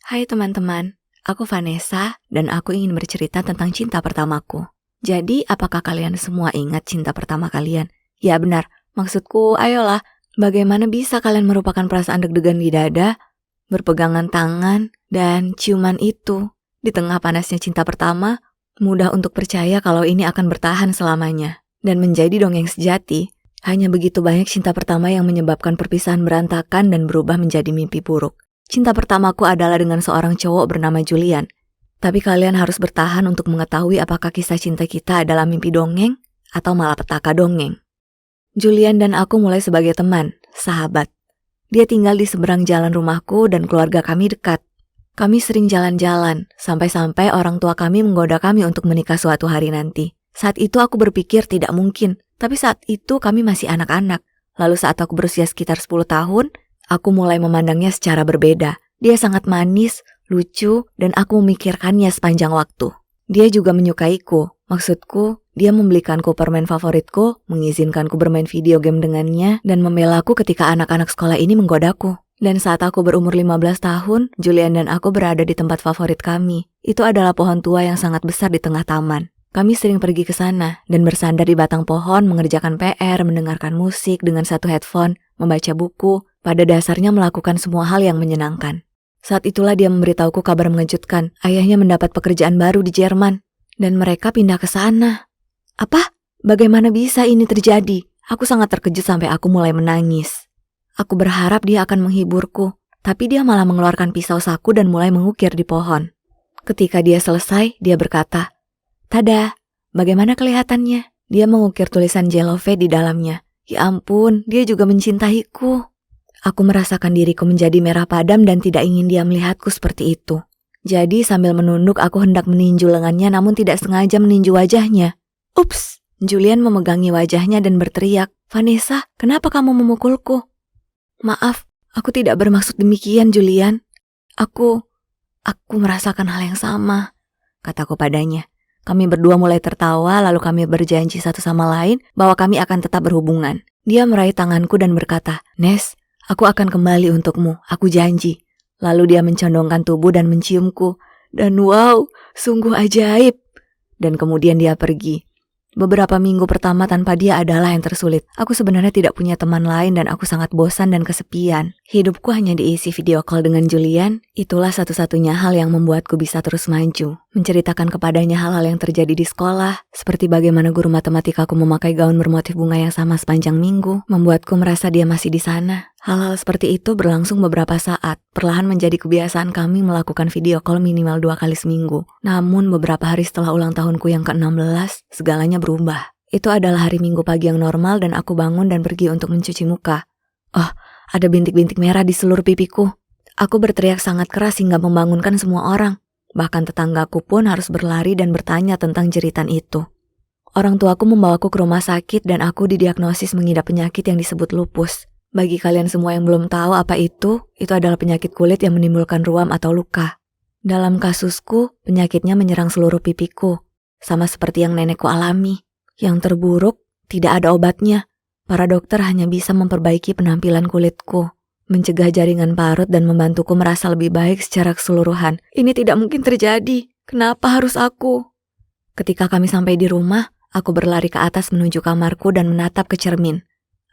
Hai teman-teman, aku Vanessa dan aku ingin bercerita tentang cinta pertamaku. Jadi, apakah kalian semua ingat cinta pertama kalian? Ya benar, maksudku ayolah, bagaimana bisa kalian merupakan perasaan deg-degan di dada, berpegangan tangan, dan ciuman itu? Di tengah panasnya cinta pertama, mudah untuk percaya kalau ini akan bertahan selamanya. Dan menjadi dongeng sejati, hanya begitu banyak cinta pertama yang menyebabkan perpisahan berantakan dan berubah menjadi mimpi buruk. Cinta pertamaku adalah dengan seorang cowok bernama Julian. Tapi kalian harus bertahan untuk mengetahui apakah kisah cinta kita adalah mimpi dongeng atau malah petaka dongeng. Julian dan aku mulai sebagai teman, sahabat. Dia tinggal di seberang jalan rumahku dan keluarga kami dekat. Kami sering jalan-jalan, sampai-sampai orang tua kami menggoda kami untuk menikah suatu hari nanti. Saat itu aku berpikir tidak mungkin, tapi saat itu kami masih anak-anak. Lalu saat aku berusia sekitar 10 tahun, aku mulai memandangnya secara berbeda. Dia sangat manis, lucu, dan aku memikirkannya sepanjang waktu. Dia juga menyukaiku. Maksudku, dia membelikanku permen favoritku, mengizinkanku bermain video game dengannya, dan membelaku ketika anak-anak sekolah ini menggodaku. Dan saat aku berumur 15 tahun, Julian dan aku berada di tempat favorit kami. Itu adalah pohon tua yang sangat besar di tengah taman. Kami sering pergi ke sana dan bersandar di batang pohon, mengerjakan PR, mendengarkan musik dengan satu headphone, membaca buku, pada dasarnya melakukan semua hal yang menyenangkan. Saat itulah dia memberitahuku kabar mengejutkan. Ayahnya mendapat pekerjaan baru di Jerman dan mereka pindah ke sana. Apa? Bagaimana bisa ini terjadi? Aku sangat terkejut sampai aku mulai menangis. Aku berharap dia akan menghiburku, tapi dia malah mengeluarkan pisau saku dan mulai mengukir di pohon. Ketika dia selesai, dia berkata, "Tada, bagaimana kelihatannya?" Dia mengukir tulisan Jelove di dalamnya. Ya ampun, dia juga mencintaiku. Aku merasakan diriku menjadi merah padam dan tidak ingin dia melihatku seperti itu. Jadi sambil menunduk aku hendak meninju lengannya namun tidak sengaja meninju wajahnya. Ups, Julian memegangi wajahnya dan berteriak, "Vanessa, kenapa kamu memukulku?" "Maaf, aku tidak bermaksud demikian, Julian. Aku merasakan hal yang sama," kataku padanya. Kami berdua mulai tertawa lalu kami berjanji satu sama lain bahwa kami akan tetap berhubungan. Dia meraih tanganku dan berkata, "Nes, aku akan kembali untukmu, aku janji." Lalu dia mencondongkan tubuh dan menciumku. Dan wow, sungguh ajaib. Dan kemudian dia pergi. Beberapa minggu pertama tanpa dia adalah yang tersulit. Aku sebenarnya tidak punya teman lain dan aku sangat bosan dan kesepian. Hidupku hanya diisi video call dengan Julian. Itulah satu-satunya hal yang membuatku bisa terus maju. Menceritakan kepadanya hal-hal yang terjadi di sekolah, seperti bagaimana guru matematikaku memakai gaun bermotif bunga yang sama sepanjang minggu, membuatku merasa dia masih di sana. Hal-hal seperti itu berlangsung beberapa saat. Perlahan menjadi kebiasaan kami melakukan video call minimal 2 kali seminggu. Namun beberapa hari setelah ulang tahunku yang ke-16, segalanya berubah. Itu adalah hari Minggu pagi yang normal dan aku bangun dan pergi untuk mencuci muka. Oh, ada bintik-bintik merah di seluruh pipiku. Aku berteriak sangat keras hingga membangunkan semua orang. Bahkan tetanggaku pun harus berlari dan bertanya tentang jeritan itu. Orang tuaku membawaku ke rumah sakit dan aku didiagnosis mengidap penyakit yang disebut lupus. Bagi kalian semua yang belum tahu apa itu adalah penyakit kulit yang menimbulkan ruam atau luka. Dalam kasusku, penyakitnya menyerang seluruh pipiku, sama seperti yang nenekku alami. Yang terburuk, tidak ada obatnya. Para dokter hanya bisa memperbaiki penampilan kulitku, mencegah jaringan parut dan membantuku merasa lebih baik secara keseluruhan. Ini tidak mungkin terjadi. Kenapa harus aku? Ketika kami sampai di rumah, aku berlari ke atas menuju kamarku dan menatap ke cermin.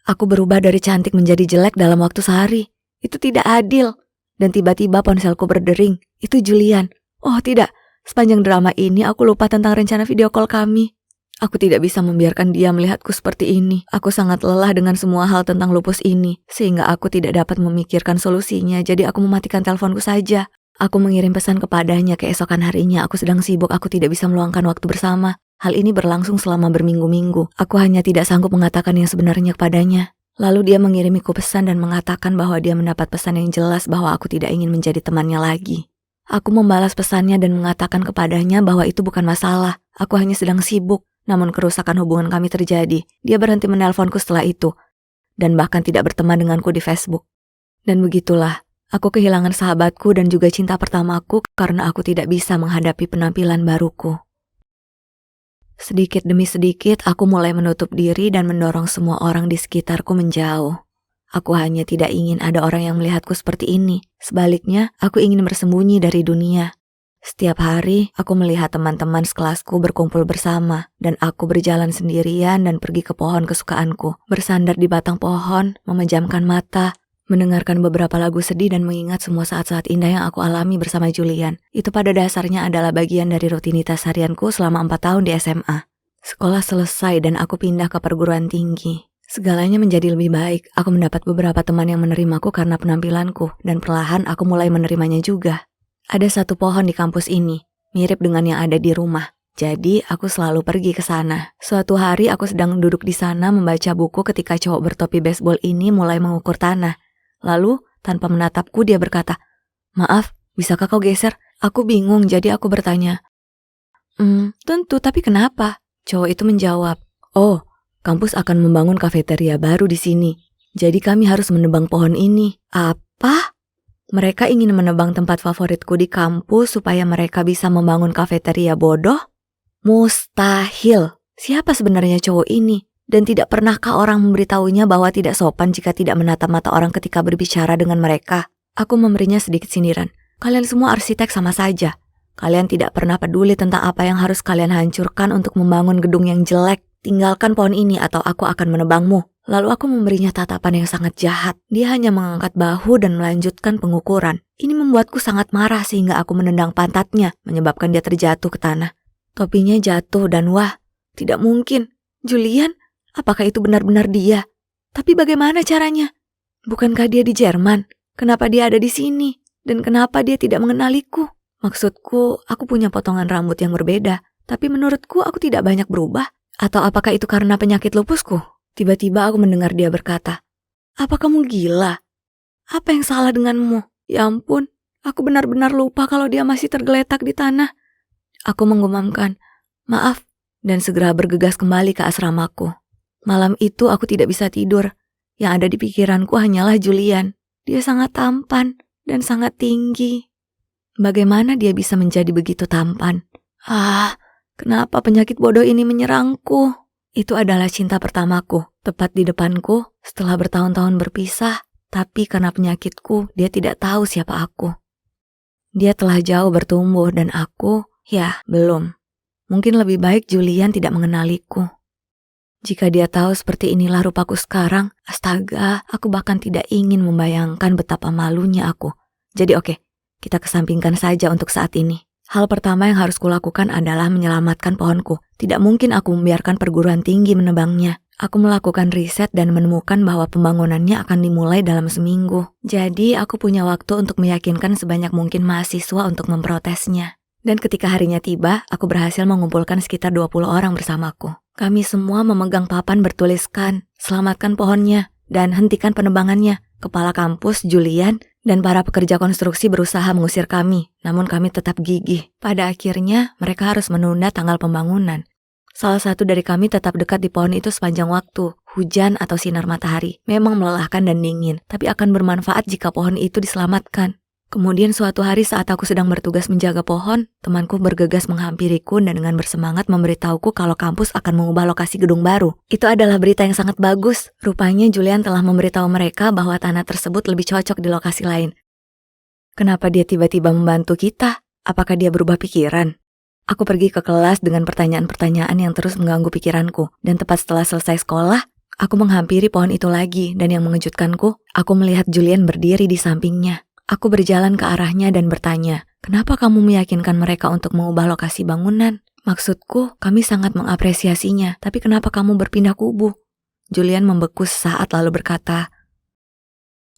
Aku berubah dari cantik menjadi jelek dalam waktu sehari. Itu tidak adil. Dan tiba-tiba ponselku berdering. Itu Julian. Oh tidak, sepanjang drama ini aku lupa tentang rencana video call kami. Aku tidak bisa membiarkan dia melihatku seperti ini. Aku sangat lelah dengan semua hal tentang lupus ini, sehingga aku tidak dapat memikirkan solusinya, jadi aku mematikan teleponku saja. Aku mengirim pesan kepadanya keesokan harinya. Aku sedang sibuk, aku tidak bisa meluangkan waktu bersama. Hal ini berlangsung selama berminggu-minggu. Aku hanya tidak sanggup mengatakan yang sebenarnya kepadanya. Lalu dia mengirimiku pesan dan mengatakan bahwa dia mendapat pesan yang jelas bahwa aku tidak ingin menjadi temannya lagi. Aku membalas pesannya dan mengatakan kepadanya bahwa itu bukan masalah. Aku hanya sedang sibuk. Namun kerusakan hubungan kami terjadi. Dia berhenti menelponku setelah itu. Dan bahkan tidak berteman denganku di Facebook. Dan begitulah. Aku kehilangan sahabatku dan juga cinta pertamaku karena aku tidak bisa menghadapi penampilan baruku. Sedikit demi sedikit, aku mulai menutup diri dan mendorong semua orang di sekitarku menjauh. Aku hanya tidak ingin ada orang yang melihatku seperti ini. Sebaliknya, aku ingin bersembunyi dari dunia. Setiap hari, aku melihat teman-teman sekelasku berkumpul bersama, dan aku berjalan sendirian dan pergi ke pohon kesukaanku, bersandar di batang pohon, memejamkan mata, mendengarkan beberapa lagu sedih dan mengingat semua saat-saat indah yang aku alami bersama Julian. Itu pada dasarnya adalah bagian dari rutinitas harianku selama 4 tahun di SMA. Sekolah selesai dan aku pindah ke perguruan tinggi. Segalanya menjadi lebih baik. Aku mendapat beberapa teman yang menerimaku karena penampilanku, dan perlahan aku mulai menerimanya juga. Ada satu pohon di kampus ini, mirip dengan yang ada di rumah. Jadi aku selalu pergi ke sana. Suatu hari aku sedang duduk di sana membaca buku ketika cowok bertopi baseball ini mulai mengukur tanah. Lalu, tanpa menatapku dia berkata, "Maaf, bisakah kau geser?" Aku bingung, jadi aku bertanya, tentu, tapi kenapa?" Cowok itu menjawab, "Oh, kampus akan membangun kafeteria baru di sini. Jadi kami harus menebang pohon ini." Apa? Mereka ingin menebang tempat favoritku di kampus supaya mereka bisa membangun kafeteria bodoh? Mustahil. Siapa sebenarnya cowok ini? Dan tidak pernahkah orang memberitahunya bahwa tidak sopan jika tidak menatap mata orang ketika berbicara dengan mereka? Aku memberinya sedikit sindiran. Kalian semua arsitek sama saja. Kalian tidak pernah peduli tentang apa yang harus kalian hancurkan untuk membangun gedung yang jelek. Tinggalkan pohon ini atau aku akan menebangmu. Lalu aku memberinya tatapan yang sangat jahat. Dia hanya mengangkat bahu dan melanjutkan pengukuran. Ini membuatku sangat marah sehingga aku menendang pantatnya, menyebabkan dia terjatuh ke tanah. Topinya jatuh dan wah, tidak mungkin. Julian, apakah itu benar-benar dia? Tapi bagaimana caranya? Bukankah dia di Jerman? Kenapa dia ada di sini? Dan kenapa dia tidak mengenaliku? Maksudku, aku punya potongan rambut yang berbeda, tapi menurutku aku tidak banyak berubah. Atau apakah itu karena penyakit lupusku? Tiba-tiba aku mendengar dia berkata, "Apa kamu gila? Apa yang salah denganmu? Ya ampun, aku benar-benar lupa kalau dia masih tergeletak di tanah." Aku menggumamkan, "Maaf," dan segera bergegas kembali ke asramaku. Malam itu aku tidak bisa tidur. Yang ada di pikiranku hanyalah Julian. Dia sangat tampan dan sangat tinggi. Bagaimana dia bisa menjadi begitu tampan? Kenapa penyakit bodoh ini menyerangku? Itu adalah cinta pertamaku, tepat di depanku setelah bertahun-tahun berpisah, tapi karena penyakitku, dia tidak tahu siapa aku. Dia telah jauh bertumbuh dan aku, belum. Mungkin lebih baik Julian tidak mengenaliku. Jika dia tahu seperti inilah rupaku sekarang, astaga, aku bahkan tidak ingin membayangkan betapa malunya aku. Jadi oke, kita kesampingkan saja untuk saat ini. Hal pertama yang harus kulakukan adalah menyelamatkan pohonku. Tidak mungkin aku membiarkan perguruan tinggi menebangnya. Aku melakukan riset dan menemukan bahwa pembangunannya akan dimulai dalam seminggu. Jadi aku punya waktu untuk meyakinkan sebanyak mungkin mahasiswa untuk memprotesnya. Dan ketika harinya tiba, aku berhasil mengumpulkan sekitar 20 orang bersamaku. Kami semua memegang papan bertuliskan, "Selamatkan pohonnya dan hentikan penebangannya." Kepala kampus, Julian, dan para pekerja konstruksi berusaha mengusir kami, namun kami tetap gigih. Pada akhirnya, mereka harus menunda tanggal pembangunan. Salah satu dari kami tetap dekat di pohon itu sepanjang waktu. Hujan atau sinar matahari memang melelahkan dan dingin, tapi akan bermanfaat jika pohon itu diselamatkan. Kemudian suatu hari saat aku sedang bertugas menjaga pohon, temanku bergegas menghampiriku dan dengan bersemangat memberitahuku kalau kampus akan mengubah lokasi gedung baru. Itu adalah berita yang sangat bagus. Rupanya Julian telah memberitahu mereka bahwa tanah tersebut lebih cocok di lokasi lain. Kenapa dia tiba-tiba membantu kita? Apakah dia berubah pikiran? Aku pergi ke kelas dengan pertanyaan-pertanyaan yang terus mengganggu pikiranku. Dan tepat setelah selesai sekolah, aku menghampiri pohon itu lagi. Dan yang mengejutkanku, aku melihat Julian berdiri di sampingnya. Aku berjalan ke arahnya dan bertanya, "Kenapa kamu meyakinkan mereka untuk mengubah lokasi bangunan? Maksudku, kami sangat mengapresiasinya, tapi kenapa kamu berpindah kubu?" Julian membeku sesaat lalu berkata,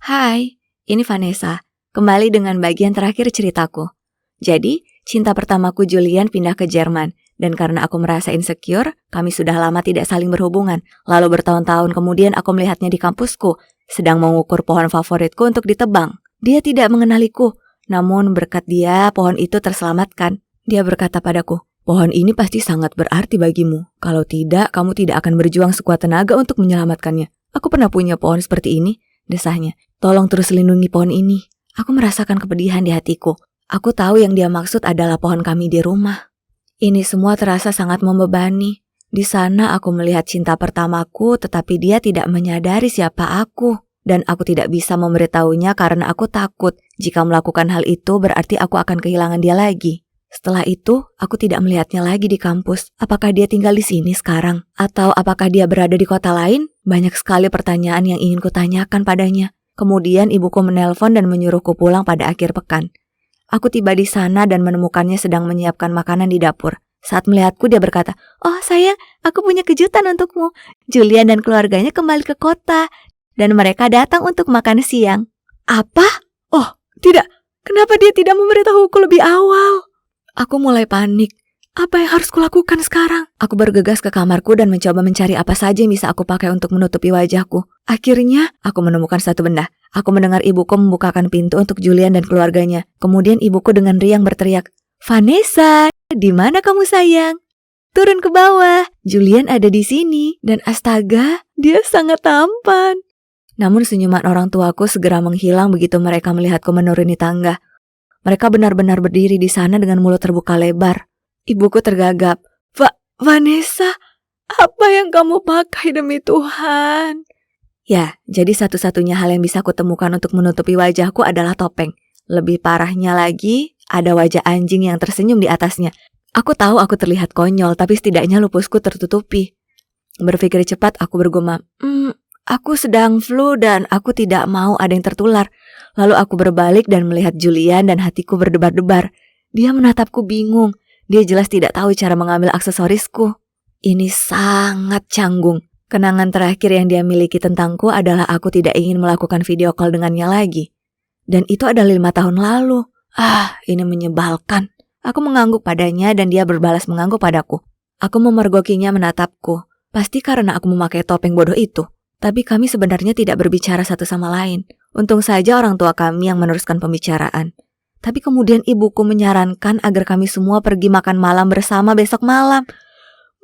"Hai, ini Vanessa. Kembali dengan bagian terakhir ceritaku. Jadi, cinta pertamaku Julian pindah ke Jerman, dan karena aku merasa insecure, kami sudah lama tidak saling berhubungan. Lalu bertahun-tahun kemudian aku melihatnya di kampusku, sedang mengukur pohon favoritku untuk ditebang. Dia tidak mengenaliku, namun berkat dia pohon itu terselamatkan. Dia berkata padaku, 'Pohon ini pasti sangat berarti bagimu. Kalau tidak, kamu tidak akan berjuang sekuat tenaga untuk menyelamatkannya. Aku pernah punya pohon seperti ini,' desahnya. 'Tolong terus lindungi pohon ini.' Aku merasakan kepedihan di hatiku. Aku tahu yang dia maksud adalah pohon kami di rumah. Ini semua terasa sangat membebani. Di sana aku melihat cinta pertamaku, tetapi dia tidak menyadari siapa aku. Dan aku tidak bisa memberitahunya karena aku takut jika melakukan hal itu berarti aku akan kehilangan dia lagi. Setelah itu, aku tidak melihatnya lagi di kampus. Apakah dia tinggal di sini sekarang? Atau apakah dia berada di kota lain? Banyak sekali pertanyaan yang ingin kutanyakan padanya. Kemudian ibuku menelpon dan menyuruhku pulang pada akhir pekan. Aku tiba di sana dan menemukannya sedang menyiapkan makanan di dapur. Saat melihatku dia berkata, "Oh sayang, aku punya kejutan untukmu. Julian dan keluarganya kembali ke kota. Dan mereka datang untuk makan siang." Apa? Oh, tidak. Kenapa dia tidak memberitahuku lebih awal? Aku mulai panik. Apa yang harus kulakukan sekarang? Aku bergegas ke kamarku dan mencoba mencari apa saja yang bisa aku pakai untuk menutupi wajahku. Akhirnya, aku menemukan satu benda. Aku mendengar ibuku membukakan pintu untuk Julian dan keluarganya. Kemudian ibuku dengan riang berteriak, "Vanessa, di mana kamu sayang? Turun ke bawah. Julian ada di sini." Dan astaga, dia sangat tampan. Namun senyuman orang tuaku segera menghilang begitu mereka melihatku menuruni tangga. Mereka benar-benar berdiri di sana dengan mulut terbuka lebar. Ibuku tergagap. Vanessa, apa yang kamu pakai demi Tuhan?" Ya, jadi satu-satunya hal yang bisa aku temukan untuk menutupi wajahku adalah topeng. Lebih parahnya lagi, ada wajah anjing yang tersenyum di atasnya. Aku tahu aku terlihat konyol, tapi setidaknya lupusku tertutupi. Berpikir cepat, aku bergumam, aku sedang flu dan aku tidak mau ada yang tertular. Lalu aku berbalik dan melihat Julian dan hatiku berdebar-debar. Dia menatapku bingung. Dia jelas tidak tahu cara mengambil aksesorisku. Ini sangat canggung. Kenangan terakhir yang dia miliki tentangku adalah aku tidak ingin melakukan video call dengannya lagi. Dan itu adalah 5 tahun lalu. Ini menyebalkan. Aku mengangguk padanya dan dia berbalas mengangguk padaku. Aku memergokinya menatapku. Pasti karena aku memakai topeng bodoh itu. Tapi kami sebenarnya tidak berbicara satu sama lain. Untung saja orang tua kami yang meneruskan pembicaraan. Tapi kemudian ibuku menyarankan agar kami semua pergi makan malam bersama besok malam.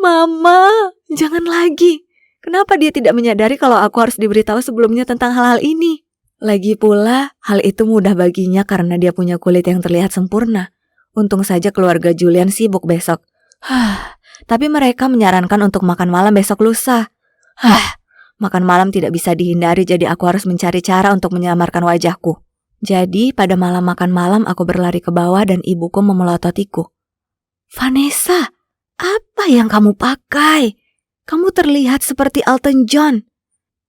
Mama, jangan lagi. Kenapa dia tidak menyadari kalau aku harus diberitahu sebelumnya tentang hal-hal ini? Lagi pula, hal itu mudah baginya karena dia punya kulit yang terlihat sempurna. Untung saja keluarga Julian sibuk besok. Tapi mereka menyarankan untuk makan malam besok lusa. Makan malam tidak bisa dihindari, jadi aku harus mencari cara untuk menyamarkan wajahku. Jadi pada malam makan malam aku berlari ke bawah dan ibuku memelototiku. "Vanessa, apa yang kamu pakai? Kamu terlihat seperti Elton John."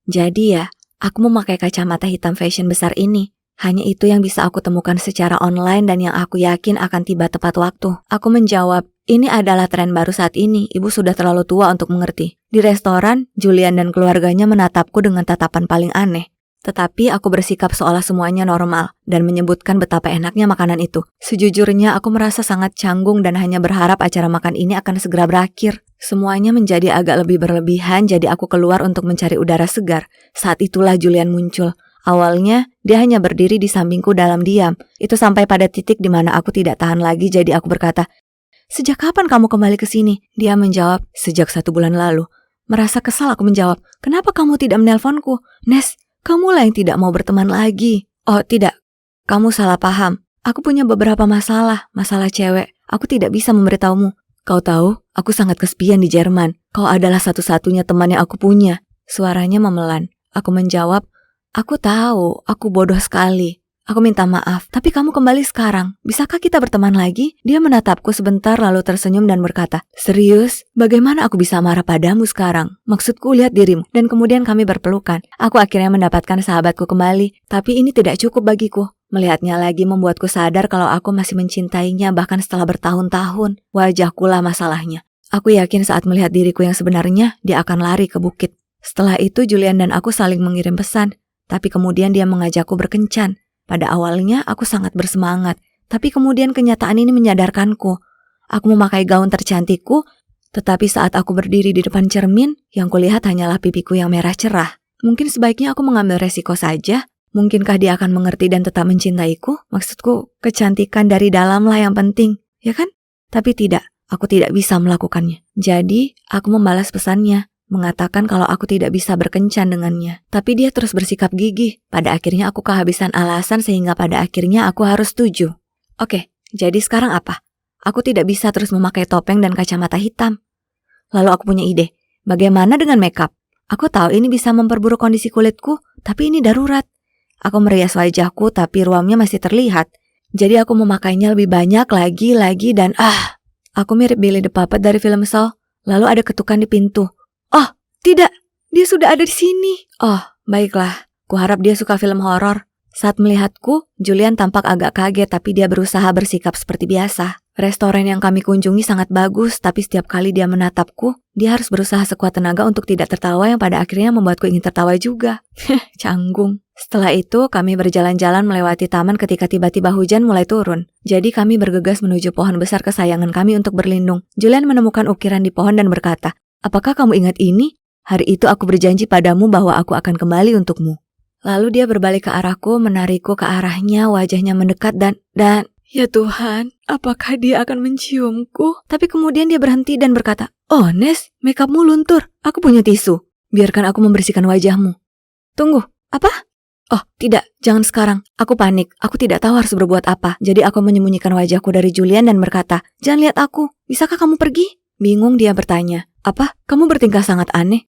Jadi ya, aku memakai kacamata hitam fashion besar ini. Hanya itu yang bisa aku temukan secara online dan yang aku yakin akan tiba tepat waktu. Aku menjawab, "Ini adalah tren baru saat ini, ibu sudah terlalu tua untuk mengerti." Di restoran, Julian dan keluarganya menatapku dengan tatapan paling aneh. Tetapi aku bersikap seolah semuanya normal dan menyebutkan betapa enaknya makanan itu. Sejujurnya aku merasa sangat canggung dan hanya berharap acara makan ini akan segera berakhir. Semuanya menjadi agak lebih berlebihan, jadi aku keluar untuk mencari udara segar. Saat itulah Julian muncul. Awalnya, dia hanya berdiri di sampingku dalam diam. Itu sampai pada titik di mana aku tidak tahan lagi, jadi aku berkata, "Sejak kapan kamu kembali ke sini?" Dia menjawab, "Sejak 1 bulan lalu." Merasa kesal aku menjawab, "Kenapa kamu tidak menelponku? Nes, kamulah yang tidak mau berteman lagi." "Oh tidak, kamu salah paham. Aku punya beberapa masalah cewek. Aku tidak bisa memberitahumu. Kau tahu, aku sangat kesepian di Jerman. Kau adalah satu-satunya teman yang aku punya." Suaranya memelan. Aku menjawab, "Aku tahu, aku bodoh sekali. Aku minta maaf, tapi kamu kembali sekarang. Bisakah kita berteman lagi?" Dia menatapku sebentar lalu tersenyum dan berkata, "Serius? Bagaimana aku bisa marah padamu sekarang? Maksudku lihat dirimu." Dan kemudian kami berpelukan. Aku akhirnya mendapatkan sahabatku kembali, tapi ini tidak cukup bagiku. Melihatnya lagi membuatku sadar kalau aku masih mencintainya bahkan setelah bertahun-tahun. Wajahkulah masalahnya. Aku yakin saat melihat diriku yang sebenarnya, dia akan lari ke bukit. Setelah itu Julian dan aku saling mengirim pesan, tapi kemudian dia mengajakku berkencan. Pada awalnya aku sangat bersemangat, tapi kemudian kenyataan ini menyadarkanku. Aku memakai gaun tercantikku, tetapi saat aku berdiri di depan cermin, yang kulihat hanyalah pipiku yang merah cerah. Mungkin sebaiknya aku mengambil resiko saja. Mungkinkah dia akan mengerti dan tetap mencintaiku? Maksudku, kecantikan dari dalamlah yang penting, ya kan? Tapi tidak, aku tidak bisa melakukannya. Jadi, aku membalas pesannya, mengatakan kalau aku tidak bisa berkencan dengannya. Tapi dia terus bersikap gigih. Pada akhirnya aku kehabisan alasan sehingga pada akhirnya aku harus setuju. Oke, jadi sekarang apa? Aku tidak bisa terus memakai topeng dan kacamata hitam. Lalu aku punya ide. Bagaimana dengan makeup? Aku tahu ini bisa memperburuk kondisi kulitku, tapi ini darurat. Aku merias wajahku tapi ruamnya masih terlihat. Jadi aku memakainya lebih banyak lagi dan aku mirip Billy the Puppet dari film Saw. Lalu ada ketukan di pintu. Oh, tidak, dia sudah ada di sini. Oh, baiklah. Kuharap dia suka film horor. Saat melihatku, Julian tampak agak kaget tapi dia berusaha bersikap seperti biasa. Restoran yang kami kunjungi sangat bagus, tapi setiap kali dia menatapku, dia harus berusaha sekuat tenaga untuk tidak tertawa yang pada akhirnya membuatku ingin tertawa juga. Canggung. Setelah itu, kami berjalan-jalan melewati taman ketika tiba-tiba hujan mulai turun. Jadi kami bergegas menuju pohon besar kesayangan kami untuk berlindung. Julian menemukan ukiran di pohon dan berkata, "Apakah kamu ingat ini? Hari itu aku berjanji padamu bahwa aku akan kembali untukmu." Lalu dia berbalik ke arahku, menarikku ke arahnya, wajahnya mendekat dan ya Tuhan, apakah dia akan menciumku? Tapi kemudian dia berhenti dan berkata, "Oh, Nes, makeupmu luntur. Aku punya tisu. Biarkan aku membersihkan wajahmu." Tunggu, apa? Oh, tidak, jangan sekarang. Aku panik. Aku tidak tahu harus berbuat apa. Jadi aku menyembunyikan wajahku dari Julian dan berkata, "Jangan lihat aku. Bisakah kamu pergi?" Bingung dia bertanya, "Apa? Kamu bertingkah sangat aneh.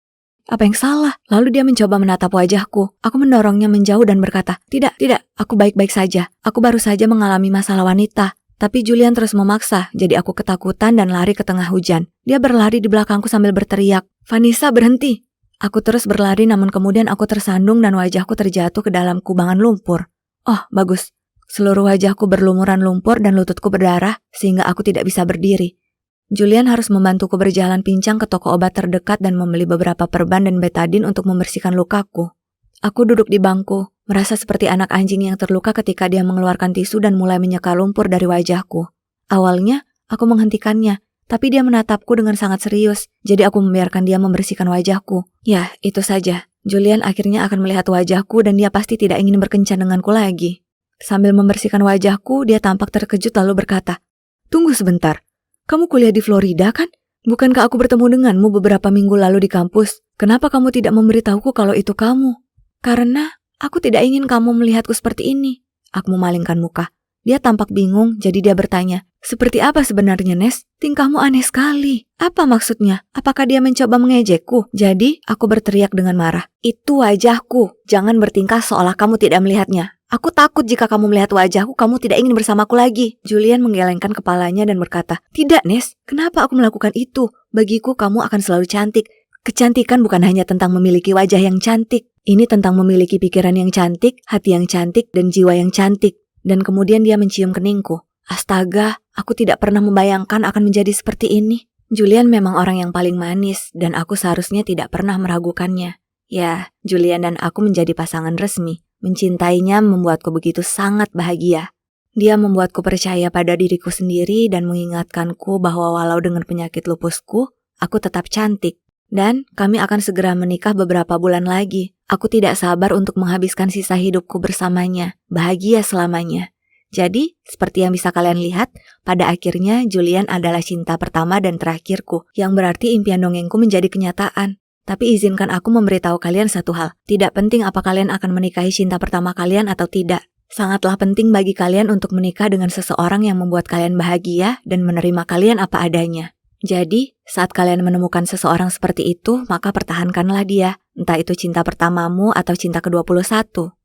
Apa yang salah?" Lalu dia mencoba menatap wajahku. Aku mendorongnya menjauh dan berkata, Tidak, aku baik-baik saja. Aku baru saja mengalami masalah wanita." Tapi Julian terus memaksa, jadi aku ketakutan dan lari ke tengah hujan. Dia berlari di belakangku sambil berteriak, "Vanessa, berhenti!" Aku terus berlari namun kemudian aku tersandung dan wajahku terjatuh ke dalam kubangan lumpur. Oh, bagus. Seluruh wajahku berlumuran lumpur dan lututku berdarah sehingga aku tidak bisa berdiri. Julian harus membantuku berjalan pincang ke toko obat terdekat dan membeli beberapa perban dan betadin untuk membersihkan lukaku. Aku duduk di bangku, merasa seperti anak anjing yang terluka ketika dia mengeluarkan tisu dan mulai menyeka lumpur dari wajahku. Awalnya, aku menghentikannya, tapi dia menatapku dengan sangat serius, jadi aku membiarkan dia membersihkan wajahku. Ya, itu saja. Julian akhirnya akan melihat wajahku dan dia pasti tidak ingin berkencan denganku lagi. Sambil membersihkan wajahku, dia tampak terkejut lalu berkata, "Tunggu sebentar. Kamu kuliah di Florida kan? Bukankah aku bertemu denganmu beberapa minggu lalu di kampus? Kenapa kamu tidak memberitahuku kalau itu kamu?" "Karena aku tidak ingin kamu melihatku seperti ini." Aku memalingkan muka. Dia tampak bingung, jadi dia bertanya, "Seperti apa sebenarnya, Nes? Tingkahmu aneh sekali. Apa maksudnya? Apakah dia mencoba mengejekku?" Jadi, aku berteriak dengan marah, "Itu wajahku. Jangan bertingkah seolah kamu tidak melihatnya. Aku takut jika kamu melihat wajahku, kamu tidak ingin bersamaku lagi." Julian menggelengkan kepalanya dan berkata, "Tidak, Nes. Kenapa aku melakukan itu? Bagiku, kamu akan selalu cantik. Kecantikan bukan hanya tentang memiliki wajah yang cantik. Ini tentang memiliki pikiran yang cantik, hati yang cantik, dan jiwa yang cantik." Dan kemudian dia mencium keningku. Astaga, aku tidak pernah membayangkan akan menjadi seperti ini. Julian memang orang yang paling manis, dan aku seharusnya tidak pernah meragukannya. Ya, Julian dan aku menjadi pasangan resmi. Mencintainya membuatku begitu sangat bahagia. Dia membuatku percaya pada diriku sendiri dan mengingatkanku bahwa walau dengan penyakit lupusku, aku tetap cantik. Dan kami akan segera menikah beberapa bulan lagi. Aku tidak sabar untuk menghabiskan sisa hidupku bersamanya, bahagia selamanya. Jadi, seperti yang bisa kalian lihat, pada akhirnya Julian adalah cinta pertama dan terakhirku, yang berarti impian dongengku menjadi kenyataan. Tapi izinkan aku memberitahu kalian satu hal, tidak penting apa kalian akan menikahi cinta pertama kalian atau tidak. Sangatlah penting bagi kalian untuk menikah dengan seseorang yang membuat kalian bahagia dan menerima kalian apa adanya. Jadi, saat kalian menemukan seseorang seperti itu, maka pertahankanlah dia, entah itu cinta pertamamu atau cinta ke-21.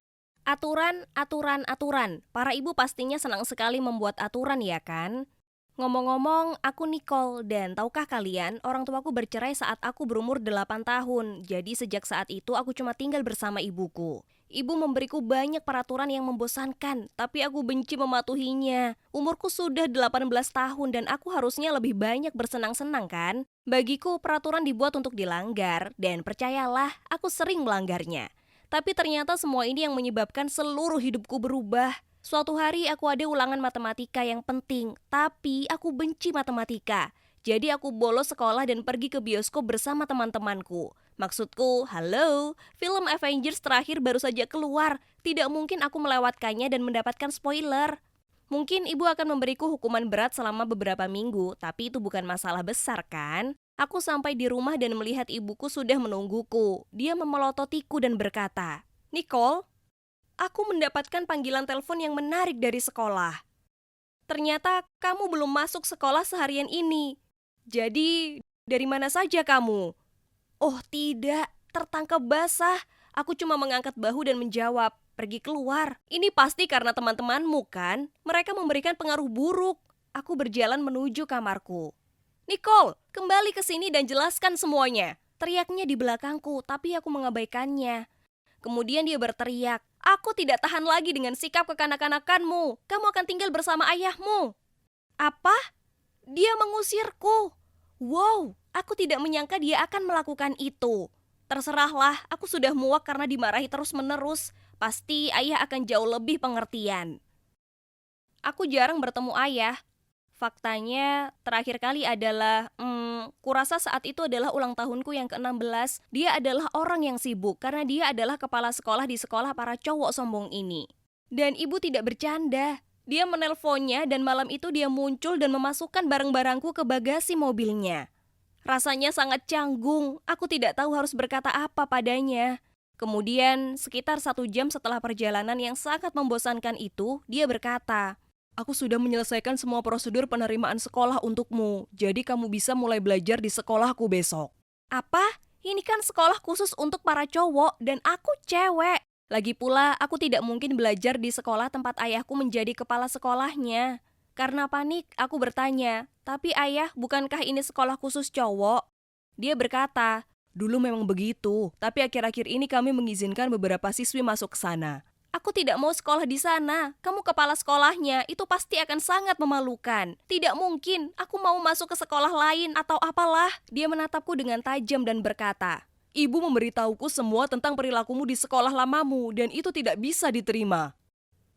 Aturan. Para ibu pastinya senang sekali membuat aturan ya kan? Ngomong-ngomong, aku Nicole dan tahukah kalian, orang tuaku bercerai saat aku berumur 8 tahun. Jadi sejak saat itu aku cuma tinggal bersama ibuku. Ibu memberiku banyak peraturan yang membosankan, tapi aku benci mematuhinya. Umurku sudah 18 tahun dan aku harusnya lebih banyak bersenang-senang kan? Bagiku peraturan dibuat untuk dilanggar dan percayalah, aku sering melanggarnya. Tapi ternyata semua ini yang menyebabkan seluruh hidupku berubah. Suatu hari aku ada ulangan matematika yang penting, tapi aku benci matematika. Jadi aku bolos sekolah dan pergi ke bioskop bersama teman-temanku. Maksudku, halo, film Avengers terakhir baru saja keluar. Tidak mungkin aku melewatkannya dan mendapatkan spoiler. Mungkin ibu akan memberiku hukuman berat selama beberapa minggu, tapi itu bukan masalah besar kan? Aku sampai di rumah dan melihat ibuku sudah menungguku. Dia memelototiku dan berkata, "Nicole, aku mendapatkan panggilan telepon yang menarik dari sekolah. Ternyata kamu belum masuk sekolah seharian ini. Jadi, dari mana saja kamu?" "Oh tidak, tertangkap basah. Aku cuma mengangkat bahu dan menjawab, pergi keluar. Ini pasti karena teman-temanmu kan? Mereka memberikan pengaruh buruk. Aku berjalan menuju kamarku. Nicole, kembali ke sini dan jelaskan semuanya. Teriaknya di belakangku, tapi aku mengabaikannya. Kemudian dia berteriak, aku tidak tahan lagi dengan sikap kekanak-kanakanmu. Kamu akan tinggal bersama ayahmu. Apa? Dia mengusirku. Wow, aku tidak menyangka dia akan melakukan itu. Terserahlah, aku sudah muak karena dimarahi terus-menerus. Pasti ayah akan jauh lebih pengertian. Aku jarang bertemu ayah. Faktanya, terakhir kali adalah, kurasa saat itu adalah ulang tahunku yang ke-16. Dia adalah orang yang sibuk karena dia adalah kepala sekolah di sekolah para cowok sombong ini. Dan ibu tidak bercanda. Dia menelponnya dan malam itu dia muncul dan memasukkan barang-barangku ke bagasi mobilnya. Rasanya sangat canggung, aku tidak tahu harus berkata apa padanya. Kemudian, sekitar 1 jam setelah perjalanan yang sangat membosankan itu, dia berkata, aku sudah menyelesaikan semua prosedur penerimaan sekolah untukmu, jadi kamu bisa mulai belajar di sekolahku besok. Apa? Ini kan sekolah khusus untuk para cowok dan aku cewek. Lagi pula, aku tidak mungkin belajar di sekolah tempat ayahku menjadi kepala sekolahnya. Karena panik, aku bertanya, tapi ayah, bukankah ini sekolah khusus cowok? Dia berkata, dulu memang begitu, tapi akhir-akhir ini kami mengizinkan beberapa siswi masuk ke sana. Aku tidak mau sekolah di sana. Kamu kepala sekolahnya, itu pasti akan sangat memalukan. Tidak mungkin, aku mau masuk ke sekolah lain atau apalah. Dia menatapku dengan tajam dan berkata, ibu memberitahuku semua tentang perilakumu di sekolah lamamu dan itu tidak bisa diterima.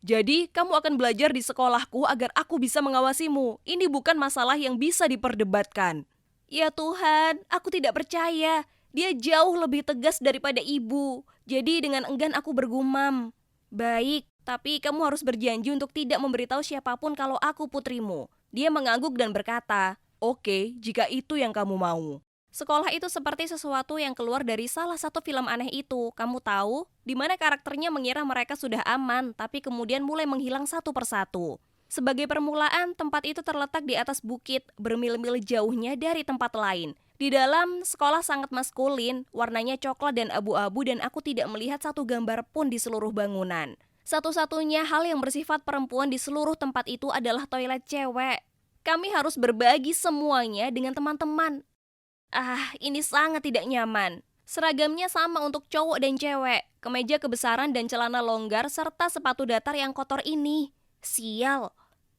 Jadi, kamu akan belajar di sekolahku agar aku bisa mengawasimu. Ini bukan masalah yang bisa diperdebatkan. Ya Tuhan, aku tidak percaya. Dia jauh lebih tegas daripada ibu. Jadi dengan enggan aku bergumam. Baik, tapi kamu harus berjanji untuk tidak memberitahu siapapun kalau aku putrimu. Dia mengangguk dan berkata, oke, jika itu yang kamu mau. Sekolah itu seperti sesuatu yang keluar dari salah satu film aneh itu. Kamu tahu, di mana karakternya mengira mereka sudah aman, tapi kemudian mulai menghilang satu persatu. Sebagai permulaan, tempat itu terletak di atas bukit, bermil-mil jauhnya dari tempat lain. Di dalam, sekolah sangat maskulin, warnanya coklat dan abu-abu dan aku tidak melihat satu gambar pun di seluruh bangunan. Satu-satunya hal yang bersifat perempuan di seluruh tempat itu adalah toilet cewek. Kami harus berbagi semuanya dengan teman-teman. Ini sangat tidak nyaman. Seragamnya sama untuk cowok dan cewek, kemeja kebesaran dan celana longgar serta sepatu datar yang kotor ini. Sial.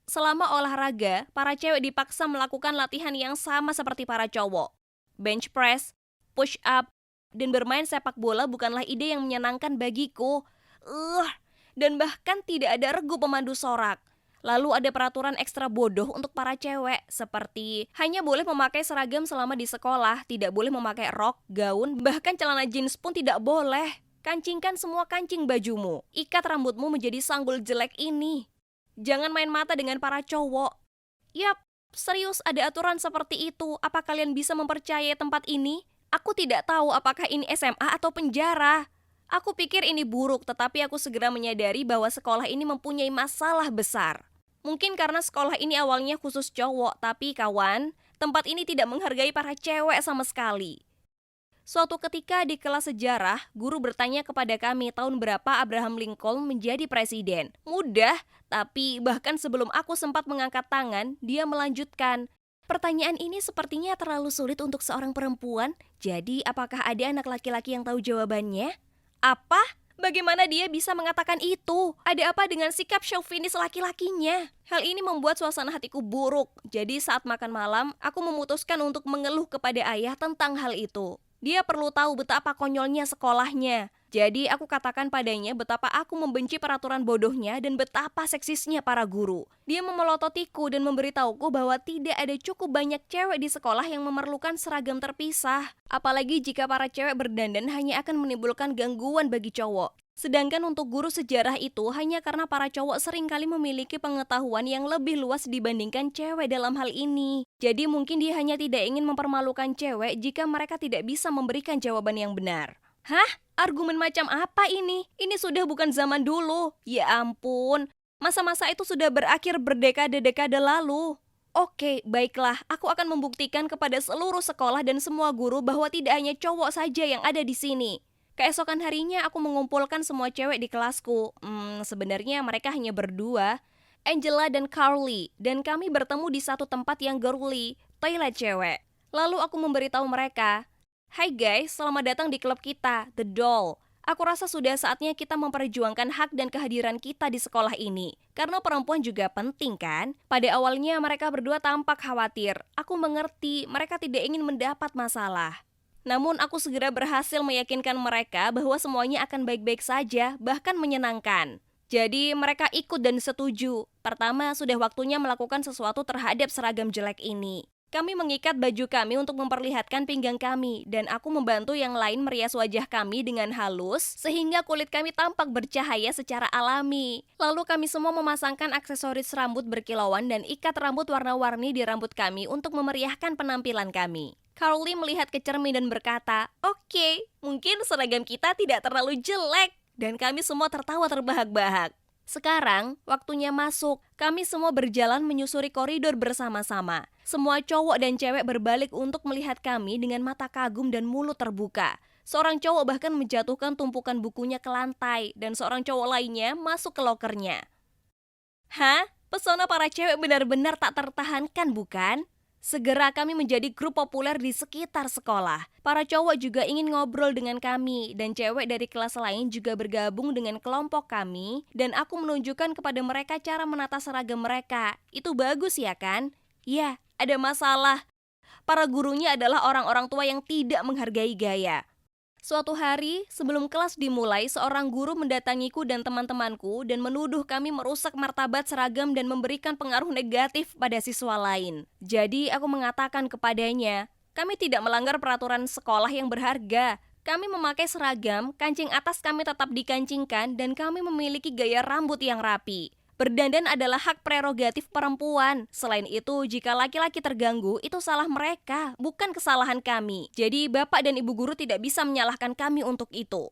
Selama olahraga, para cewek dipaksa melakukan latihan yang sama seperti para cowok. Bench press, push up, dan bermain sepak bola bukanlah ide yang menyenangkan bagiku. Dan bahkan tidak ada regu pemandu sorak. Lalu ada peraturan ekstra bodoh untuk para cewek, seperti hanya boleh memakai seragam selama di sekolah, tidak boleh memakai rok, gaun, bahkan celana jeans pun tidak boleh. Kancingkan semua kancing bajumu, ikat rambutmu menjadi sanggul jelek ini. Jangan main mata dengan para cowok. Yap, serius ada aturan seperti itu. Apa kalian bisa mempercayai tempat ini? Aku tidak tahu apakah ini SMA atau penjara. Aku pikir ini buruk, tetapi aku segera menyadari bahwa sekolah ini mempunyai masalah besar. Mungkin karena sekolah ini awalnya khusus cowok, tapi kawan, tempat ini tidak menghargai para cewek sama sekali. Suatu ketika di kelas sejarah, guru bertanya kepada kami tahun berapa Abraham Lincoln menjadi presiden. Mudah, tapi bahkan sebelum aku sempat mengangkat tangan, dia melanjutkan. Pertanyaan ini sepertinya terlalu sulit untuk seorang perempuan, jadi apakah ada anak laki-laki yang tahu jawabannya? Apa? Bagaimana dia bisa mengatakan itu? Ada apa dengan sikap chauvinis laki-lakinya? Hal ini membuat suasana hatiku buruk. Jadi saat makan malam, aku memutuskan untuk mengeluh kepada ayah tentang hal itu. Dia perlu tahu betapa konyolnya sekolahnya. Jadi aku katakan padanya betapa aku membenci peraturan bodohnya dan betapa seksisnya para guru. Dia memelototiku dan memberitahuku bahwa tidak ada cukup banyak cewek di sekolah yang memerlukan seragam terpisah. Apalagi jika para cewek berdandan hanya akan menimbulkan gangguan bagi cowok. Sedangkan untuk guru sejarah itu hanya karena para cowok seringkali memiliki pengetahuan yang lebih luas dibandingkan cewek dalam hal ini. Jadi mungkin dia hanya tidak ingin mempermalukan cewek jika mereka tidak bisa memberikan jawaban yang benar. Hah? Argumen macam apa ini? Ini sudah bukan zaman dulu. Ya ampun, masa-masa itu sudah berakhir berdekade-dekade lalu. Oke, baiklah, aku akan membuktikan kepada seluruh sekolah dan semua guru bahwa tidak hanya cowok saja yang ada di sini. Keesokan harinya aku mengumpulkan semua cewek di kelasku. Sebenarnya mereka hanya berdua, Angela dan Carly, dan kami bertemu di satu tempat yang girly, toilet cewek. Lalu aku memberitahu mereka, "Hai guys, selamat datang di klub kita, The Doll. Aku rasa sudah saatnya kita memperjuangkan hak dan kehadiran kita di sekolah ini. Karena perempuan juga penting kan?" Pada awalnya mereka berdua tampak khawatir. Aku mengerti mereka tidak ingin mendapat masalah. Namun aku segera berhasil meyakinkan mereka bahwa semuanya akan baik-baik saja, bahkan menyenangkan. Jadi mereka ikut dan setuju. Pertama, sudah waktunya melakukan sesuatu terhadap seragam jelek ini. Kami mengikat baju kami untuk memperlihatkan pinggang kami, dan aku membantu yang lain merias wajah kami dengan halus, sehingga kulit kami tampak bercahaya secara alami. Lalu kami semua memasangkan aksesoris rambut berkilauan dan ikat rambut warna-warni di rambut kami untuk memeriahkan penampilan kami. Carly melihat ke cermin dan berkata, "Oke, mungkin seragam kita tidak terlalu jelek." Dan kami semua tertawa terbahak-bahak. Sekarang, waktunya masuk. Kami semua berjalan menyusuri koridor bersama-sama. Semua cowok dan cewek berbalik untuk melihat kami dengan mata kagum dan mulut terbuka. Seorang cowok bahkan menjatuhkan tumpukan bukunya ke lantai, dan seorang cowok lainnya masuk ke lokernya. Hah? Pesona para cewek benar-benar tak tertahankan, bukan? Segera kami menjadi grup populer di sekitar sekolah. Para cowok juga ingin ngobrol dengan kami, dan cewek dari kelas lain juga bergabung dengan kelompok kami, dan aku menunjukkan kepada mereka cara menata seragam mereka. Itu bagus ya kan? Ya, ada masalah. Para gurunya adalah orang-orang tua yang tidak menghargai gaya. Suatu hari, sebelum kelas dimulai, seorang guru mendatangiku dan teman-temanku dan menuduh kami merusak martabat seragam dan memberikan pengaruh negatif pada siswa lain. Jadi, aku mengatakan kepadanya, kami tidak melanggar peraturan sekolah yang berharga. Kami memakai seragam, kancing atas kami tetap dikancingkan, dan kami memiliki gaya rambut yang rapi. Berdandan adalah hak prerogatif perempuan. Selain itu, jika laki-laki terganggu, itu salah mereka, bukan kesalahan kami. Jadi, bapak dan ibu guru tidak bisa menyalahkan kami untuk itu.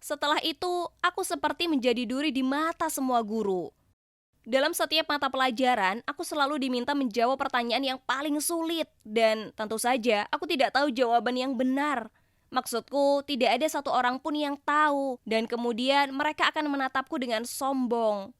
Setelah itu, aku seperti menjadi duri di mata semua guru. Dalam setiap mata pelajaran, aku selalu diminta menjawab pertanyaan yang paling sulit. Dan tentu saja, aku tidak tahu jawaban yang benar. Maksudku, tidak ada satu orang pun yang tahu. Dan kemudian mereka akan menatapku dengan sombong.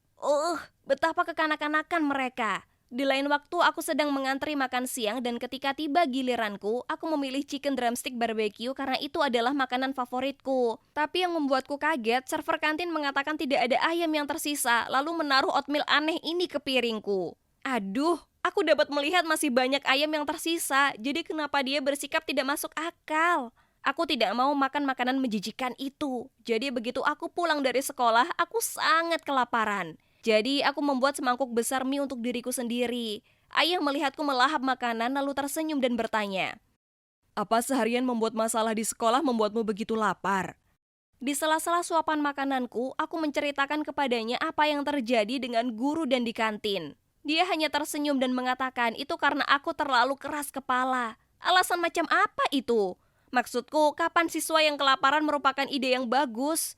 Betapa kekanak-kanakan mereka. Di lain waktu aku sedang mengantri makan siang dan ketika tiba giliranku, aku memilih chicken drumstick barbecue karena itu adalah makanan favoritku. Tapi yang membuatku kaget, server kantin mengatakan tidak ada ayam yang tersisa, lalu menaruh oatmeal aneh ini ke piringku. Aduh, aku dapat melihat masih banyak ayam yang tersisa, jadi kenapa dia bersikap tidak masuk akal? Aku tidak mau makan makanan menjijikan itu. Jadi begitu aku pulang dari sekolah, aku sangat kelaparan. Jadi aku membuat semangkuk besar mie untuk diriku sendiri. Ayah melihatku melahap makanan lalu tersenyum dan bertanya, "Apa seharian membuat masalah di sekolah membuatmu begitu lapar?" Di sela-sela suapan makananku, aku menceritakan kepadanya apa yang terjadi dengan guru dan di kantin. Dia hanya tersenyum dan mengatakan itu karena aku terlalu keras kepala. Alasan macam apa itu? Maksudku, kapan siswa yang kelaparan merupakan ide yang bagus?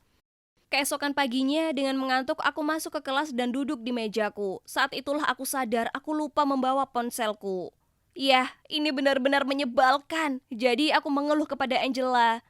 Keesokan paginya, dengan mengantuk, aku masuk ke kelas dan duduk di mejaku. Saat itulah aku sadar aku lupa membawa ponselku. Yah, ini benar-benar menyebalkan. Jadi aku mengeluh kepada Angela.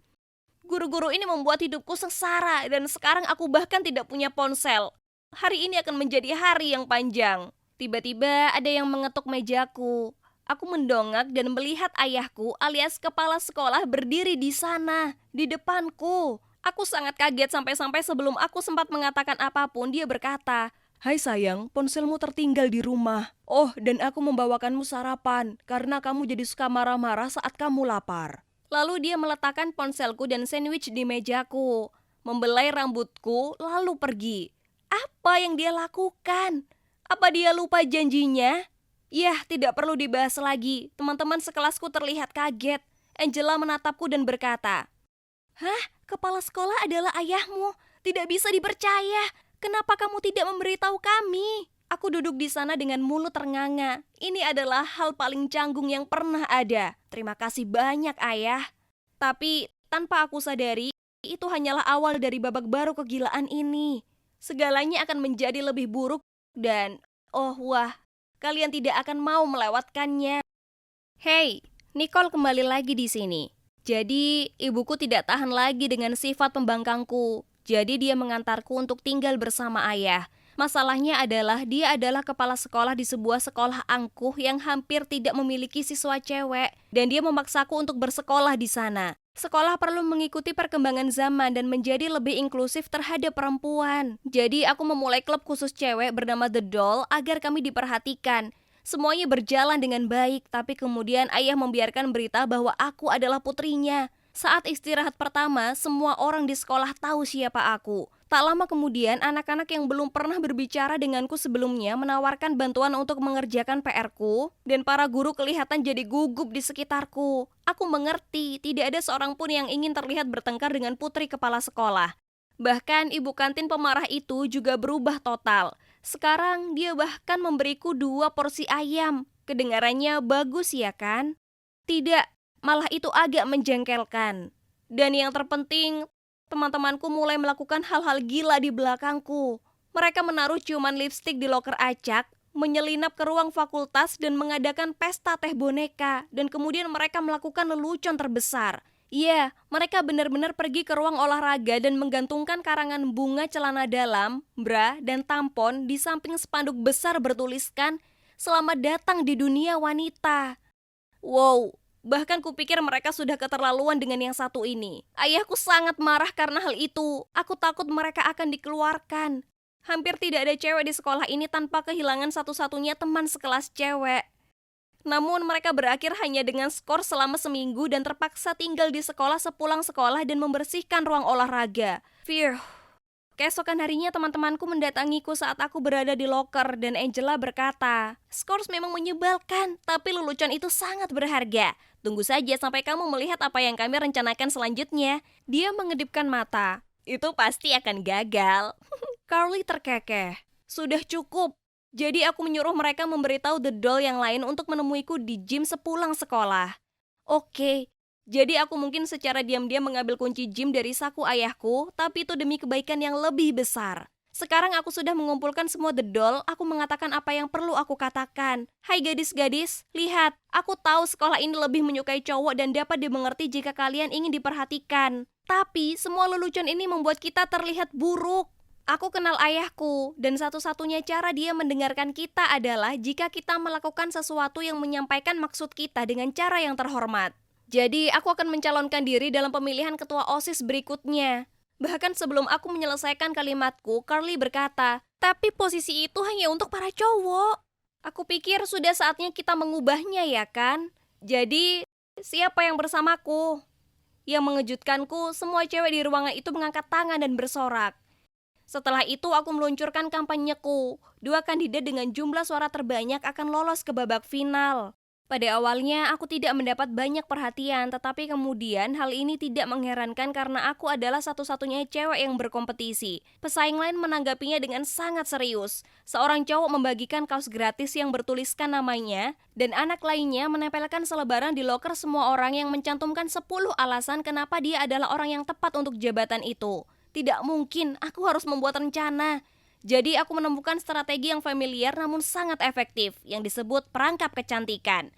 Guru-guru ini membuat hidupku sengsara dan sekarang aku bahkan tidak punya ponsel. Hari ini akan menjadi hari yang panjang. Tiba-tiba ada yang mengetuk mejaku. Aku mendongak dan melihat ayahku alias kepala sekolah berdiri di sana, di depanku. Aku sangat kaget sampai-sampai sebelum aku sempat mengatakan apapun, dia berkata, "Hai sayang, ponselmu tertinggal di rumah. Oh, dan aku membawakanmu sarapan, karena kamu jadi suka marah-marah saat kamu lapar." Lalu dia meletakkan ponselku dan sandwich di mejaku, membelai rambutku, lalu pergi. Apa yang dia lakukan? Apa dia lupa janjinya? Yah, tidak perlu dibahas lagi. Teman-teman sekelasku terlihat kaget. Angela menatapku dan berkata, "Hah? Kepala sekolah adalah ayahmu. Tidak bisa dipercaya. Kenapa kamu tidak memberitahu kami?" Aku duduk di sana dengan mulut ternganga. Ini adalah hal paling canggung yang pernah ada. Terima kasih banyak, Ayah. Tapi tanpa aku sadari, itu hanyalah awal dari babak baru kegilaan ini. Segalanya akan menjadi lebih buruk dan, oh wah, Kalian tidak akan mau melewatkannya. Hey, Nicole kembali lagi di sini. Jadi, ibuku tidak tahan lagi dengan sifat pembangkangku. Jadi dia mengantarku untuk tinggal bersama ayah. Masalahnya adalah dia adalah kepala sekolah di sebuah sekolah angkuh yang hampir tidak memiliki siswa cewek. Dan dia memaksaku untuk bersekolah di sana. Sekolah perlu mengikuti perkembangan zaman dan menjadi lebih inklusif terhadap perempuan. Jadi aku memulai klub khusus cewek bernama The Doll agar kami diperhatikan. Semuanya berjalan dengan baik, tapi kemudian ayah membiarkan berita bahwa aku adalah putrinya. Saat istirahat pertama, semua orang di sekolah tahu siapa aku. Tak lama kemudian, anak-anak yang belum pernah berbicara denganku sebelumnya menawarkan bantuan untuk mengerjakan PR-ku, dan para guru kelihatan jadi gugup di sekitarku. Aku mengerti, tidak ada seorang pun yang ingin terlihat bertengkar dengan putri kepala sekolah. Bahkan ibu kantin pemarah itu juga berubah total. Sekarang dia bahkan memberiku 2 porsi ayam. Kedengarannya bagus ya kan? Tidak, malah itu agak menjengkelkan. Dan yang terpenting, teman-temanku mulai melakukan hal-hal gila di belakangku. Mereka menaruh ciuman lipstik di loker acak, menyelinap ke ruang fakultas dan mengadakan pesta teh boneka. Dan kemudian mereka melakukan lelucon terbesar. Iya, mereka benar-benar pergi ke ruang olahraga dan menggantungkan karangan bunga celana dalam, bra, dan tampon di samping spanduk besar bertuliskan, "Selamat datang di dunia wanita." Wow, bahkan kupikir mereka sudah keterlaluan dengan yang satu ini. Ayahku sangat marah karena hal itu. Aku takut mereka akan dikeluarkan. Hampir tidak ada cewek di sekolah ini tanpa kehilangan satu-satunya teman sekelas cewek. Namun mereka berakhir hanya dengan skor selama seminggu dan terpaksa tinggal di sekolah sepulang sekolah dan membersihkan ruang olahraga. Phew. Keesokan harinya teman-temanku mendatangiku saat aku berada di loker dan Angela berkata, "Skors memang menyebalkan, tapi lelucon itu sangat berharga. Tunggu saja sampai kamu melihat apa yang kami rencanakan selanjutnya." Dia mengedipkan mata. "Itu pasti akan gagal." Carly terkekeh. "Sudah cukup." Jadi aku menyuruh mereka memberitahu The Doll yang lain untuk menemuiku di gym sepulang sekolah. Oke. Jadi aku mungkin secara diam-diam mengambil kunci gym dari saku ayahku, tapi itu demi kebaikan yang lebih besar. Sekarang aku sudah mengumpulkan semua The Doll, aku mengatakan apa yang perlu aku katakan. Hai gadis-gadis, lihat, aku tahu sekolah ini lebih menyukai cowok dan dapat dimengerti jika kalian ingin diperhatikan. Tapi semua lelucon ini membuat kita terlihat buruk. Aku kenal ayahku, dan satu-satunya cara dia mendengarkan kita adalah jika kita melakukan sesuatu yang menyampaikan maksud kita dengan cara yang terhormat. Jadi, aku akan mencalonkan diri dalam pemilihan ketua OSIS berikutnya. Bahkan sebelum aku menyelesaikan kalimatku, Carly berkata, "Tapi posisi itu hanya untuk para cowok." Aku pikir sudah saatnya kita mengubahnya ya kan? Jadi, siapa yang bersamaku? Yang mengejutkanku, semua cewek di ruangan itu mengangkat tangan dan bersorak. Setelah itu aku meluncurkan kampanyeku. 2 kandidat dengan jumlah suara terbanyak akan lolos ke babak final. Pada awalnya aku tidak mendapat banyak perhatian, tetapi kemudian hal ini tidak mengherankan karena aku adalah satu-satunya cewek yang berkompetisi. Pesaing lain menanggapinya dengan sangat serius. Seorang cowok membagikan kaos gratis yang bertuliskan namanya, dan anak lainnya menempelkan selebaran di loker semua orang yang mencantumkan 10 alasan kenapa dia adalah orang yang tepat untuk jabatan itu. Tidak mungkin, aku harus membuat rencana. Jadi aku menemukan strategi yang familiar namun sangat efektif, yang disebut perangkap kecantikan.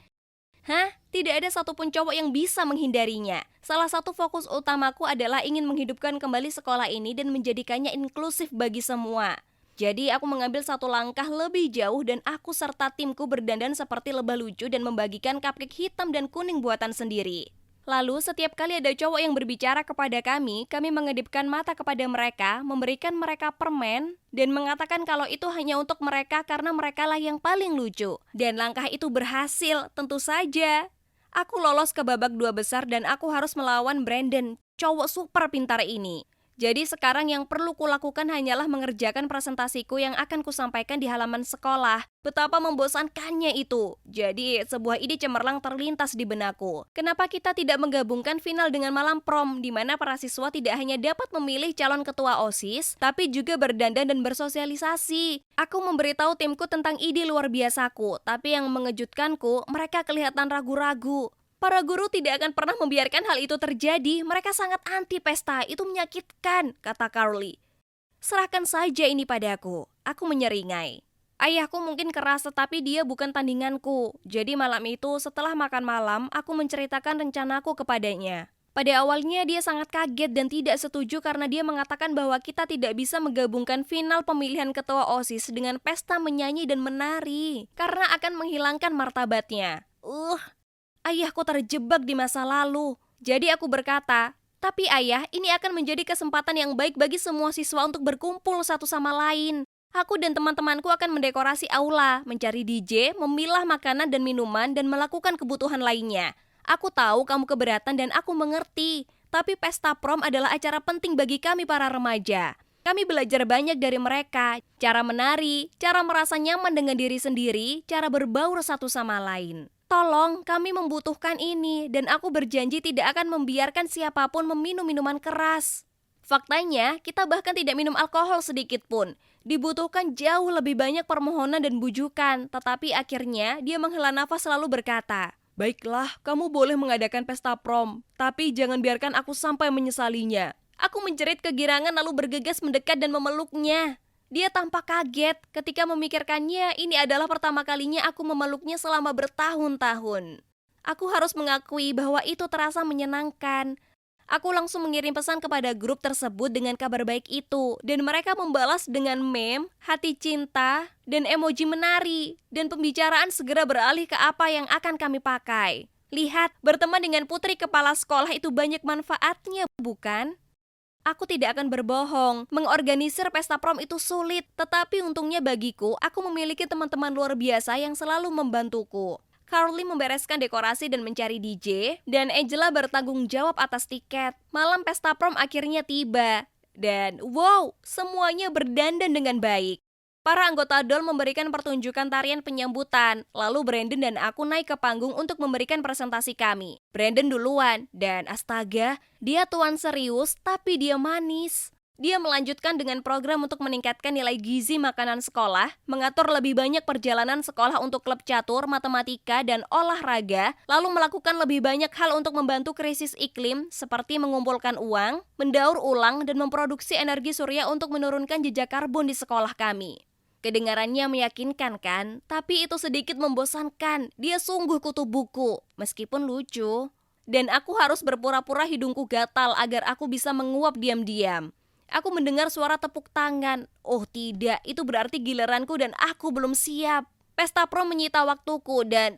Tidak ada satupun cowok yang bisa menghindarinya. Salah satu fokus utamaku adalah ingin menghidupkan kembali sekolah ini dan menjadikannya inklusif bagi semua. Jadi aku mengambil satu langkah lebih jauh dan aku serta timku berdandan seperti lebah lucu dan membagikan cupcake hitam dan kuning buatan sendiri. Lalu setiap kali ada cowok yang berbicara kepada kami mengedipkan mata kepada mereka, memberikan mereka permen, dan mengatakan kalau itu hanya untuk mereka karena merekalah yang paling lucu. Dan langkah itu berhasil, tentu saja. Aku lolos ke babak 2 besar dan aku harus melawan Brandon, cowok super pintar ini. Jadi sekarang yang perlu kulakukan hanyalah mengerjakan presentasiku yang akan kusampaikan di halaman sekolah. Betapa membosankannya itu. Jadi sebuah ide cemerlang terlintas di benakku. Kenapa kita tidak menggabungkan final dengan malam prom, di mana para siswa tidak hanya dapat memilih calon ketua OSIS, tapi juga berdandan dan bersosialisasi. Aku memberitahu timku tentang ide luar biasaku, tapi yang mengejutkanku, mereka kelihatan ragu-ragu. Para guru tidak akan pernah membiarkan hal itu terjadi. Mereka sangat anti pesta, itu menyakitkan, kata Carly. Serahkan saja ini padaku. Aku menyeringai. Ayahku mungkin keras tetapi dia bukan tandinganku. Jadi malam itu setelah makan malam, aku menceritakan rencanaku kepadanya. Pada awalnya dia sangat kaget dan tidak setuju karena dia mengatakan bahwa kita tidak bisa menggabungkan final pemilihan ketua OSIS dengan pesta menyanyi dan menari karena akan menghilangkan martabatnya. Ayahku terjebak di masa lalu. Jadi aku berkata, tapi ayah, ini akan menjadi kesempatan yang baik bagi semua siswa untuk berkumpul satu sama lain. Aku dan teman-temanku akan mendekorasi aula, mencari DJ, memilah makanan dan minuman, dan melakukan kebutuhan lainnya. Aku tahu kamu keberatan dan aku mengerti, tapi pesta prom adalah acara penting bagi kami para remaja. Kami belajar banyak dari mereka, cara menari, cara merasa nyaman dengan diri sendiri, cara berbaur satu sama lain. Tolong, kami membutuhkan ini, dan aku berjanji tidak akan membiarkan siapapun meminum minuman keras. Faktanya, kita bahkan tidak minum alkohol sedikit pun. Dibutuhkan jauh lebih banyak permohonan dan bujukan, tetapi akhirnya dia menghela nafas lalu berkata, "Baiklah, kamu boleh mengadakan pesta prom, tapi jangan biarkan aku sampai menyesalinya." Aku menjerit kegirangan lalu bergegas mendekat dan memeluknya. Dia tampak kaget ketika memikirkannya ini adalah pertama kalinya aku memeluknya selama bertahun-tahun. Aku harus mengakui bahwa itu terasa menyenangkan. Aku langsung mengirim pesan kepada grup tersebut dengan kabar baik itu, dan mereka membalas dengan meme, hati cinta, dan emoji menari, dan pembicaraan segera beralih ke apa yang akan kami pakai. Lihat, berteman dengan putri kepala sekolah itu banyak manfaatnya, bukan? Aku tidak akan berbohong, mengorganisir pesta prom itu sulit, tetapi untungnya bagiku, aku memiliki teman-teman luar biasa yang selalu membantuku. Carly membereskan dekorasi dan mencari DJ, dan Angela bertanggung jawab atas tiket. Malam pesta prom akhirnya tiba, dan wow, semuanya berdandan dengan baik. Para anggota DOL memberikan pertunjukan tarian penyambutan, lalu Brandon dan aku naik ke panggung untuk memberikan presentasi kami. Brandon duluan, dan astaga, dia tuan serius tapi dia manis. Dia melanjutkan dengan program untuk meningkatkan nilai gizi makanan sekolah, mengatur lebih banyak perjalanan sekolah untuk klub catur, matematika, dan olahraga, lalu melakukan lebih banyak hal untuk membantu krisis iklim, seperti mengumpulkan uang, mendaur ulang, dan memproduksi energi surya untuk menurunkan jejak karbon di sekolah kami. Kedengarannya meyakinkan kan? Tapi itu sedikit membosankan. Dia sungguh kutu buku, meskipun lucu. Dan aku harus berpura-pura hidungku gatal agar aku bisa menguap diam-diam. Aku mendengar suara tepuk tangan. Oh tidak, itu berarti giliranku dan aku belum siap. Pesta prom menyita waktuku dan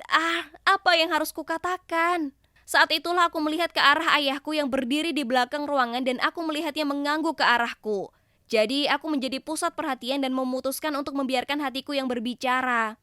apa yang harus kukatakan? Saat itulah aku melihat ke arah ayahku yang berdiri di belakang ruangan dan aku melihatnya mengangguk ke arahku. Jadi aku menjadi pusat perhatian dan memutuskan untuk membiarkan hatiku yang berbicara.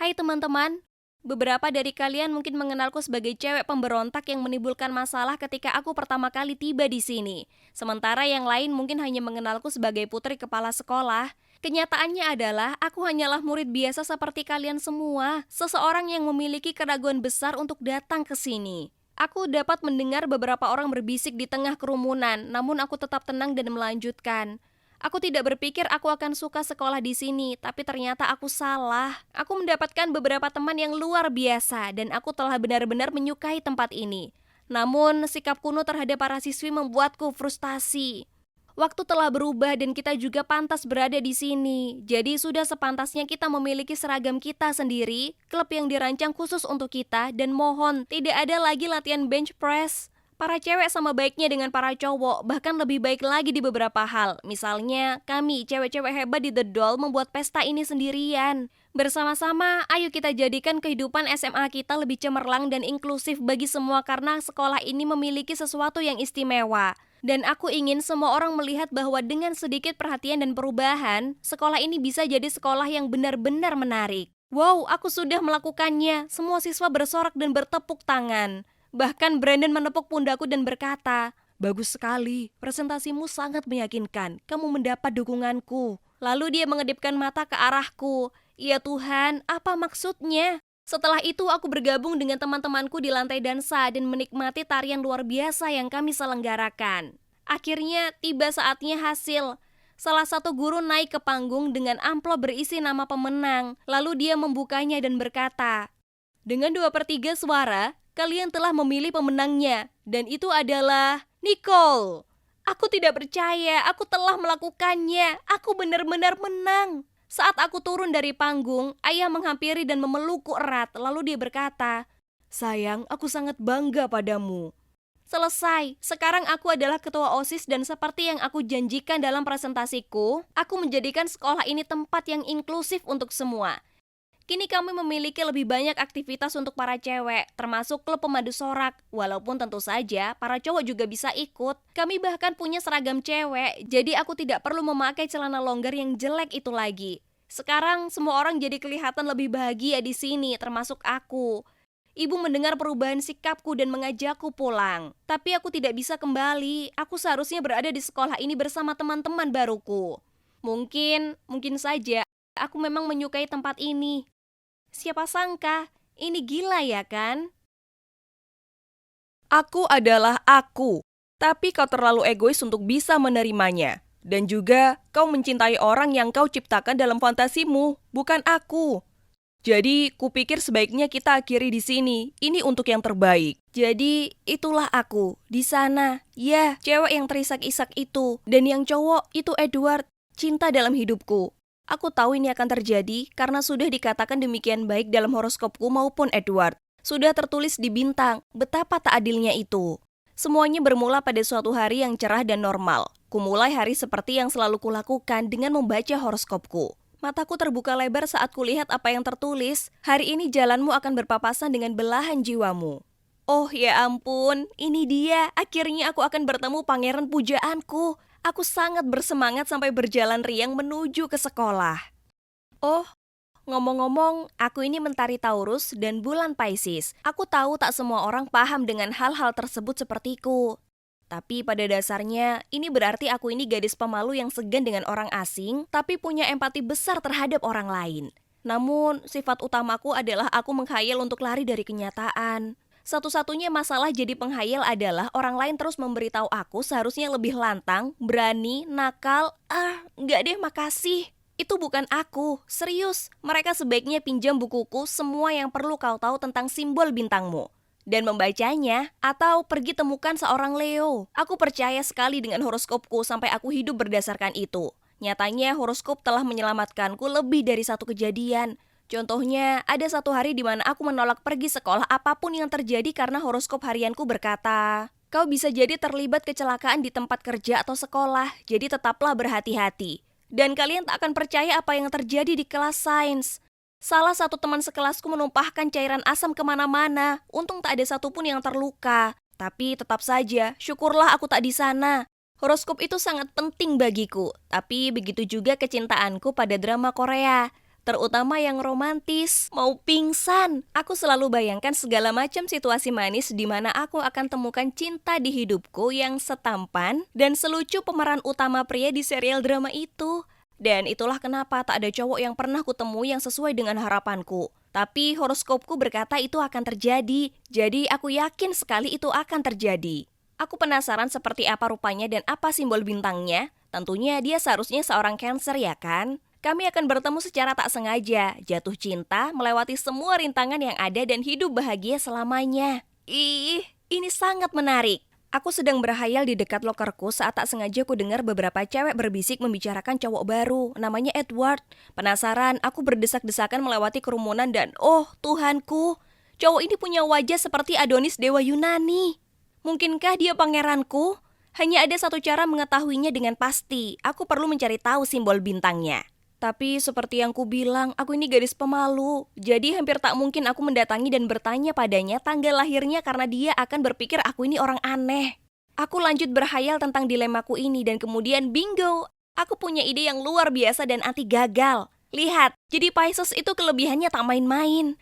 Hai teman-teman, beberapa dari kalian mungkin mengenalku sebagai cewek pemberontak yang menimbulkan masalah ketika aku pertama kali tiba di sini. Sementara yang lain mungkin hanya mengenalku sebagai putri kepala sekolah. Kenyataannya adalah aku hanyalah murid biasa seperti kalian semua, seseorang yang memiliki keraguan besar untuk datang ke sini. Aku dapat mendengar beberapa orang berbisik di tengah kerumunan, namun aku tetap tenang dan melanjutkan. Aku tidak berpikir aku akan suka sekolah di sini, tapi ternyata aku salah. Aku mendapatkan beberapa teman yang luar biasa, dan aku telah benar-benar menyukai tempat ini. Namun, sikap kuno terhadap para siswi membuatku frustasi. Waktu telah berubah dan kita juga pantas berada di sini. Jadi sudah sepantasnya kita memiliki seragam kita sendiri, klub yang dirancang khusus untuk kita, dan mohon tidak ada lagi latihan bench press. Para cewek sama baiknya dengan para cowok, bahkan lebih baik lagi di beberapa hal. Misalnya, kami cewek-cewek hebat di The Doll membuat pesta ini sendirian. Bersama-sama, ayo kita jadikan kehidupan SMA kita lebih cemerlang dan inklusif bagi semua karena sekolah ini memiliki sesuatu yang istimewa. Dan aku ingin semua orang melihat bahwa dengan sedikit perhatian dan perubahan, sekolah ini bisa jadi sekolah yang benar-benar menarik. Wow, aku sudah melakukannya. Semua siswa bersorak dan bertepuk tangan. Bahkan Brandon menepuk pundakku dan berkata, "Bagus sekali, presentasimu sangat meyakinkan, kamu mendapat dukunganku." Lalu dia mengedipkan mata ke arahku. Ya Tuhan, apa maksudnya? Setelah itu aku bergabung dengan teman-temanku di lantai dansa dan menikmati tarian luar biasa yang kami selenggarakan. Akhirnya tiba saatnya hasil. Salah satu guru naik ke panggung dengan amplop berisi nama pemenang. Lalu dia membukanya dan berkata, "Dengan 2/3 suara, kalian telah memilih pemenangnya, dan itu adalah Nicole." Aku tidak percaya, aku telah melakukannya. Aku benar-benar menang. Saat aku turun dari panggung, ayah menghampiri dan memelukku erat, lalu dia berkata, "Sayang, aku sangat bangga padamu." Selesai, sekarang aku adalah ketua OSIS dan seperti yang aku janjikan dalam presentasiku, aku menjadikan sekolah ini tempat yang inklusif untuk semua. Kini kami memiliki lebih banyak aktivitas untuk para cewek, termasuk klub pemandu sorak. Walaupun tentu saja, para cowok juga bisa ikut. Kami bahkan punya seragam cewek, jadi aku tidak perlu memakai celana longgar yang jelek itu lagi. Sekarang, semua orang jadi kelihatan lebih bahagia di sini, termasuk aku. Ibu mendengar perubahan sikapku dan mengajakku pulang. Tapi aku tidak bisa kembali. Aku seharusnya berada di sekolah ini bersama teman-teman baruku. Mungkin saja aku memang menyukai tempat ini. Siapa sangka, ini gila ya kan? Aku adalah aku, tapi kau terlalu egois untuk bisa menerimanya. Dan juga, kau mencintai orang yang kau ciptakan dalam fantasimu, bukan aku. Jadi, kupikir sebaiknya kita akhiri di sini. Ini untuk yang terbaik. Jadi, itulah aku, di sana. Ya, cewek yang terisak-isak itu. Dan yang cowok, itu Edward. Cinta dalam hidupku. Aku tahu ini akan terjadi karena sudah dikatakan demikian baik dalam horoskopku maupun Edward. Sudah tertulis di bintang, betapa tak adilnya itu. Semuanya bermula pada suatu hari yang cerah dan normal. Kumulai hari seperti yang selalu kulakukan dengan membaca horoskopku. Mataku terbuka lebar saat kulihat apa yang tertulis. Hari ini jalanmu akan berpapasan dengan belahan jiwamu. Oh ya ampun, ini dia. Akhirnya aku akan bertemu pangeran pujaanku. Aku sangat bersemangat sampai berjalan riang menuju ke sekolah. Oh, ngomong-ngomong, aku ini mentari Taurus dan bulan Pisces. Aku tahu tak semua orang paham dengan hal-hal tersebut sepertiku. Tapi pada dasarnya, ini berarti aku ini gadis pemalu yang segan dengan orang asing, tapi punya empati besar terhadap orang lain. Namun, sifat utamaku adalah aku menghayal untuk lari dari kenyataan. Satu-satunya masalah jadi penghayal adalah orang lain terus memberitahu aku seharusnya lebih lantang, berani, nakal. Enggak deh, makasih. Itu bukan aku, serius. Mereka sebaiknya pinjam bukuku Semua Yang Perlu Kau Tahu Tentang Simbol Bintangmu dan membacanya, atau pergi temukan seorang Leo. Aku percaya sekali dengan horoskopku sampai aku hidup berdasarkan itu. Nyatanya horoskop telah menyelamatkanku lebih dari satu kejadian. Contohnya, ada satu hari di mana aku menolak pergi sekolah apapun yang terjadi karena horoskop harianku berkata, "Kau bisa jadi terlibat kecelakaan di tempat kerja atau sekolah, jadi tetaplah berhati-hati." Dan kalian tak akan percaya apa yang terjadi di kelas sains. Salah satu teman sekelasku menumpahkan cairan asam kemana-mana. Untung tak ada satupun yang terluka. Tapi tetap saja, syukurlah aku tak di sana. Horoskop itu sangat penting bagiku. Tapi begitu juga kecintaanku pada drama Korea. Terutama yang romantis, mau pingsan. Aku selalu bayangkan segala macam situasi manis di mana aku akan temukan cinta di hidupku yang setampan dan selucu pemeran utama pria di serial drama itu. Dan itulah kenapa tak ada cowok yang pernah kutemui yang sesuai dengan harapanku. Tapi horoskopku berkata itu akan terjadi. Jadi aku yakin sekali itu akan terjadi. Aku penasaran seperti apa rupanya dan apa simbol bintangnya. Tentunya dia seharusnya seorang Cancer ya kan? Kami akan bertemu secara tak sengaja, jatuh cinta, melewati semua rintangan yang ada dan hidup bahagia selamanya. Ini sangat menarik. Aku sedang berhayal di dekat lokerku saat tak sengaja ku dengar beberapa cewek berbisik membicarakan cowok baru, namanya Edward. Penasaran, aku berdesak-desakan melewati kerumunan dan oh Tuhanku, cowok ini punya wajah seperti Adonis dewa Yunani. Mungkinkah dia pangeranku? Hanya ada satu cara mengetahuinya dengan pasti, aku perlu mencari tahu simbol bintangnya. Tapi seperti yang ku bilang, aku ini gadis pemalu. Jadi hampir tak mungkin aku mendatangi dan bertanya padanya tanggal lahirnya karena dia akan berpikir aku ini orang aneh. Aku lanjut berhayal tentang dilemaku ini dan kemudian bingo, aku punya ide yang luar biasa dan anti gagal. Lihat, jadi Pisces itu kelebihannya tak main-main.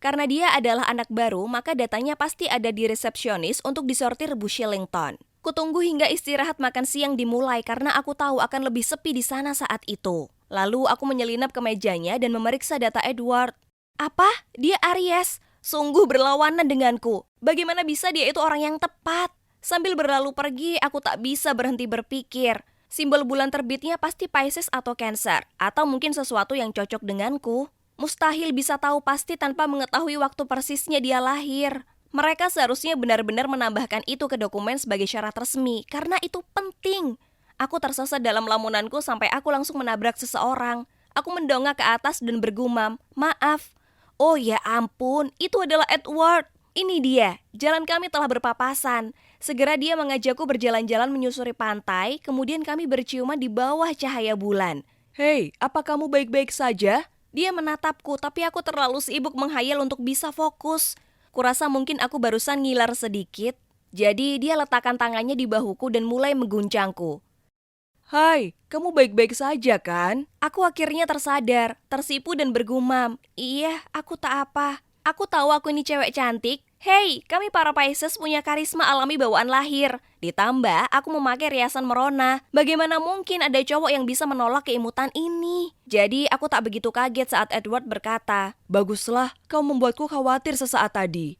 Karena dia adalah anak baru, maka datanya pasti ada di resepsionis untuk disortir Bu Shillington. Kutunggu hingga istirahat makan siang dimulai karena aku tahu akan lebih sepi di sana saat itu. Lalu aku menyelinap ke mejanya dan memeriksa data Edward. Apa? Dia Aries. Sungguh berlawanan denganku. Bagaimana bisa dia itu orang yang tepat? Sambil berlalu pergi, aku tak bisa berhenti berpikir. Simbol bulan terbitnya pasti Pisces atau Cancer. Atau mungkin sesuatu yang cocok denganku. Mustahil bisa tahu pasti tanpa mengetahui waktu persisnya dia lahir. Mereka seharusnya benar-benar menambahkan itu ke dokumen sebagai syarat resmi, karena itu penting. Aku tersesat dalam lamunanku sampai aku langsung menabrak seseorang. Aku mendongak ke atas dan bergumam, "Maaf." "Oh ya ampun, itu adalah Edward. Ini dia, jalan kami telah berpapasan." Segera dia mengajakku berjalan-jalan menyusuri pantai, kemudian kami berciuman di bawah cahaya bulan. Hei, apa kamu baik-baik saja? Dia menatapku, tapi aku terlalu sibuk menghayal untuk bisa fokus. Kurasa mungkin aku barusan ngiler sedikit. Jadi dia letakkan tangannya di bahuku dan mulai mengguncangku. Hai, kamu baik-baik saja kan? Aku akhirnya tersadar, tersipu dan bergumam. Iya, aku tak apa. Aku tahu aku ini cewek cantik. Hei, kami para Pisces punya karisma alami bawaan lahir. Ditambah, aku memakai riasan merona. Bagaimana mungkin ada cowok yang bisa menolak keimutan ini? Jadi, aku tak begitu kaget saat Edward berkata, Baguslah, kau membuatku khawatir sesaat tadi.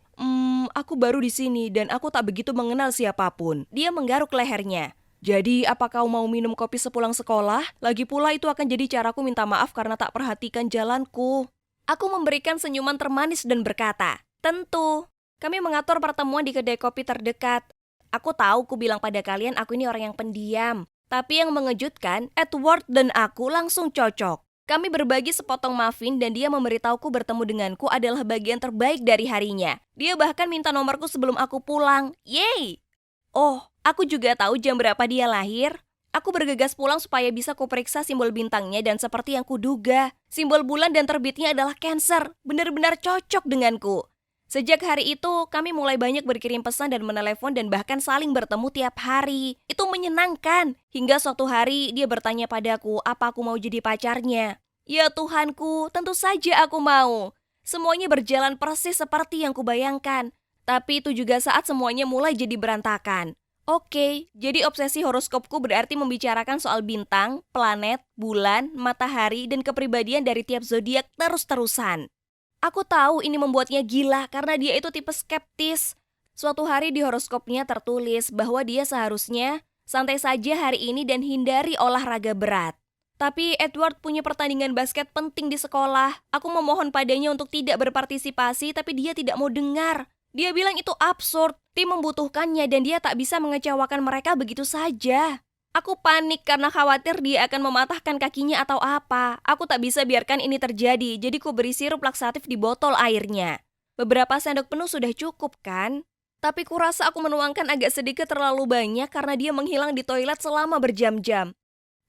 Aku baru di sini dan aku tak begitu mengenal siapapun. Dia menggaruk lehernya. Jadi, apa kau mau minum kopi sepulang sekolah? Lagi pula itu akan jadi caraku minta maaf karena tak perhatikan jalanku. Aku memberikan senyuman termanis dan berkata, "Tentu." Kami mengatur pertemuan di kedai kopi terdekat. Aku tahu ku bilang pada kalian aku ini orang yang pendiam. Tapi yang mengejutkan, Edward dan aku langsung cocok. Kami berbagi sepotong muffin dan dia memberitahuku bertemu denganku adalah bagian terbaik dari harinya. Dia bahkan minta nomorku sebelum aku pulang. Yeay! Oh, aku juga tahu jam berapa dia lahir. Aku bergegas pulang supaya bisa kuperiksa simbol bintangnya dan seperti yang kuduga, simbol bulan dan terbitnya adalah Cancer. Benar-benar cocok denganku. Sejak hari itu, kami mulai banyak berkirim pesan dan menelepon dan bahkan saling bertemu tiap hari. Itu menyenangkan. Hingga suatu hari dia bertanya padaku apa aku mau jadi pacarnya. Ya Tuhanku, tentu saja aku mau. Semuanya berjalan persis seperti yang kubayangkan. Tapi itu juga saat semuanya mulai jadi berantakan. Oke, jadi obsesi horoskopku berarti membicarakan soal bintang, planet, bulan, matahari, dan kepribadian dari tiap zodiak terus-terusan. Aku tahu ini membuatnya gila karena dia itu tipe skeptis. Suatu hari di horoskopnya tertulis bahwa dia seharusnya santai saja hari ini dan hindari olahraga berat. Tapi Edward punya pertandingan basket penting di sekolah. Aku memohon padanya untuk tidak berpartisipasi tapi dia tidak mau dengar. Dia bilang itu absurd, tim membutuhkannya dan dia tak bisa mengecewakan mereka begitu saja. Aku panik karena khawatir dia akan mematahkan kakinya atau apa. Aku tak bisa biarkan ini terjadi, jadi ku beri sirup laksatif di botol airnya. Beberapa sendok penuh sudah cukup kan? Tapi kurasa aku menuangkan agak sedikit terlalu banyak karena dia menghilang di toilet selama berjam-jam.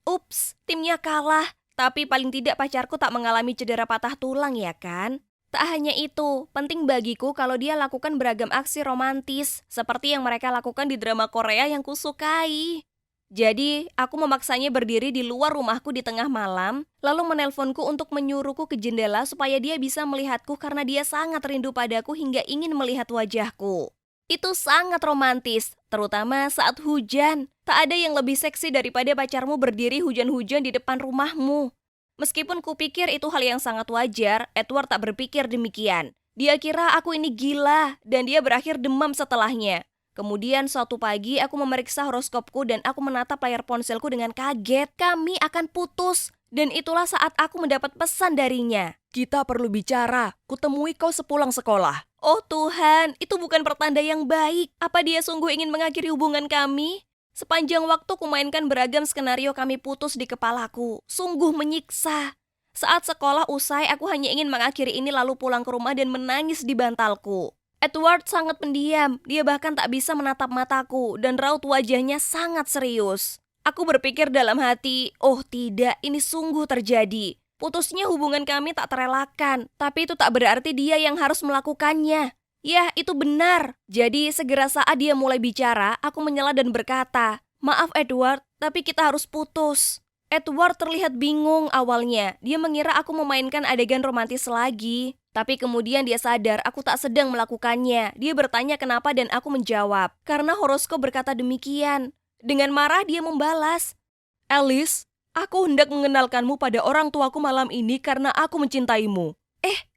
Ups, timnya kalah. Tapi paling tidak pacarku tak mengalami cedera patah tulang ya kan? Tak hanya itu, penting bagiku kalau dia lakukan beragam aksi romantis, seperti yang mereka lakukan di drama Korea yang kusukai. Jadi, aku memaksanya berdiri di luar rumahku di tengah malam, lalu menelponku untuk menyuruhku ke jendela supaya dia bisa melihatku karena dia sangat rindu padaku hingga ingin melihat wajahku. Itu sangat romantis, terutama saat hujan. Tak ada yang lebih seksi daripada pacarmu berdiri hujan-hujan di depan rumahmu. Meskipun kupikir itu hal yang sangat wajar, Edward tak berpikir demikian. Dia kira aku ini gila, dan dia berakhir demam setelahnya. Kemudian suatu pagi aku memeriksa horoskopku dan aku menatap layar ponselku dengan kaget. Kami akan putus, dan itulah saat aku mendapat pesan darinya. Kita perlu bicara, kutemui kau sepulang sekolah. Oh Tuhan, itu bukan pertanda yang baik. Apa dia sungguh ingin mengakhiri hubungan kami? Sepanjang waktu kumainkan beragam skenario kami putus di kepalaku. Sungguh menyiksa. Saat sekolah usai, aku hanya ingin mengakhiri ini lalu pulang ke rumah dan menangis di bantalku. Edward sangat pendiam. Dia bahkan tak bisa menatap mataku dan raut wajahnya sangat serius. Aku berpikir dalam hati, oh tidak, ini sungguh terjadi. Putusnya hubungan kami tak terelakkan, tapi itu tak berarti dia yang harus melakukannya. Ya, itu benar. Jadi, segera saat dia mulai bicara, aku menyela dan berkata, "Maaf Edward, tapi kita harus putus." Edward terlihat bingung awalnya. Dia mengira aku memainkan adegan romantis lagi. Tapi kemudian dia sadar aku tak sedang melakukannya. Dia bertanya kenapa dan aku menjawab, "Karena horoskop berkata demikian." Dengan marah dia membalas, Alice, aku hendak mengenalkanmu pada orang tuaku malam ini karena aku mencintaimu.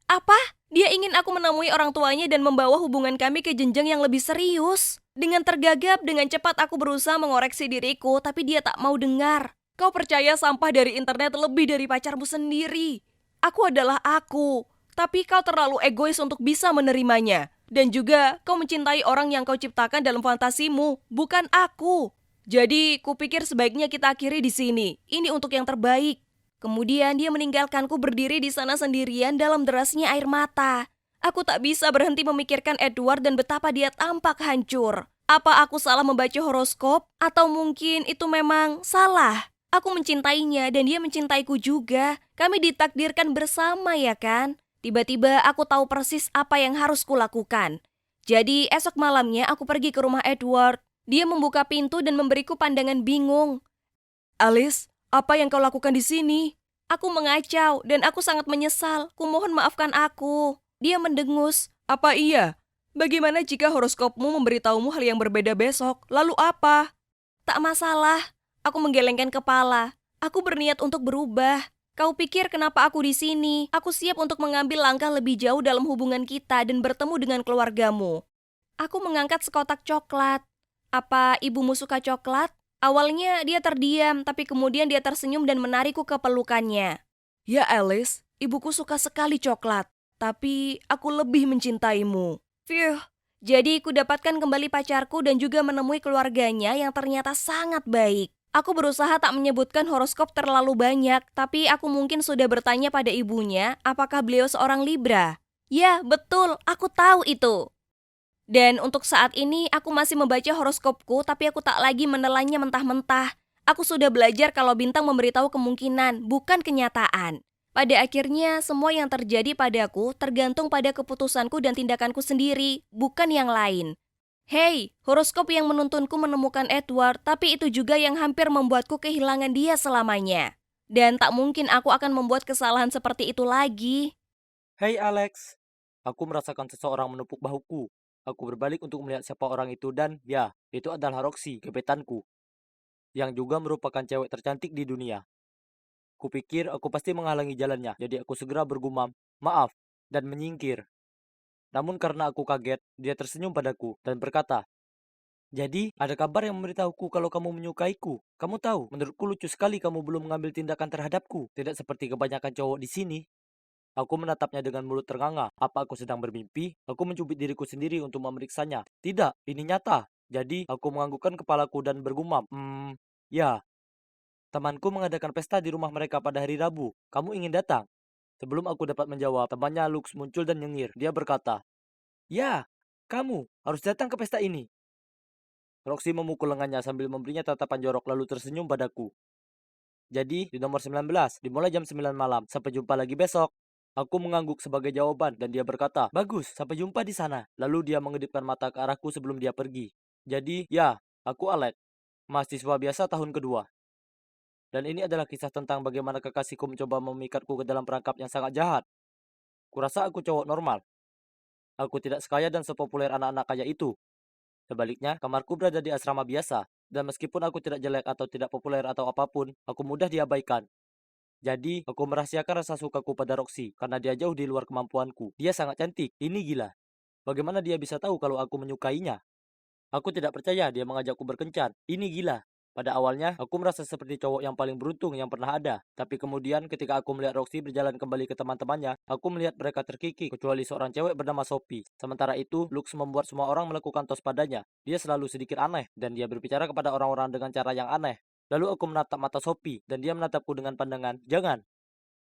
"Apa?" Dia ingin aku menemui orang tuanya dan membawa hubungan kami ke jenjang yang lebih serius. Dengan tergagap, dengan cepat aku berusaha mengoreksi diriku, tapi dia tak mau dengar. Kau percaya sampah dari internet lebih dari pacarmu sendiri. Aku adalah aku, tapi kau terlalu egois untuk bisa menerimanya. Dan juga kau mencintai orang yang kau ciptakan dalam fantasimu, bukan aku. Jadi, kupikir sebaiknya kita akhiri di sini. Ini untuk yang terbaik. Kemudian dia meninggalkanku berdiri di sana sendirian dalam derasnya air mata. Aku tak bisa berhenti memikirkan Edward dan betapa dia tampak hancur. Apa aku salah membaca horoskop? Atau mungkin itu memang salah? Aku mencintainya dan dia mencintaiku juga. Kami ditakdirkan bersama ya kan? Tiba-tiba aku tahu persis apa yang harus kulakukan. Jadi esok malamnya aku pergi ke rumah Edward. Dia membuka pintu dan memberiku pandangan bingung. Alice, apa yang kau lakukan di sini? Aku mengacau dan aku sangat menyesal. Kumohon maafkan aku. Dia mendengus. Apa iya? Bagaimana jika horoskopmu memberitahumu hal yang berbeda besok? Lalu apa? Tak masalah. Aku menggelengkan kepala. Aku berniat untuk berubah. Kau pikir kenapa aku di sini? Aku siap untuk mengambil langkah lebih jauh dalam hubungan kita dan bertemu dengan keluargamu. Aku mengangkat sekotak coklat. Apa ibumu suka coklat? Awalnya dia terdiam, tapi kemudian dia tersenyum dan menarikku ke pelukannya. Ya Alice, ibuku suka sekali coklat. Tapi aku lebih mencintaimu. Phew. Jadi ku dapatkan kembali pacarku dan juga menemui keluarganya yang ternyata sangat baik. Aku berusaha tak menyebutkan horoskop terlalu banyak, tapi aku mungkin sudah bertanya pada ibunya apakah beliau seorang Libra. Ya, betul, aku tahu itu. Dan untuk saat ini aku masih membaca horoskopku, tapi aku tak lagi menelannya mentah-mentah. Aku sudah belajar kalau bintang memberitahu kemungkinan, bukan kenyataan. Pada akhirnya, semua yang terjadi padaku tergantung pada keputusanku dan tindakanku sendiri, bukan yang lain. Hei, horoskop yang menuntunku menemukan Edward, tapi itu juga yang hampir membuatku kehilangan dia selamanya. Dan tak mungkin aku akan membuat kesalahan seperti itu lagi. Hei Alex, aku merasakan seseorang menepuk bahuku. Aku berbalik untuk melihat siapa orang itu dan ya, itu adalah Roxy, gebetanku, yang juga merupakan cewek tercantik di dunia. Kupikir aku pasti menghalangi jalannya, jadi aku segera bergumam, maaf, dan menyingkir. Namun karena aku kaget, dia tersenyum padaku dan berkata, jadi, ada kabar yang memberitahuku kalau kamu menyukaiku. Kamu tahu, menurutku lucu sekali kamu belum mengambil tindakan terhadapku. Tidak seperti kebanyakan cowok di sini. Aku menatapnya dengan mulut ternganga. Apa aku sedang bermimpi? Aku mencubit diriku sendiri untuk memeriksanya. Tidak, ini nyata. Jadi, aku menganggukkan kepalaku dan bergumam. Ya. Temanku mengadakan pesta di rumah mereka pada hari Rabu. Kamu ingin datang? Sebelum aku dapat menjawab, temannya Lux muncul dan nyengir. Dia berkata, ya, kamu harus datang ke pesta ini. Roxy memukul lengannya sambil memberinya tatapan jorok lalu tersenyum padaku. Jadi, di nomor 19, dimulai jam 9 malam. Sampai jumpa lagi besok. Aku mengangguk sebagai jawaban dan dia berkata, bagus, sampai jumpa di sana. Lalu dia mengedipkan mata ke arahku sebelum dia pergi. Jadi, ya, aku Alex, mahasiswa biasa tahun kedua. Dan ini adalah kisah tentang bagaimana kekasihku mencoba memikatku ke dalam perangkap yang sangat jahat. Kurasa aku cowok normal. Aku tidak sekaya dan sepopuler anak-anak kaya itu. Sebaliknya, kamarku berada di asrama biasa. Dan meskipun aku tidak jelek atau tidak populer atau apapun, aku mudah diabaikan. Jadi, aku merahasiakan rasa sukaku pada Roxy karena dia jauh di luar kemampuanku. Dia sangat cantik, ini gila. Bagaimana dia bisa tahu kalau aku menyukainya? Aku tidak percaya dia mengajakku berkencan. Ini gila. Pada awalnya, aku merasa seperti cowok yang paling beruntung yang pernah ada. Tapi kemudian ketika aku melihat Roxy berjalan kembali ke teman-temannya, aku melihat mereka terkikik, kecuali seorang cewek bernama Sophie. Sementara itu, Lux membuat semua orang melakukan tos padanya. Dia selalu sedikit aneh, dan dia berbicara kepada orang-orang dengan cara yang aneh. Lalu aku menatap mata Sophie, dan dia menatapku dengan pandangan, jangan.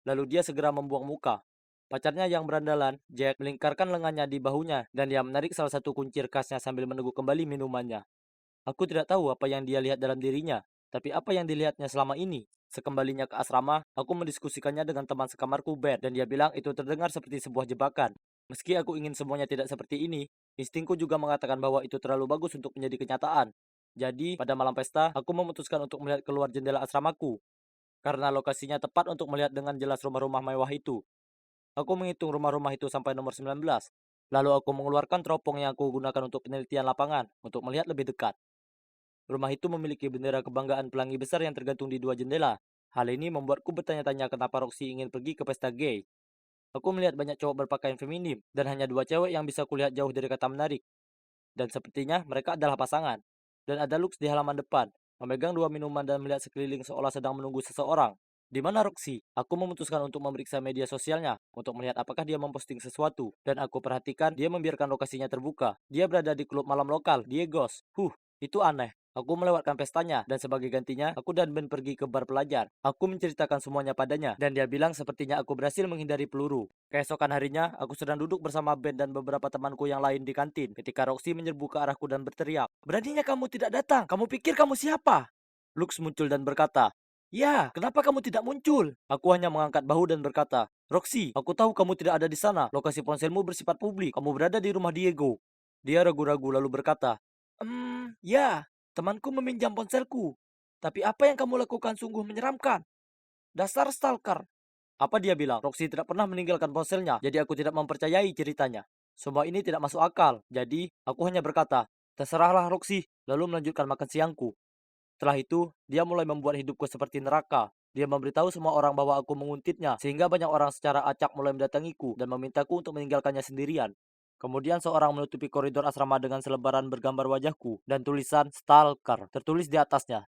Lalu dia segera membuang muka. Pacarnya yang berandalan, Jack, melingkarkan lengannya di bahunya, dan dia menarik salah satu kuncir khasnya sambil meneguk kembali minumannya. Aku tidak tahu apa yang dia lihat dalam dirinya, tapi apa yang dilihatnya selama ini. Sekembalinya ke asrama, aku mendiskusikannya dengan teman sekamarku Ben, dan dia bilang itu terdengar seperti sebuah jebakan. Meski aku ingin semuanya tidak seperti ini, instingku juga mengatakan bahwa itu terlalu bagus untuk menjadi kenyataan. Jadi, pada malam pesta, aku memutuskan untuk melihat keluar jendela asramaku, karena lokasinya tepat untuk melihat dengan jelas rumah-rumah mewah itu. Aku menghitung rumah-rumah itu sampai nomor 19. Lalu aku mengeluarkan teropong yang aku gunakan untuk penelitian lapangan, untuk melihat lebih dekat. Rumah itu memiliki bendera kebanggaan pelangi besar yang tergantung di dua jendela. Hal ini membuatku bertanya-tanya kenapa Roxy ingin pergi ke pesta gay. Aku melihat banyak cowok berpakaian feminim, dan hanya dua cewek yang bisa kulihat jauh dari kata menarik. Dan sepertinya mereka adalah pasangan. Dan ada Lux di halaman depan, memegang dua minuman dan melihat sekeliling seolah sedang menunggu seseorang. Di mana Roxy? Aku memutuskan untuk memeriksa media sosialnya, untuk melihat apakah dia memposting sesuatu. Dan aku perhatikan dia membiarkan lokasinya terbuka. Dia berada di klub malam lokal, Diego's. Itu aneh. Aku melewatkan pestanya, dan sebagai gantinya, aku dan Ben pergi ke bar pelajar. Aku menceritakan semuanya padanya, dan dia bilang sepertinya aku berhasil menghindari peluru. Keesokan harinya, aku sedang duduk bersama Ben dan beberapa temanku yang lain di kantin, ketika Roxy menyerbu ke arahku dan berteriak, "Beraninya kamu tidak datang? Kamu pikir kamu siapa?" Lux muncul dan berkata, "Ya, kenapa kamu tidak muncul?" Aku hanya mengangkat bahu dan berkata, "Roxy, aku tahu kamu tidak ada di sana. Lokasi ponselmu bersifat publik. Kamu berada di rumah Diego." Dia ragu-ragu lalu berkata, ya, temanku meminjam ponselku. Tapi apa yang kamu lakukan sungguh menyeramkan. Dasar stalker." Apa dia bilang? Roxy tidak pernah meninggalkan ponselnya, jadi aku tidak mempercayai ceritanya. Semua ini tidak masuk akal, jadi aku hanya berkata, "Terserahlah Roxy," lalu melanjutkan makan siangku. Setelah itu, dia mulai membuat hidupku seperti neraka. Dia memberitahu semua orang bahwa aku menguntitnya, sehingga banyak orang secara acak mulai mendatangiku dan memintaku untuk meninggalkannya sendirian. Kemudian seorang menutupi koridor asrama dengan selebaran bergambar wajahku dan tulisan "Stalker" tertulis di atasnya.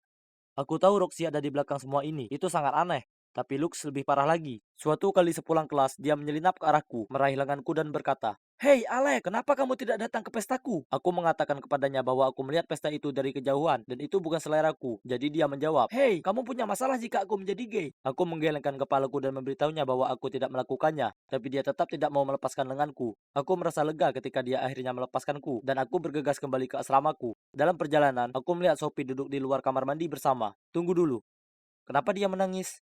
Aku tahu Roxy ada di belakang semua ini. Itu sangat aneh. Tapi Lux lebih parah lagi. Suatu kali sepulang kelas, dia menyelinap ke arahku, meraih lenganku dan berkata, "Hei Alec, kenapa kamu tidak datang ke pestaku?" Aku mengatakan kepadanya bahwa aku melihat pesta itu dari kejauhan, dan itu bukan seleraku. Jadi dia menjawab, "Hei, kamu punya masalah jika aku menjadi gay." Aku menggelengkan kepalaku dan memberitahunya bahwa aku tidak melakukannya, tapi dia tetap tidak mau melepaskan lenganku. Aku merasa lega ketika dia akhirnya melepaskanku, dan aku bergegas kembali ke asramaku. Dalam perjalanan, aku melihat Sophie duduk di luar kamar mandi bersama. Tunggu dulu, kenapa dia menangis?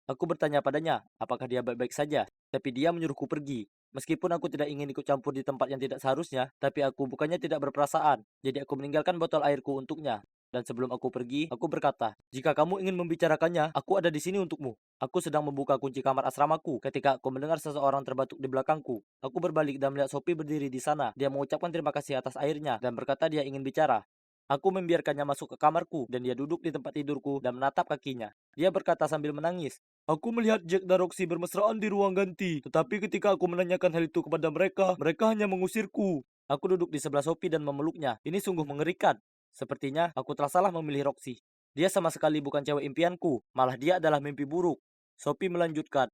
Aku bertanya padanya, apakah dia baik-baik saja? Tapi dia menyuruhku pergi. Meskipun aku tidak ingin ikut campur di tempat yang tidak seharusnya, tapi aku bukannya tidak berperasaan. Jadi aku meninggalkan botol airku untuknya. Dan sebelum aku pergi, aku berkata, "Jika kamu ingin membicarakannya, aku ada di sini untukmu." Aku sedang membuka kunci kamar asramaku ketika aku mendengar seseorang terbatuk di belakangku. Aku berbalik dan melihat Sophie berdiri di sana. Dia mengucapkan terima kasih atas airnya dan berkata dia ingin bicara. Aku membiarkannya masuk ke kamarku dan dia duduk di tempat tidurku dan menatap kakinya. Dia berkata sambil menangis, "Aku melihat Jack dan Roxy bermesraan di ruang ganti, tetapi ketika aku menanyakan hal itu kepada mereka, mereka hanya mengusirku." Aku duduk di sebelah Sophie dan memeluknya. Ini sungguh mengerikan. Sepertinya aku telah salah memilih Roxy. Dia sama sekali bukan cewek impianku, malah dia adalah mimpi buruk. Sophie melanjutkan,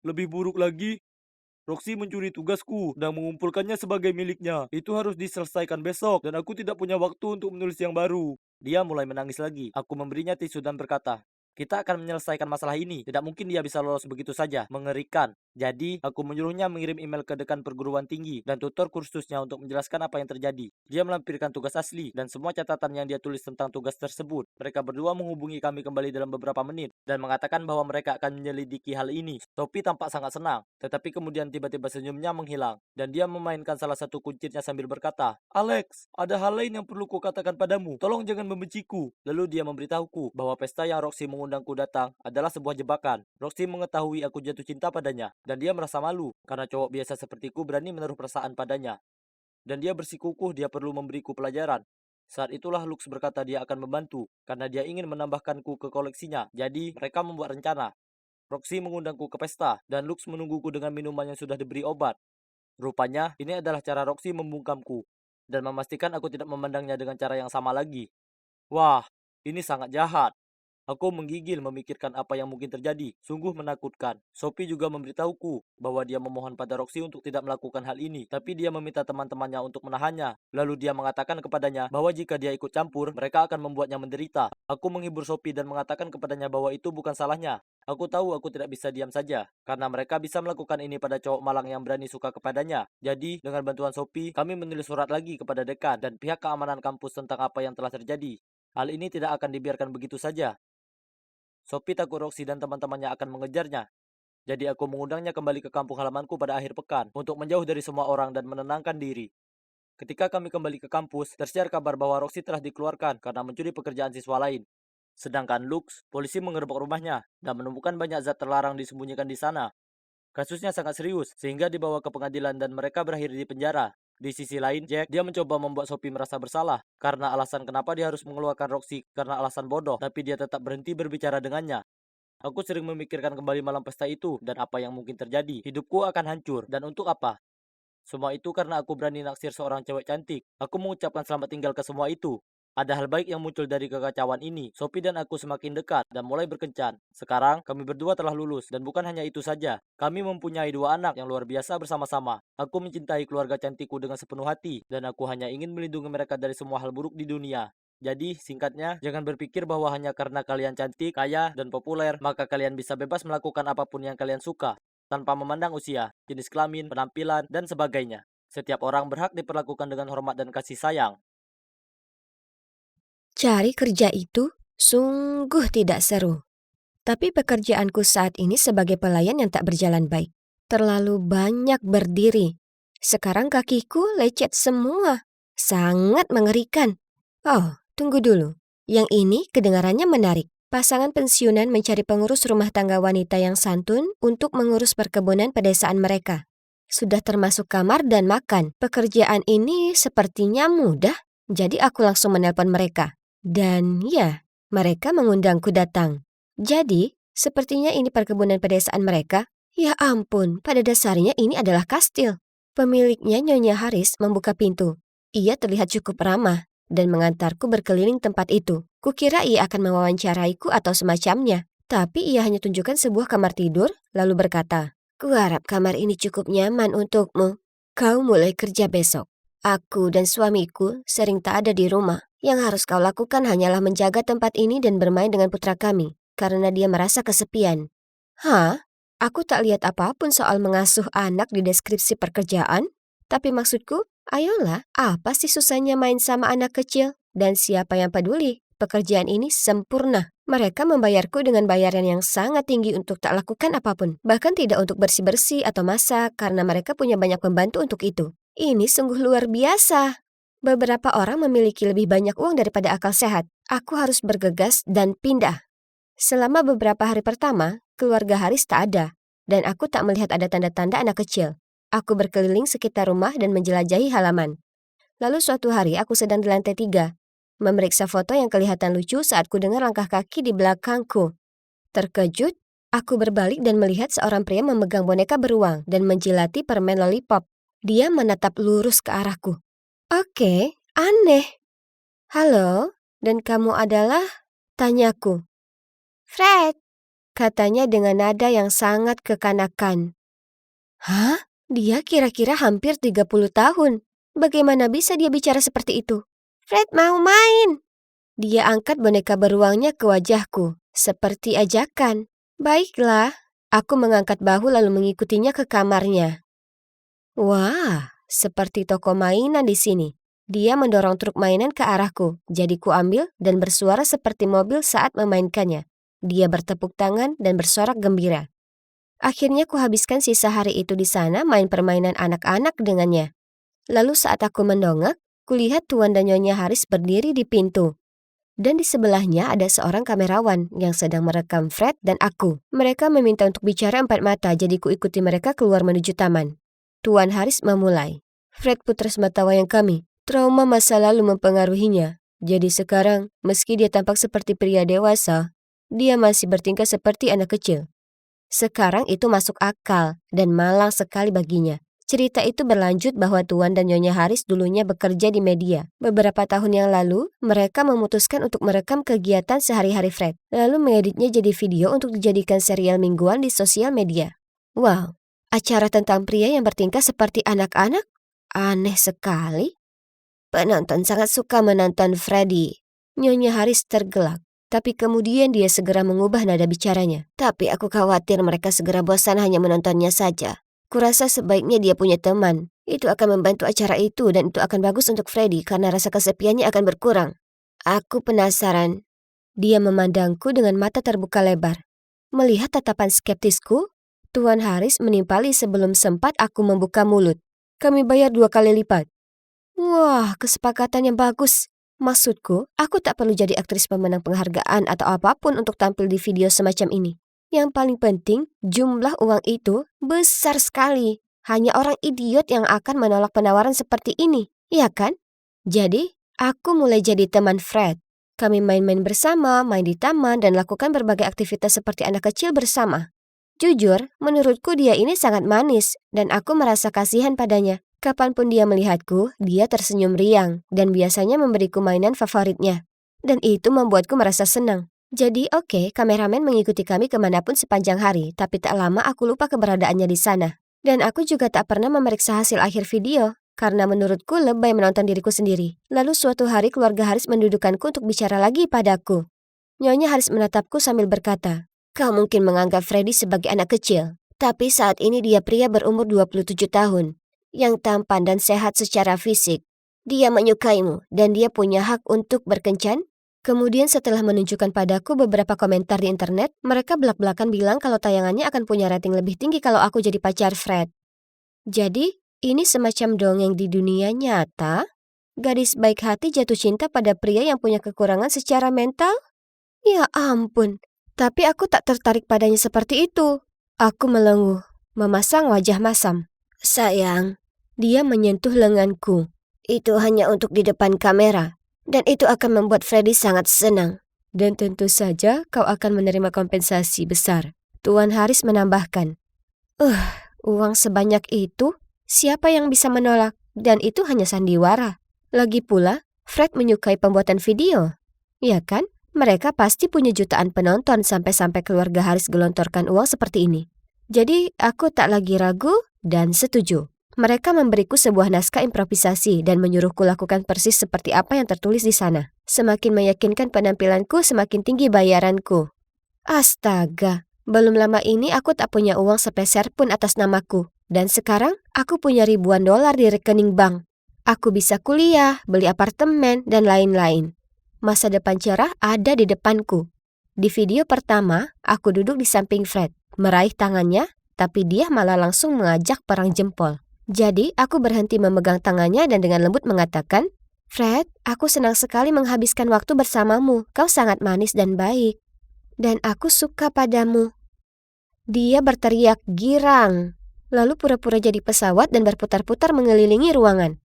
"Lebih buruk lagi, Roxy mencuri tugasku dan mengumpulkannya sebagai miliknya. Itu harus diselesaikan besok dan aku tidak punya waktu untuk menulis yang baru." Dia mulai menangis lagi. Aku memberinya tisu dan berkata, "Kita akan menyelesaikan masalah ini. Tidak mungkin dia bisa lolos begitu saja. Mengerikan." Jadi, aku menyuruhnya mengirim email ke dekan perguruan tinggi dan tutor kursusnya untuk menjelaskan apa yang terjadi. Dia melampirkan tugas asli dan semua catatan yang dia tulis tentang tugas tersebut. Mereka berdua menghubungi kami kembali dalam beberapa menit dan mengatakan bahwa mereka akan menyelidiki hal ini. Sophie tampak sangat senang, tetapi kemudian tiba-tiba senyumnya menghilang dan dia memainkan salah satu kuncirnya sambil berkata, "Alex, ada hal lain yang perlu kukatakan padamu. Tolong jangan membenciku." Lalu dia memberitahuku bahwa pesta yang Roxy mengundangku datang adalah sebuah jebakan. Roxy mengetahui aku jatuh cinta padanya dan dia merasa malu karena cowok biasa sepertiku berani menaruh perasaan padanya. Dan dia bersikukuh dia perlu memberiku pelajaran. Saat itulah Lux berkata dia akan membantu karena dia ingin menambahkanku ke koleksinya. Jadi mereka membuat rencana. Roxy mengundangku ke pesta dan Lux menungguku dengan minuman yang sudah diberi obat. Rupanya ini adalah cara Roxy membungkamku dan memastikan aku tidak memandangnya dengan cara yang sama lagi. Wah, ini sangat jahat. Aku menggigil memikirkan apa yang mungkin terjadi. Sungguh menakutkan. Sophie juga memberitahuku bahwa dia memohon pada Roxy untuk tidak melakukan hal ini, tapi dia meminta teman-temannya untuk menahannya. Lalu dia mengatakan kepadanya bahwa jika dia ikut campur, mereka akan membuatnya menderita. Aku menghibur Sophie dan mengatakan kepadanya bahwa itu bukan salahnya. Aku tahu aku tidak bisa diam saja, karena mereka bisa melakukan ini pada cowok malang yang berani suka kepadanya. Jadi, dengan bantuan Sophie, kami menulis surat lagi kepada dekan dan pihak keamanan kampus tentang apa yang telah terjadi. Hal ini tidak akan dibiarkan begitu saja. Sophie takut Roxy dan teman-temannya akan mengejarnya. Jadi aku mengundangnya kembali ke kampung halamanku pada akhir pekan untuk menjauh dari semua orang dan menenangkan diri. Ketika kami kembali ke kampus, tersiar kabar bahwa Roxy telah dikeluarkan karena mencuri pekerjaan siswa lain. Sedangkan Lux, polisi mengerebek rumahnya dan menemukan banyak zat terlarang disembunyikan di sana. Kasusnya sangat serius sehingga dibawa ke pengadilan dan mereka berakhir di penjara. Di sisi lain, Jack, dia mencoba membuat Sophie merasa bersalah karena alasan kenapa dia harus mengeluarkan Roxy karena alasan bodoh, tapi dia tetap berhenti berbicara dengannya. Aku sering memikirkan kembali malam pesta itu dan apa yang mungkin terjadi. Hidupku akan hancur, dan untuk apa? Semua itu karena aku berani naksir seorang cewek cantik. Aku mengucapkan selamat tinggal ke semua itu. Ada hal baik yang muncul dari kekacauan ini. Sophie dan aku semakin dekat dan mulai berkencan. Sekarang, kami berdua telah lulus. Dan bukan hanya itu saja. Kami mempunyai 2 anak yang luar biasa bersama-sama. Aku mencintai keluarga cantikku dengan sepenuh hati. Dan aku hanya ingin melindungi mereka dari semua hal buruk di dunia. Jadi, singkatnya, jangan berpikir bahwa hanya karena kalian cantik, kaya, dan populer, maka kalian bisa bebas melakukan apapun yang kalian suka, tanpa memandang usia, jenis kelamin, penampilan, dan sebagainya. Setiap orang berhak diperlakukan dengan hormat dan kasih sayang. Cari kerja itu sungguh tidak seru. Tapi pekerjaanku saat ini sebagai pelayan yang tak berjalan baik. Terlalu banyak berdiri. Sekarang kakiku lecet semua. Sangat mengerikan. Oh, tunggu dulu. Yang ini kedengarannya menarik. Pasangan pensiunan mencari pengurus rumah tangga wanita yang santun untuk mengurus perkebunan pedesaan mereka. Sudah termasuk kamar dan makan. Pekerjaan ini sepertinya mudah. Jadi aku langsung menelpon mereka. Dan ya, mereka mengundangku datang. Jadi, sepertinya ini perkebunan pedesaan mereka. Ya ampun, pada dasarnya ini adalah kastil. Pemiliknya Nyonya Haris membuka pintu. Ia terlihat cukup ramah dan mengantarku berkeliling tempat itu. Kukira ia akan mewawancaraiku atau semacamnya. Tapi ia hanya tunjukkan sebuah kamar tidur, lalu berkata, "Kuharap kamar ini cukup nyaman untukmu. Kau mulai kerja besok. Aku dan suamiku sering tak ada di rumah. Yang harus kau lakukan hanyalah menjaga tempat ini dan bermain dengan putra kami, karena dia merasa kesepian." Hah? Aku tak lihat apapun soal mengasuh anak di deskripsi pekerjaan. Tapi maksudku, ayolah, apa sih susahnya main sama anak kecil? Dan siapa yang peduli? Pekerjaan ini sempurna. Mereka membayarku dengan bayaran yang sangat tinggi untuk tak lakukan apapun. Bahkan tidak untuk bersih-bersih atau masak, karena mereka punya banyak pembantu untuk itu. Ini sungguh luar biasa. Beberapa orang memiliki lebih banyak uang daripada akal sehat. Aku harus bergegas dan pindah. Selama beberapa hari pertama, keluarga Haris tak ada, dan aku tak melihat ada tanda-tanda anak kecil. Aku berkeliling sekitar rumah dan menjelajahi halaman. Lalu suatu hari aku sedang di lantai 3, memeriksa foto yang kelihatan lucu saat ku dengar langkah kaki di belakangku. Terkejut, aku berbalik dan melihat seorang pria memegang boneka beruang dan menjilati permen lollipop. Dia menatap lurus ke arahku. Oke, aneh. Halo, dan kamu adalah? Tanyaku. Fred, katanya dengan nada yang sangat kekanakan. Hah? Dia kira-kira hampir 30 tahun. Bagaimana bisa dia bicara seperti itu? Fred mau main. Dia angkat boneka beruangnya ke wajahku, seperti ajakan. Baiklah, aku mengangkat bahu lalu mengikutinya ke kamarnya. Wah, seperti toko mainan di sini. Dia mendorong truk mainan ke arahku, jadi ku ambil dan bersuara seperti mobil saat memainkannya. Dia bertepuk tangan dan bersorak gembira. Akhirnya ku habiskan sisa hari itu di sana main permainan anak-anak dengannya. Lalu saat aku mendongak, kulihat Tuan dan Nyonya Haris berdiri di pintu. Dan di sebelahnya ada seorang kamerawan yang sedang merekam Fred dan aku. Mereka meminta untuk bicara empat mata, jadi ku ikuti mereka keluar menuju taman. Tuan Haris memulai. Fred putra sematawayang kami. Trauma masa lalu mempengaruhinya. Jadi sekarang, meski dia tampak seperti pria dewasa, dia masih bertingkah seperti anak kecil. Sekarang itu masuk akal dan malang sekali baginya. Cerita itu berlanjut bahwa Tuan dan Nyonya Haris dulunya bekerja di media. Beberapa tahun yang lalu, mereka memutuskan untuk merekam kegiatan sehari-hari Fred, lalu mengeditnya jadi video untuk dijadikan serial mingguan di sosial media. Wow, acara tentang pria yang bertingkah seperti anak-anak? Aneh sekali. Penonton sangat suka menonton Freddy. Nyonya Haris tergelak. Tapi kemudian dia segera mengubah nada bicaranya. Tapi aku khawatir mereka segera bosan hanya menontonnya saja. Kurasa sebaiknya dia punya teman. Itu akan membantu acara itu dan itu akan bagus untuk Freddy karena rasa kesepiannya akan berkurang. Aku penasaran. Dia memandangku dengan mata terbuka lebar. Melihat tatapan skeptisku, Tuan Haris menimpali sebelum sempat aku membuka mulut. Kami bayar 2 kali lipat. Wah, kesepakatan yang bagus. Maksudku, aku tak perlu jadi aktris pemenang penghargaan atau apapun untuk tampil di video semacam ini. Yang paling penting, jumlah uang itu besar sekali. Hanya orang idiot yang akan menolak penawaran seperti ini, iya kan? Jadi, aku mulai jadi teman Fred. Kami main-main bersama, main di taman, dan lakukan berbagai aktivitas seperti anak kecil bersama. Jujur, menurutku dia ini sangat manis, dan aku merasa kasihan padanya. Kapanpun dia melihatku, dia tersenyum riang dan biasanya memberiku mainan favoritnya. Dan itu membuatku merasa senang. Jadi oke, kameramen mengikuti kami kemanapun sepanjang hari, tapi tak lama aku lupa keberadaannya di sana. Dan aku juga tak pernah memeriksa hasil akhir video, karena menurutku lebay menonton diriku sendiri. Lalu suatu hari keluarga Haris mendudukanku untuk bicara lagi padaku. Nyonya Haris menatapku sambil berkata, "Kau mungkin menganggap Freddy sebagai anak kecil, tapi saat ini dia pria berumur 27 tahun, yang tampan dan sehat secara fisik. Dia menyukaimu dan dia punya hak untuk berkencan." Kemudian setelah menunjukkan padaku beberapa komentar di internet, mereka belak-belakan bilang kalau tayangannya akan punya rating lebih tinggi kalau aku jadi pacar Fred. Jadi, ini semacam dongeng di dunia nyata? Gadis baik hati jatuh cinta pada pria yang punya kekurangan secara mental? Ya ampun, tapi aku tak tertarik padanya seperti itu. Aku melenguh, memasang wajah masam. "Sayang," dia menyentuh lenganku. "Itu hanya untuk di depan kamera. Dan itu akan membuat Freddy sangat senang. Dan tentu saja kau akan menerima kompensasi besar." Tuan Haris menambahkan. Uang sebanyak itu? Siapa yang bisa menolak? Dan itu hanya sandiwara. Lagi pula, Fred menyukai pembuatan video. Ya kan? Mereka pasti punya jutaan penonton sampai-sampai keluarga Haris gelontorkan uang seperti ini. Jadi aku tak lagi ragu dan setuju. Mereka memberiku sebuah naskah improvisasi dan menyuruhku lakukan persis seperti apa yang tertulis di sana. Semakin meyakinkan penampilanku, semakin tinggi bayaranku. Astaga, belum lama ini aku tak punya uang sepeser pun atas namaku. Dan sekarang aku punya ribuan dolar di rekening bank. Aku bisa kuliah, beli apartemen, dan lain-lain. Masa depan cerah ada di depanku. Di video pertama, aku duduk di samping Fred, meraih tangannya, tapi dia malah langsung mengajak perang jempol. Jadi, aku berhenti memegang tangannya dan dengan lembut mengatakan, "Fred, aku senang sekali menghabiskan waktu bersamamu. Kau sangat manis dan baik. Dan aku suka padamu." Dia berteriak girang, lalu pura-pura jadi pesawat dan berputar-putar mengelilingi ruangan.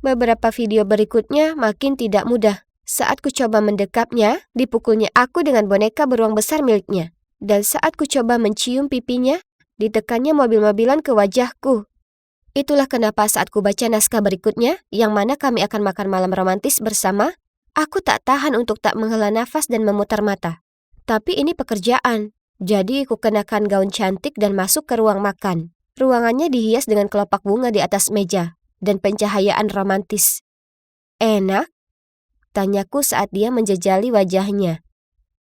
Beberapa video berikutnya makin tidak mudah. Saat ku coba mendekapnya, dipukulnya aku dengan boneka beruang besar miliknya. Dan saat ku coba mencium pipinya, ditekannya mobil-mobilan ke wajahku. Itulah kenapa saat ku baca naskah berikutnya, yang mana kami akan makan malam romantis bersama, aku tak tahan untuk tak menghela nafas dan memutar mata. Tapi ini pekerjaan, jadi ku kenakan gaun cantik dan masuk ke ruang makan. Ruangannya dihias dengan kelopak bunga di atas meja, dan pencahayaan romantis. "Enak?" tanyaku saat dia menjejali wajahnya.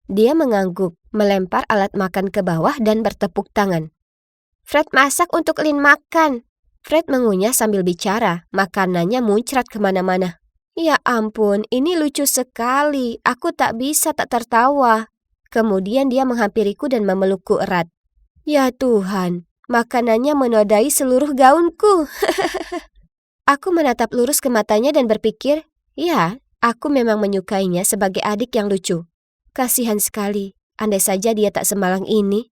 Dia mengangguk, melempar alat makan ke bawah dan bertepuk tangan. "Fred masak untuk Lin makan." Fred mengunyah sambil bicara, makanannya muncrat kemana-mana. Ya ampun, ini lucu sekali, aku tak bisa tak tertawa. Kemudian dia menghampiriku dan memelukku erat. Ya Tuhan, makanannya menodai seluruh gaunku. Aku menatap lurus ke matanya dan berpikir, ya, aku memang menyukainya sebagai adik yang lucu. Kasihan sekali, andai saja dia tak semalang ini.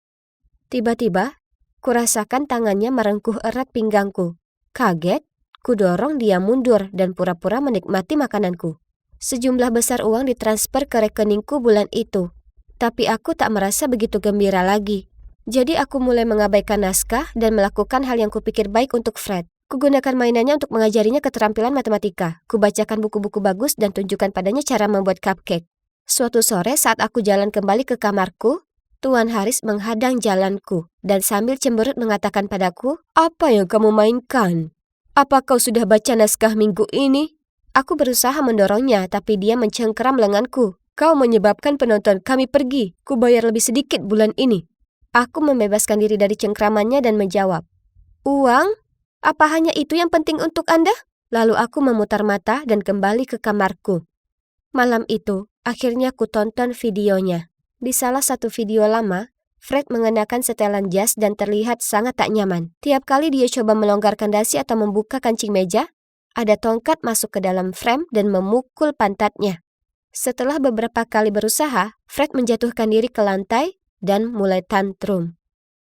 Tiba-tiba, kurasakan tangannya merengkuh erat pinggangku. Kaget, kudorong dia mundur dan pura-pura menikmati makananku. Sejumlah besar uang ditransfer ke rekeningku bulan itu. Tapi aku tak merasa begitu gembira lagi. Jadi aku mulai mengabaikan naskah dan melakukan hal yang kupikir baik untuk Fred. Kugunakan mainannya untuk mengajarinya keterampilan matematika. Kubacakan buku-buku bagus dan tunjukkan padanya cara membuat cupcake. Suatu sore saat aku jalan kembali ke kamarku, Tuan Haris menghadang jalanku dan sambil cemberut mengatakan padaku, "Apa yang kamu mainkan? Apa kau sudah baca naskah minggu ini?" Aku berusaha mendorongnya, tapi dia mencengkeram lenganku. "Kau menyebabkan penonton kami pergi. Ku bayar lebih sedikit bulan ini." Aku membebaskan diri dari cengkramannya dan menjawab, "Uang? Apa hanya itu yang penting untuk Anda?" Lalu aku memutar mata dan kembali ke kamarku. Malam itu, akhirnya ku tonton videonya. Di salah satu video lama, Fred mengenakan setelan jas dan terlihat sangat tak nyaman. Tiap kali dia coba melonggarkan dasi atau membuka kancing meja, ada tongkat masuk ke dalam frame dan memukul pantatnya. Setelah beberapa kali berusaha, Fred menjatuhkan diri ke lantai dan mulai tantrum.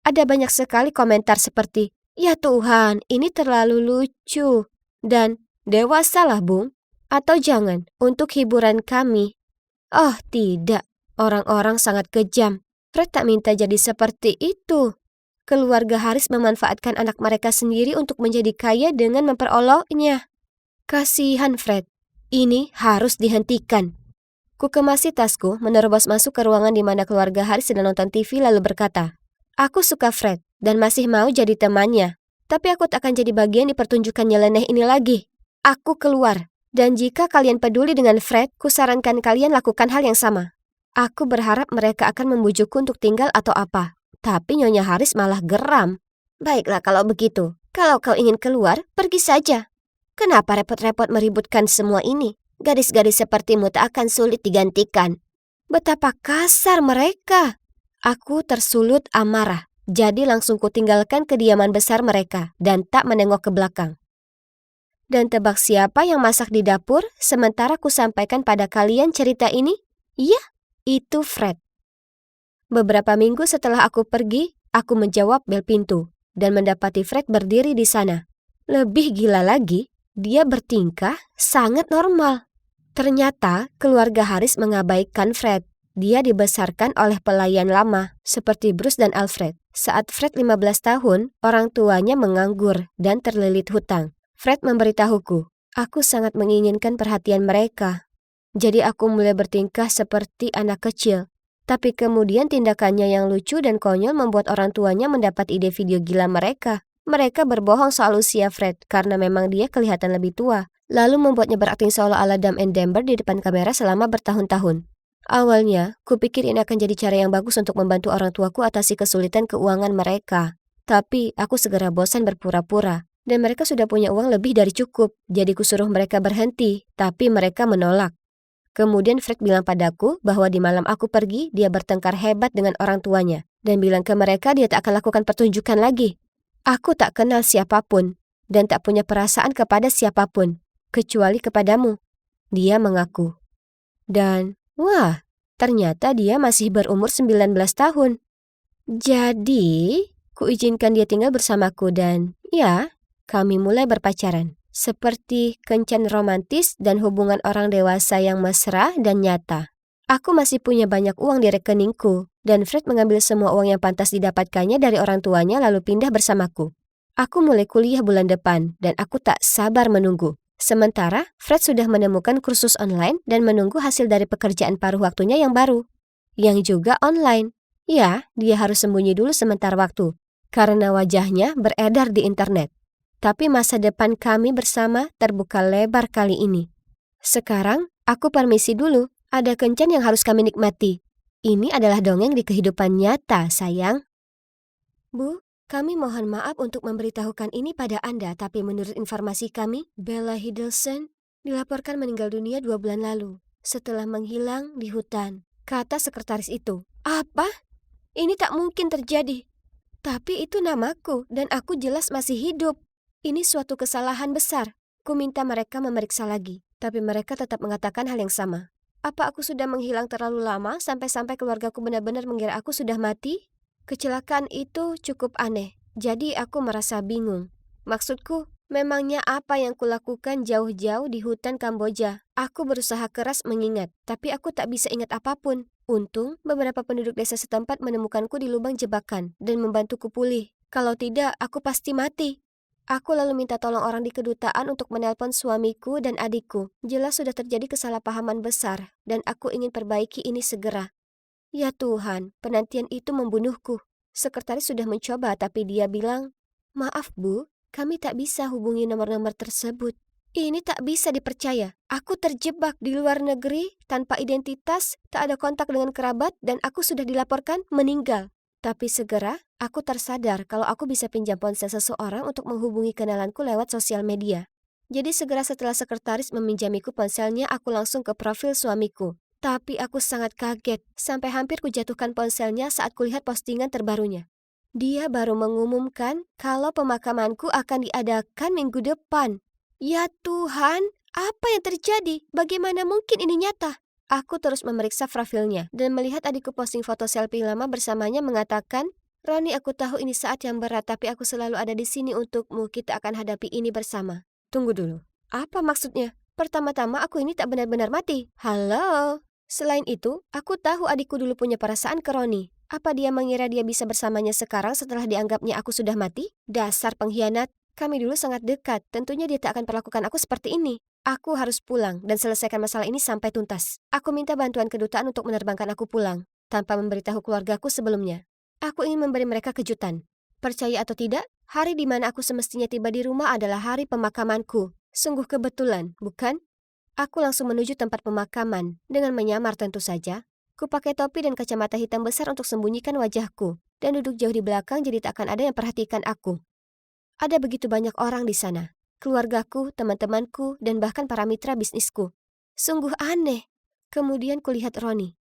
Ada banyak sekali komentar seperti, "Ya Tuhan, ini terlalu lucu," dan "Dewasalah, Bung," atau "Jangan, untuk hiburan kami." Oh tidak. Orang-orang sangat kejam. Fred tak minta jadi seperti itu. Keluarga Haris memanfaatkan anak mereka sendiri untuk menjadi kaya dengan memperoloknya. Kasihan Fred. Ini harus dihentikan. Ku kemasi tasku, menerobos masuk ke ruangan di mana keluarga Haris sedang nonton TV lalu berkata, "Aku suka Fred dan masih mau jadi temannya. Tapi aku tak akan jadi bagian di pertunjukan nyeleneh ini lagi. Aku keluar. Dan jika kalian peduli dengan Fred, kusarankan kalian lakukan hal yang sama. Aku berharap mereka akan membujukku untuk tinggal atau apa. Tapi Nyonya Haris malah geram. Baiklah kalau begitu. Kalau kau ingin keluar, pergi saja. Kenapa repot-repot meributkan semua ini? Gadis-gadis sepertimu tak akan sulit digantikan. Betapa kasar mereka. Aku tersulut amarah. Jadi langsung kutinggalkan kediaman besar mereka dan tak menengok ke belakang. Dan tebak siapa yang masak di dapur sementara ku sampaikan pada kalian cerita ini? Iya, itu Fred. Beberapa minggu setelah aku pergi, aku menjawab bel pintu dan mendapati Fred berdiri di sana. Lebih gila lagi, dia bertingkah sangat normal. Ternyata keluarga Haris mengabaikan Fred. Dia dibesarkan oleh pelayan lama, seperti Bruce dan Alfred. Saat Fred 15 tahun, orang tuanya menganggur dan terlilit hutang. Fred memberitahuku, aku sangat menginginkan perhatian mereka. Jadi aku mulai bertingkah seperti anak kecil. Tapi kemudian tindakannya yang lucu dan konyol membuat orang tuanya mendapat ide video gila mereka. Mereka berbohong soal usia Fred karena memang dia kelihatan lebih tua. Lalu membuatnya berakting seolah-olah Dumb and Dumber di depan kamera selama bertahun-tahun. Awalnya, kupikir ini akan jadi cara yang bagus untuk membantu orang tuaku atasi kesulitan keuangan mereka. Tapi, aku segera bosan berpura-pura. Dan mereka sudah punya uang lebih dari cukup. Jadi kusuruh mereka berhenti, tapi mereka menolak. Kemudian Fred bilang padaku bahwa di malam aku pergi, dia bertengkar hebat dengan orang tuanya. Dan bilang ke mereka dia tak akan lakukan pertunjukan lagi. Aku tak kenal siapapun. Dan tak punya perasaan kepada siapapun. Kecuali kepadamu. Dia mengaku. Dan wah, ternyata dia masih berumur 19 tahun. Jadi, kuizinkan dia tinggal bersamaku dan, ya, kami mulai berpacaran. Seperti kencan romantis dan hubungan orang dewasa yang mesra dan nyata. Aku masih punya banyak uang di rekeningku, dan Fred mengambil semua uang yang pantas didapatkannya dari orang tuanya lalu pindah bersamaku. Aku mulai kuliah bulan depan, dan aku tak sabar menunggu. Sementara, Fred sudah menemukan kursus online dan menunggu hasil dari pekerjaan paruh waktunya yang baru. Yang juga online. Ya, dia harus sembunyi dulu sementara waktu, karena wajahnya beredar di internet. Tapi masa depan kami bersama terbuka lebar kali ini. Sekarang, aku permisi dulu, ada kencan yang harus kami nikmati. Ini adalah dongeng di kehidupan nyata, sayang. Bu, kami mohon maaf untuk memberitahukan ini pada Anda, tapi menurut informasi kami, Bella Hiddleston dilaporkan meninggal dunia 2 bulan lalu, setelah menghilang di hutan, kata sekretaris itu. Apa? Ini tak mungkin terjadi. Tapi itu namaku, dan aku jelas masih hidup. Ini suatu kesalahan besar. Ku minta mereka memeriksa lagi, tapi mereka tetap mengatakan hal yang sama. Apa aku sudah menghilang terlalu lama sampai-sampai keluargaku benar-benar mengira aku sudah mati? Kecelakaan itu cukup aneh, jadi aku merasa bingung. Maksudku, memangnya apa yang kulakukan jauh-jauh di hutan Kamboja? Aku berusaha keras mengingat, tapi aku tak bisa ingat apapun. Untung, beberapa penduduk desa setempat menemukanku di lubang jebakan dan membantuku pulih. Kalau tidak, aku pasti mati. Aku lalu minta tolong orang di kedutaan untuk menelpon suamiku dan adikku. Jelas sudah terjadi kesalahpahaman besar, dan aku ingin perbaiki ini segera. Ya Tuhan, penantian itu membunuhku. Sekretaris sudah mencoba, tapi dia bilang, maaf Bu, kami tak bisa hubungi nomor-nomor tersebut. Ini tak bisa dipercaya. Aku terjebak di luar negeri, tanpa identitas, tak ada kontak dengan kerabat, dan aku sudah dilaporkan meninggal. Tapi segera, aku tersadar kalau aku bisa pinjam ponsel seseorang untuk menghubungi kenalanku lewat sosial media. Jadi segera setelah sekretaris meminjamiku ponselnya, aku langsung ke profil suamiku. Tapi aku sangat kaget, sampai hampir kujatuhkan ponselnya saat kulihat postingan terbarunya. Dia baru mengumumkan kalau pemakamanku akan diadakan minggu depan. Ya Tuhan, apa yang terjadi? Bagaimana mungkin ini nyata? Aku terus memeriksa profilnya dan melihat adikku posting foto selfie lama bersamanya mengatakan, Roni, aku tahu ini saat yang berat, tapi aku selalu ada di sini untukmu. Kita akan hadapi ini bersama. Tunggu dulu. Apa maksudnya? Pertama-tama aku ini tak benar-benar mati. Halo? Selain itu, aku tahu adikku dulu punya perasaan ke Roni. Apa dia mengira dia bisa bersamanya sekarang setelah dianggapnya aku sudah mati? Dasar pengkhianat. Kami dulu sangat dekat. Tentunya dia tak akan perlakukan aku seperti ini. Aku harus pulang dan selesaikan masalah ini sampai tuntas. Aku minta bantuan kedutaan untuk menerbangkan aku pulang, tanpa memberitahu keluargaku sebelumnya. Aku ingin memberi mereka kejutan. Percaya atau tidak, Hari di mana aku semestinya tiba di rumah adalah hari pemakamanku. Sungguh kebetulan, bukan? Aku langsung menuju tempat pemakaman, dengan menyamar tentu saja. Ku pakai topi dan kacamata hitam besar untuk sembunyikan wajahku, dan duduk jauh di belakang jadi tak akan ada yang perhatikan aku. Ada begitu banyak orang di sana. Keluargaku, teman-temanku, dan bahkan para mitra bisnisku. Sungguh aneh. Kemudian kulihat Roni.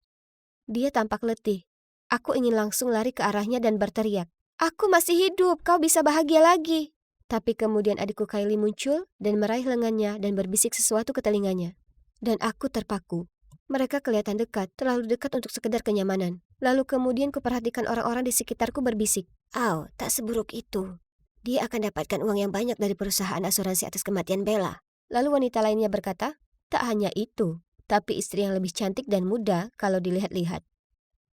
Dia tampak letih. Aku ingin langsung lari ke arahnya dan berteriak, "Aku masih hidup, kau bisa bahagia lagi." Tapi kemudian adikku Kylie muncul dan meraih lengannya dan berbisik sesuatu ke telinganya. Dan aku terpaku. Mereka kelihatan dekat, terlalu dekat untuk sekedar kenyamanan. Lalu kemudian kuperhatikan orang-orang di sekitarku berbisik, "Au, tak seburuk itu. Dia akan dapatkan uang yang banyak dari perusahaan asuransi atas kematian Bella." Lalu wanita lainnya berkata, "Tak hanya itu, tapi istri yang lebih cantik dan muda kalau dilihat-lihat."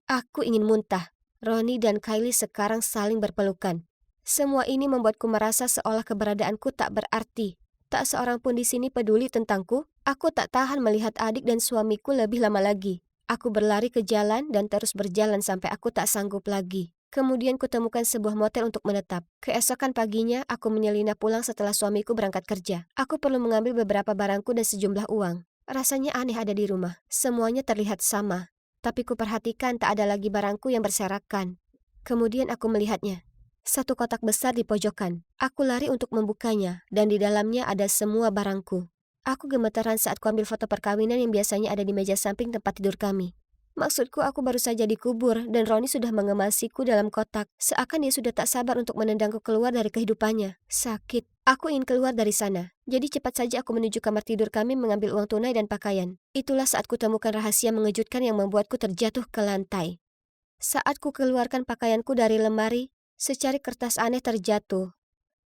Aku ingin muntah. Roni dan Kylie sekarang saling berpelukan. Semua ini membuatku merasa seolah keberadaanku tak berarti. Tak seorang pun di sini peduli tentangku. Aku tak tahan melihat adik dan suamiku lebih lama lagi. Aku berlari ke jalan dan terus berjalan sampai aku tak sanggup lagi. Kemudian kutemukan sebuah motel untuk menetap. Keesokan paginya, aku menyelinap pulang setelah suamiku berangkat kerja. Aku perlu mengambil beberapa barangku dan sejumlah uang. Rasanya aneh ada di rumah. Semuanya terlihat sama. Tapi kuperhatikan tak ada lagi barangku yang berserakan. Kemudian aku melihatnya. Satu kotak besar di pojokan. Aku lari untuk membukanya, dan di dalamnya ada semua barangku. Aku gemetaran saat kuambil foto perkawinan yang biasanya ada di meja samping tempat tidur kami. Maksudku, aku baru saja dikubur, dan Roni sudah mengemasiku dalam kotak. Seakan dia sudah tak sabar untuk menendangku keluar dari kehidupannya. Sakit. Aku ingin keluar dari sana. Jadi cepat saja aku menuju kamar tidur kami mengambil uang tunai dan pakaian. Itulah saat kutemukan rahasia mengejutkan yang membuatku terjatuh ke lantai. Saat ku keluarkan pakaianku dari lemari, secari kertas aneh terjatuh.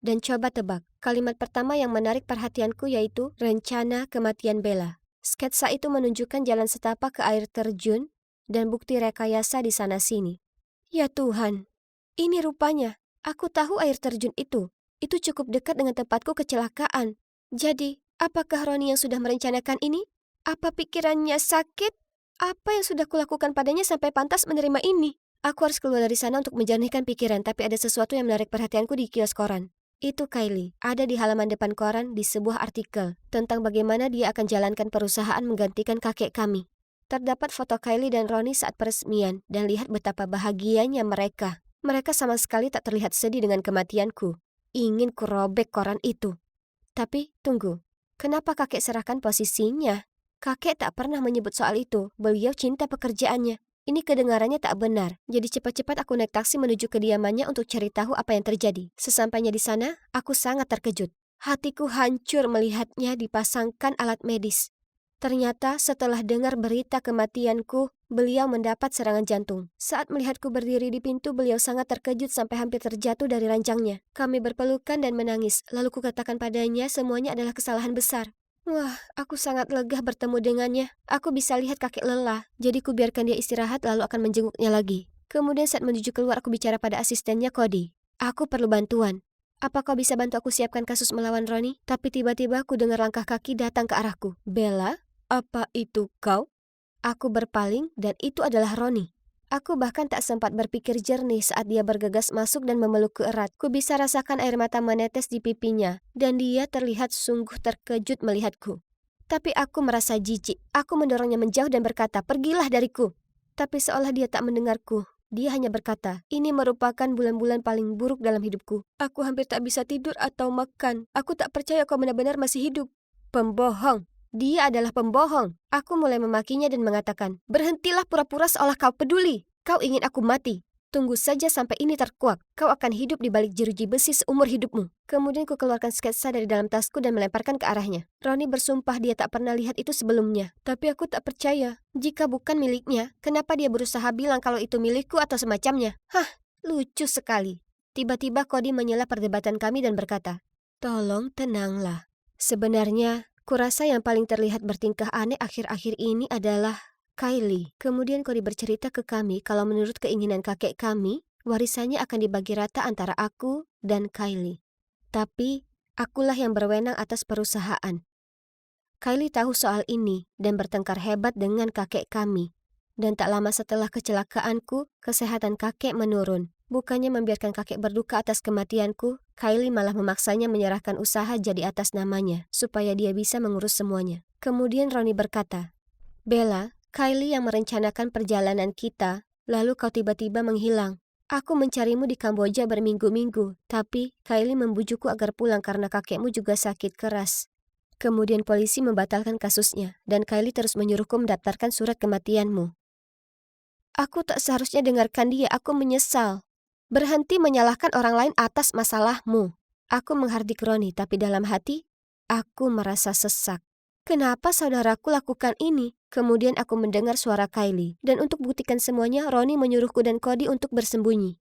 Dan coba tebak, kalimat pertama yang menarik perhatianku yaitu rencana kematian Bella. Sketsa itu menunjukkan jalan setapak ke air terjun dan bukti rekayasa di sana-sini. Ya Tuhan, ini rupanya. Aku tahu air terjun itu. Itu cukup dekat dengan tempatku kecelakaan. Jadi, apakah Roni yang sudah merencanakan ini? Apa pikirannya sakit? Apa yang sudah kulakukan padanya sampai pantas menerima ini? Aku harus keluar dari sana untuk menjernihkan pikiran, tapi ada sesuatu yang menarik perhatianku di kios koran. Itu Kylie, ada di halaman depan koran di sebuah artikel tentang bagaimana dia akan jalankan perusahaan menggantikan kakek kami. Terdapat foto Kylie dan Roni saat peresmian, dan lihat betapa bahagianya mereka. Mereka sama sekali tak terlihat sedih dengan kematianku. Ingin kurobek koran itu. Tapi, tunggu. Kenapa kakek serahkan posisinya? Kakek tak pernah menyebut soal itu. Beliau cinta pekerjaannya. Ini kedengarannya tak benar. Jadi cepat-cepat aku naik taksi menuju kediamannya untuk cari tahu apa yang terjadi. Sesampainya di sana, aku sangat terkejut. Hatiku hancur melihatnya dipasangkan alat medis. Ternyata setelah dengar berita kematianku, beliau mendapat serangan jantung. Saat melihatku berdiri di pintu, beliau sangat terkejut sampai hampir terjatuh dari ranjangnya. Kami berpelukan dan menangis, lalu kukatakan padanya semuanya adalah kesalahan besar. Wah, aku sangat lega bertemu dengannya. Aku bisa lihat kakek lelah, jadi kubiarkan dia istirahat lalu akan menjenguknya lagi. Kemudian saat menuju keluar, aku bicara pada asistennya Cody. Aku perlu bantuan. Apa kau bisa bantu aku siapkan kasus melawan Roni? Tapi tiba-tiba aku dengar langkah kaki datang ke arahku. Bella? Apa itu kau? Aku berpaling dan itu adalah Roni. Aku bahkan tak sempat berpikir jernih saat dia bergegas masuk dan memelukku erat. Ku bisa rasakan air mata menetes di pipinya dan dia terlihat sungguh terkejut melihatku. Tapi aku merasa jijik. Aku mendorongnya menjauh dan berkata, "Pergilah dariku." Tapi seolah dia tak mendengarku. Dia hanya berkata, "Ini merupakan bulan-bulan paling buruk dalam hidupku. Aku hampir tak bisa tidur atau makan. Aku tak percaya kau benar-benar masih hidup." Pembohong. Dia adalah pembohong. Aku mulai memakinya dan mengatakan, "Berhentilah pura-pura seolah kau peduli. Kau ingin aku mati. Tunggu saja sampai ini terkuak. Kau akan hidup di balik jeruji besi seumur hidupmu." Kemudian ku keluarkan sketsa dari dalam tasku dan melemparkan ke arahnya. Roni bersumpah dia tak pernah lihat itu sebelumnya. Tapi aku tak percaya. Jika bukan miliknya, kenapa dia berusaha bilang kalau itu milikku atau semacamnya? Hah, lucu sekali. Tiba-tiba Cody menyela perdebatan kami dan berkata, "Tolong tenanglah. Sebenarnya, kurasa yang paling terlihat bertingkah aneh akhir-akhir ini adalah Kylie." Kemudian Cody bercerita ke kami kalau menurut keinginan kakek kami, warisannya akan dibagi rata antara aku dan Kylie. Tapi, akulah yang berwenang atas perusahaan. Kylie tahu soal ini dan bertengkar hebat dengan kakek kami. Dan tak lama setelah kecelakaanku, kesehatan kakek menurun. Bukannya membiarkan kakek berduka atas kematianku, Kylie malah memaksanya menyerahkan usaha jadi atas namanya, supaya dia bisa mengurus semuanya. Kemudian Ronnie berkata, Bella, Kylie yang merencanakan perjalanan kita, lalu kau tiba-tiba menghilang. Aku mencarimu di Kamboja berminggu-minggu, tapi Kylie membujukku agar pulang karena kakekmu juga sakit keras. Kemudian polisi membatalkan kasusnya, dan Kylie terus menyuruhku mendaftarkan surat kematianmu. Aku tak seharusnya dengarkan dia, aku menyesal. Berhenti menyalahkan orang lain atas masalahmu. Aku menghardik Ronnie, tapi dalam hati, aku merasa sesak. Kenapa saudaraku lakukan ini? Kemudian aku mendengar suara Kylie, dan untuk buktikan semuanya, Ronnie menyuruhku dan Cody untuk bersembunyi.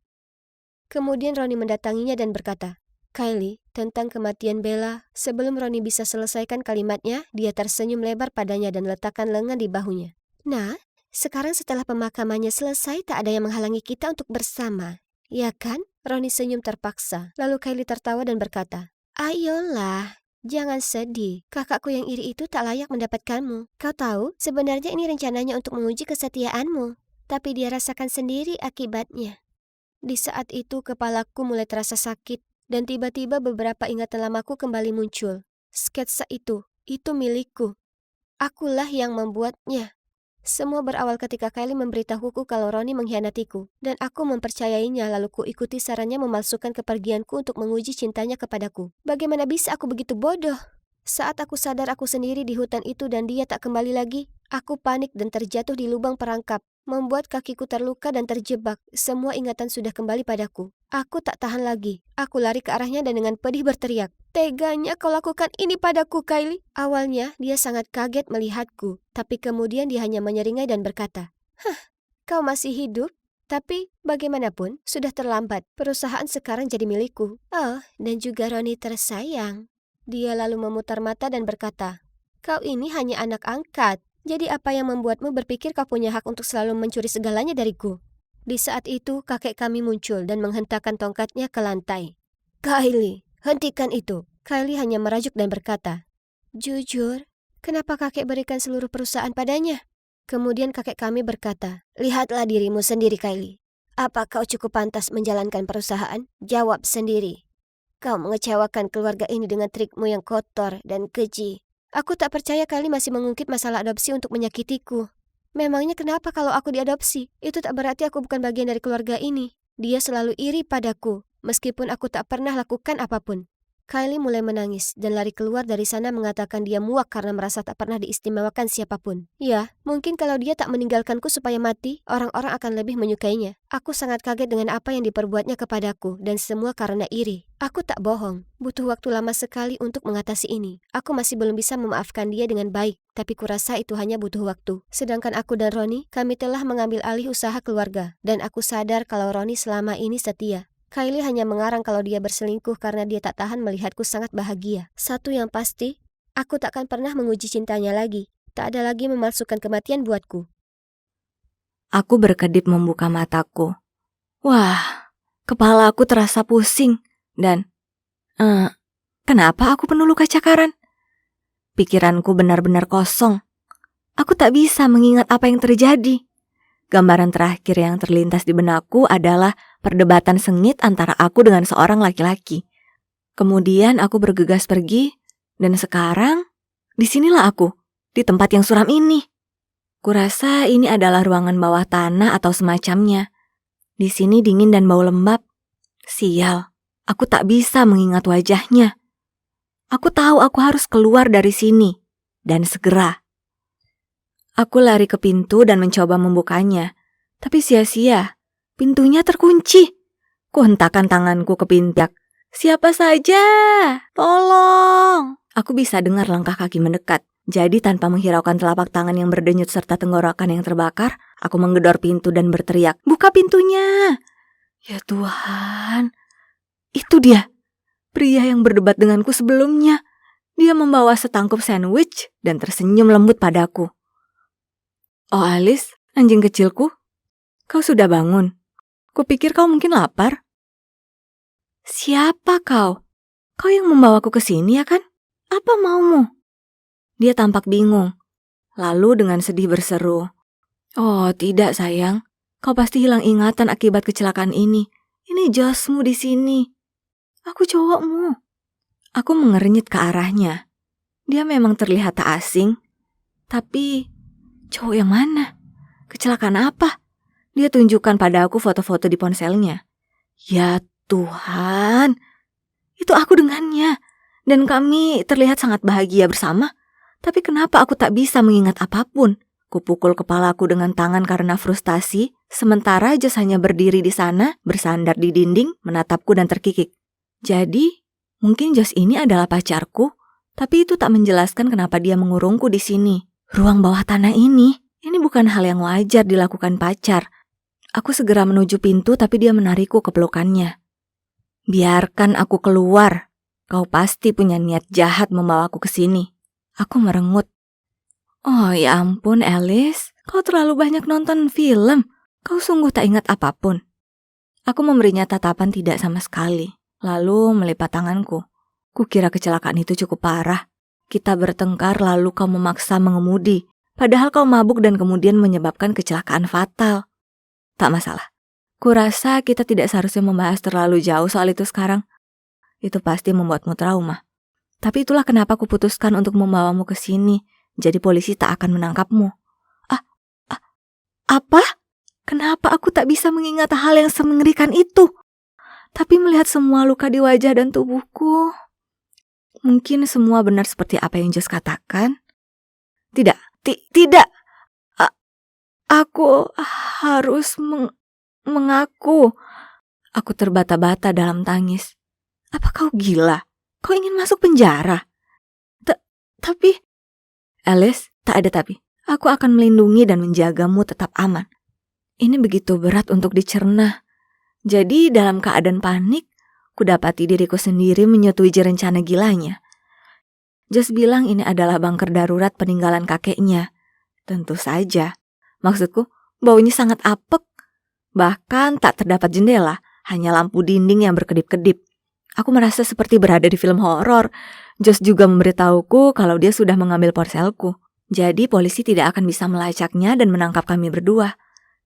Kemudian Ronnie mendatanginya dan berkata, Kylie, tentang kematian Bella. Sebelum Ronnie bisa selesaikan kalimatnya, dia tersenyum lebar padanya dan letakkan lengan di bahunya. Nah, sekarang setelah pemakamannya selesai, tak ada yang menghalangi kita untuk bersama. Ya kan? Ronnie senyum terpaksa. Lalu Kylie tertawa dan berkata, Ayolah, jangan sedih. Kakakku yang iri itu tak layak mendapatkanmu. Kau tahu, sebenarnya ini rencananya untuk menguji kesetiaanmu. Tapi dia rasakan sendiri akibatnya. Di saat itu kepalaku mulai terasa sakit. Dan tiba-tiba beberapa ingatan lamaku kembali muncul. Sketsa itu milikku. Akulah yang membuatnya. Semua berawal ketika Kylie memberitahuku kalau Ronnie mengkhianatiku, dan aku mempercayainya lalu kuikuti sarannya memalsukan kepergianku untuk menguji cintanya kepadaku. Bagaimana bisa aku begitu bodoh? Saat aku sadar aku sendiri di hutan itu dan dia tak kembali lagi, aku panik dan terjatuh di lubang perangkap, membuat kakiku terluka dan terjebak. Semua ingatan sudah kembali padaku. Aku tak tahan lagi. Aku lari ke arahnya dan dengan pedih berteriak, Teganya kau lakukan ini padaku, Kylie. Awalnya dia sangat kaget melihatku, tapi kemudian dia hanya menyeringai dan berkata, kau masih hidup? Tapi bagaimanapun, sudah terlambat. Perusahaan sekarang jadi milikku. Oh, dan juga Ronnie tersayang. Dia lalu memutar mata dan berkata, kau ini hanya anak angkat. Jadi apa yang membuatmu berpikir kau punya hak untuk selalu mencuri segalanya dariku? Di saat itu, kakek kami muncul dan menghentakkan tongkatnya ke lantai. Kylie, hentikan itu. Kylie hanya merajuk dan berkata, Jujur, kenapa kakek berikan seluruh perusahaan padanya? Kemudian kakek kami berkata, Lihatlah dirimu sendiri, Kylie. Apa kau cukup pantas menjalankan perusahaan? Jawab sendiri. Kau mengecewakan keluarga ini dengan trikmu yang kotor dan keji. Aku tak percaya Kylie masih mengungkit masalah adopsi untuk menyakitiku. Memangnya kenapa kalau aku diadopsi? Itu tak berarti aku bukan bagian dari keluarga ini. Dia selalu iri padaku, meskipun aku tak pernah lakukan apapun. Kylie mulai menangis dan lari keluar dari sana mengatakan dia muak karena merasa tak pernah diistimewakan siapapun. Ya, mungkin kalau dia tak meninggalkanku supaya mati, orang-orang akan lebih menyukainya. Aku sangat kaget dengan apa yang diperbuatnya kepadaku dan semua karena iri. Aku tak bohong, butuh waktu lama sekali untuk mengatasi ini. Aku masih belum bisa memaafkan dia dengan baik, tapi kurasa itu hanya butuh waktu. Sedangkan aku dan Ronnie, kami telah mengambil alih usaha keluarga, dan aku sadar kalau Ronnie selama ini setia. Kylie hanya mengarang kalau dia berselingkuh karena dia tak tahan melihatku sangat bahagia. Satu yang pasti, aku takkan pernah menguji cintanya lagi. Tak ada lagi memalsukan kematian buatku. Aku berkedip membuka mataku. Wah, kepala aku terasa pusing. Dan, kenapa aku penuh luka cakaran? Pikiranku benar-benar kosong. Aku tak bisa mengingat apa yang terjadi. Gambaran terakhir yang terlintas di benakku adalah perdebatan sengit antara aku dengan seorang laki-laki. Kemudian aku bergegas pergi, dan sekarang disinilah aku, di tempat yang suram ini. Kurasa ini adalah ruangan bawah tanah atau semacamnya. Di sini dingin dan bau lembab. Sial, aku tak bisa mengingat wajahnya. Aku tahu aku harus keluar dari sini, dan segera. Aku lari ke pintu dan mencoba membukanya, tapi sia-sia. Pintunya terkunci. Kuhentakkan tanganku ke pintu. Siapa saja? Tolong! Aku bisa dengar langkah kaki mendekat. Jadi tanpa menghiraukan telapak tangan yang berdenyut serta tenggorokan yang terbakar, aku menggedor pintu dan berteriak, "Buka pintunya!" Ya Tuhan, itu dia. Pria yang berdebat denganku sebelumnya. Dia membawa setangkup sandwich dan tersenyum lembut padaku. Oh Alice, anjing kecilku, kau sudah bangun? Kupikir kau mungkin lapar. Siapa kau? Kau yang membawaku ke sini ya kan? Apa maumu? Dia tampak bingung. Lalu dengan sedih berseru, "Oh tidak sayang, kau pasti hilang ingatan akibat kecelakaan ini. Ini josmu di sini. Aku cowokmu. Aku mengernyit ke arahnya. Dia memang terlihat tak asing. Tapi cowok yang mana? Kecelakaan apa? Dia tunjukkan pada aku foto-foto di ponselnya. Ya Tuhan, itu aku dengannya. Dan kami terlihat sangat bahagia bersama. Tapi kenapa aku tak bisa mengingat apapun? Kupukul kepalaku dengan tangan karena frustasi, sementara Josh hanya berdiri di sana, bersandar di dinding, menatapku dan terkikik. Jadi, mungkin Josh ini adalah pacarku, tapi itu tak menjelaskan kenapa dia mengurungku di sini. Ruang bawah tanah ini bukan hal yang wajar dilakukan pacar. Aku segera menuju pintu tapi dia menarikku ke pelukannya. Biarkan aku keluar. Kau pasti punya niat jahat membawaku ke sini. Aku merengut. Oh ya ampun Alice, kau terlalu banyak nonton film. Kau sungguh tak ingat apapun. Aku memberinya tatapan tidak sama sekali. Lalu melipat tanganku. Kukira kecelakaan itu cukup parah. Kita bertengkar lalu kau memaksa mengemudi. Padahal kau mabuk dan kemudian menyebabkan kecelakaan fatal. Tak masalah. Kurasa kita tidak seharusnya membahas terlalu jauh soal itu sekarang. Itu pasti membuatmu trauma. Tapi itulah kenapa aku putuskan untuk membawamu ke sini. Jadi polisi tak akan menangkapmu. Apa? Kenapa aku tak bisa mengingat hal yang semengerikan itu? Tapi melihat semua luka di wajah dan tubuhku, mungkin semua benar seperti apa yang Josh katakan. Tidak. Aku harus mengaku. Aku terbata-bata dalam tangis. Apa kau gila? Kau ingin masuk penjara? Tapi... Alice, tak ada tapi. Aku akan melindungi dan menjagamu tetap aman. Ini begitu berat untuk dicerna. Jadi dalam keadaan panik, kudapati diriku sendiri menyetujui rencana gilanya. Josh bilang ini adalah bunker darurat peninggalan kakeknya. Tentu saja. Maksudku, baunya sangat apek. Bahkan tak terdapat jendela, hanya lampu dinding yang berkedip-kedip. Aku merasa seperti berada di film horor. Josh juga memberitahuku kalau dia sudah mengambil ponselku. Jadi polisi tidak akan bisa melacaknya dan menangkap kami berdua.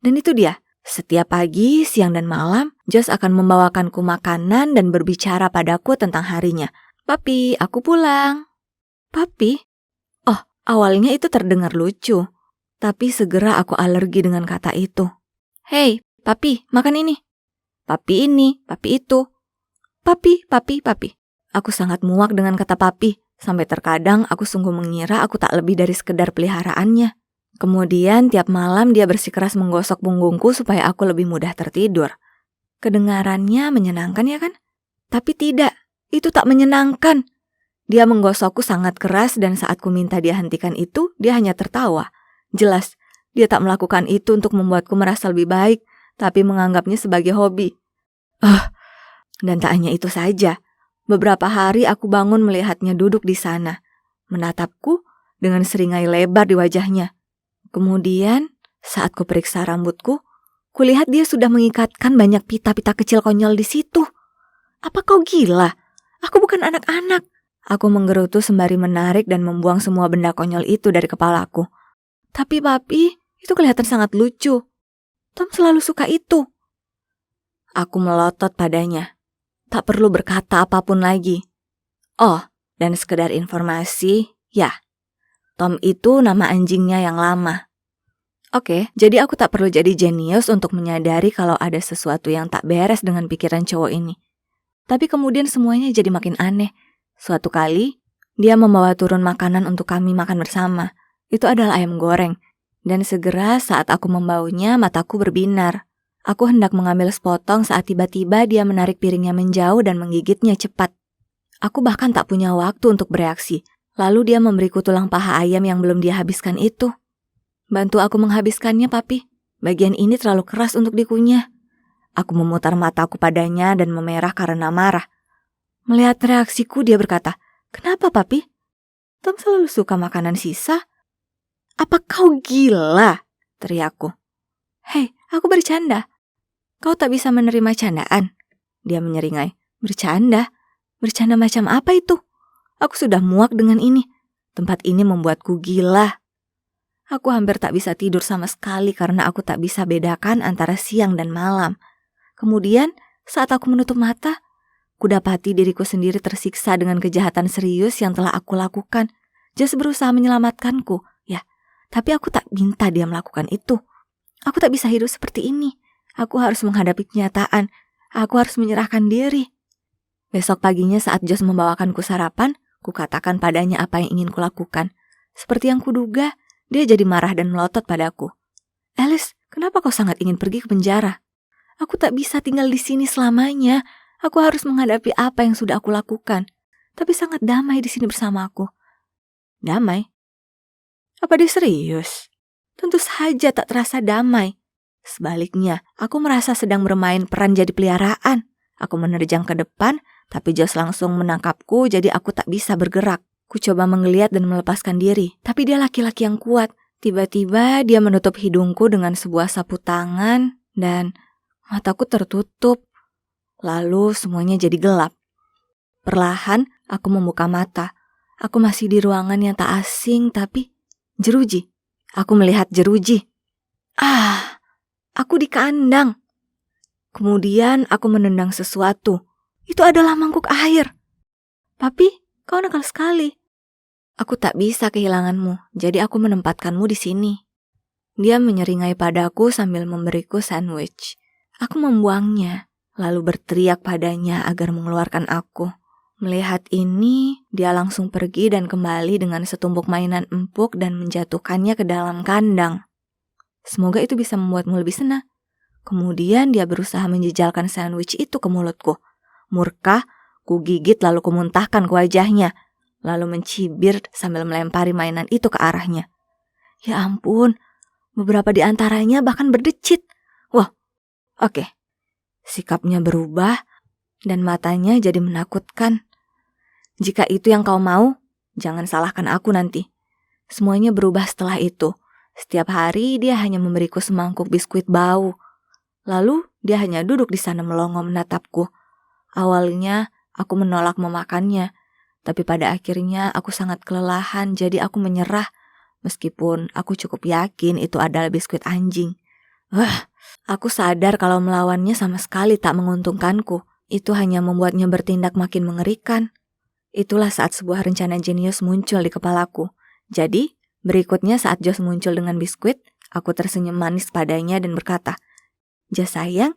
Dan itu dia. Setiap pagi, siang dan malam, Josh akan membawakanku makanan dan berbicara padaku tentang harinya. Papi, aku pulang. Papi? Oh, awalnya itu terdengar lucu. Tapi segera aku alergi dengan kata itu. Hei, papi, makan ini. Papi ini, papi itu. Papi. Aku sangat muak dengan kata papi. Sampai terkadang aku sungguh mengira aku tak lebih dari sekedar peliharaannya. Kemudian tiap malam dia bersikeras menggosok punggungku supaya aku lebih mudah tertidur. Kedengarannya menyenangkan ya kan? Tapi tidak, itu tak menyenangkan. Dia menggosokku sangat keras dan saat ku minta dia hentikan itu, dia hanya tertawa. Jelas, dia tak melakukan itu untuk membuatku merasa lebih baik, tapi menganggapnya sebagai hobi. Dan tak hanya itu saja. Beberapa hari aku bangun melihatnya duduk di sana, menatapku dengan seringai lebar di wajahnya. Kemudian, saat ku periksa rambutku, kulihat dia sudah mengikatkan banyak pita-pita kecil konyol di situ. Apa kau gila? Aku bukan anak-anak. Aku menggerutu sembari menarik dan membuang semua benda konyol itu dari kepalaku. Tapi papi, itu kelihatan sangat lucu. Tom selalu suka itu. Aku melotot padanya. Tak perlu berkata apapun lagi. Oh, dan sekedar informasi, ya. Tom itu nama anjingnya yang lama. Oke, jadi aku tak perlu jadi jenius untuk menyadari kalau ada sesuatu yang tak beres dengan pikiran cowok ini. Tapi kemudian semuanya jadi makin aneh. Suatu kali, dia membawa turun makanan untuk kami makan bersama. Itu adalah ayam goreng. Dan segera saat aku membaunya, mataku berbinar. Aku hendak mengambil sepotong saat tiba-tiba dia menarik piringnya menjauh dan menggigitnya cepat. Aku bahkan tak punya waktu untuk bereaksi. Lalu dia memberiku tulang paha ayam yang belum dia habiskan itu. Bantu aku menghabiskannya, papi. Bagian ini terlalu keras untuk dikunyah. Aku memutar mataku padanya dan memerah karena marah. Melihat reaksiku, dia berkata, "Kenapa, papi? Tom selalu suka makanan sisa." "Apa kau gila?" teriakku. "Hei, aku bercanda." "Kau tak bisa menerima candaan?" Dia menyeringai. "Bercanda? Bercanda macam apa itu? Aku sudah muak dengan ini. Tempat ini membuatku gila." Aku hampir tak bisa tidur sama sekali karena aku tak bisa bedakan antara siang dan malam. Kemudian, Saat aku menutup mata, kudapati diriku sendiri tersiksa dengan kejahatan serius yang telah aku lakukan. Josh berusaha menyelamatkanku, ya, tapi aku tak minta dia melakukan itu. Aku tak bisa hidup seperti ini. Aku harus menghadapi kenyataan. Aku harus menyerahkan diri. Besok paginya saat Josh membawakanku sarapan, kukatakan padanya apa yang ingin kulakukan. Seperti yang kuduga, dia jadi marah dan melotot padaku. Alice, kenapa kau sangat ingin pergi ke penjara? Aku tak bisa tinggal di sini selamanya. Aku harus menghadapi apa yang sudah aku lakukan. Tapi sangat damai di sini bersama aku. Damai? Apa dia serius? Tentu saja tak terasa damai. Sebaliknya, aku merasa sedang bermain peran jadi peliharaan. Aku menerjang ke depan, tapi Josh langsung menangkapku, jadi aku tak bisa bergerak. Ku coba menggeliat dan melepaskan diri, tapi dia laki-laki yang kuat. Tiba-tiba dia menutup hidungku dengan sebuah sapu tangan dan mataku tertutup. Lalu semuanya jadi gelap. Perlahan aku membuka mata. Aku masih di ruangan yang tak asing, tapi jeruji. Aku melihat jeruji. Aku di kandang. Kemudian aku menendang sesuatu. Itu adalah mangkuk air. Papi, kau nakal sekali. Aku tak bisa kehilanganmu, jadi aku menempatkanmu di sini. Dia menyeringai padaku sambil memberiku sandwich. Aku membuangnya, lalu berteriak padanya agar mengeluarkan aku. Melihat ini, dia langsung pergi dan kembali dengan setumpuk mainan empuk dan menjatuhkannya ke dalam kandang. Semoga itu bisa membuatmu lebih senang. Kemudian dia berusaha menjejalkan sandwich itu ke mulutku. Murka, ku gigit lalu kumuntahkan ke wajahnya. Lalu mencibir sambil melempari mainan itu ke arahnya. Ya ampun, beberapa di antaranya bahkan berdecit. Wah, oke. Sikapnya berubah dan matanya jadi menakutkan. Jika itu yang kau mau, jangan salahkan aku nanti. Semuanya berubah setelah itu. Setiap hari dia hanya memberiku semangkuk biskuit bau. Lalu dia hanya duduk di sana melongo menatapku. Awalnya aku menolak memakannya. Tapi pada akhirnya aku sangat kelelahan, jadi aku menyerah. Meskipun aku cukup yakin itu adalah biskuit anjing. Aku sadar kalau melawannya sama sekali tak menguntungkanku. Itu hanya membuatnya bertindak makin mengerikan. Itulah saat sebuah rencana jenius muncul di kepalaku. Jadi, berikutnya saat Josh muncul dengan biskuit, aku tersenyum manis padanya dan berkata, "Josh sayang,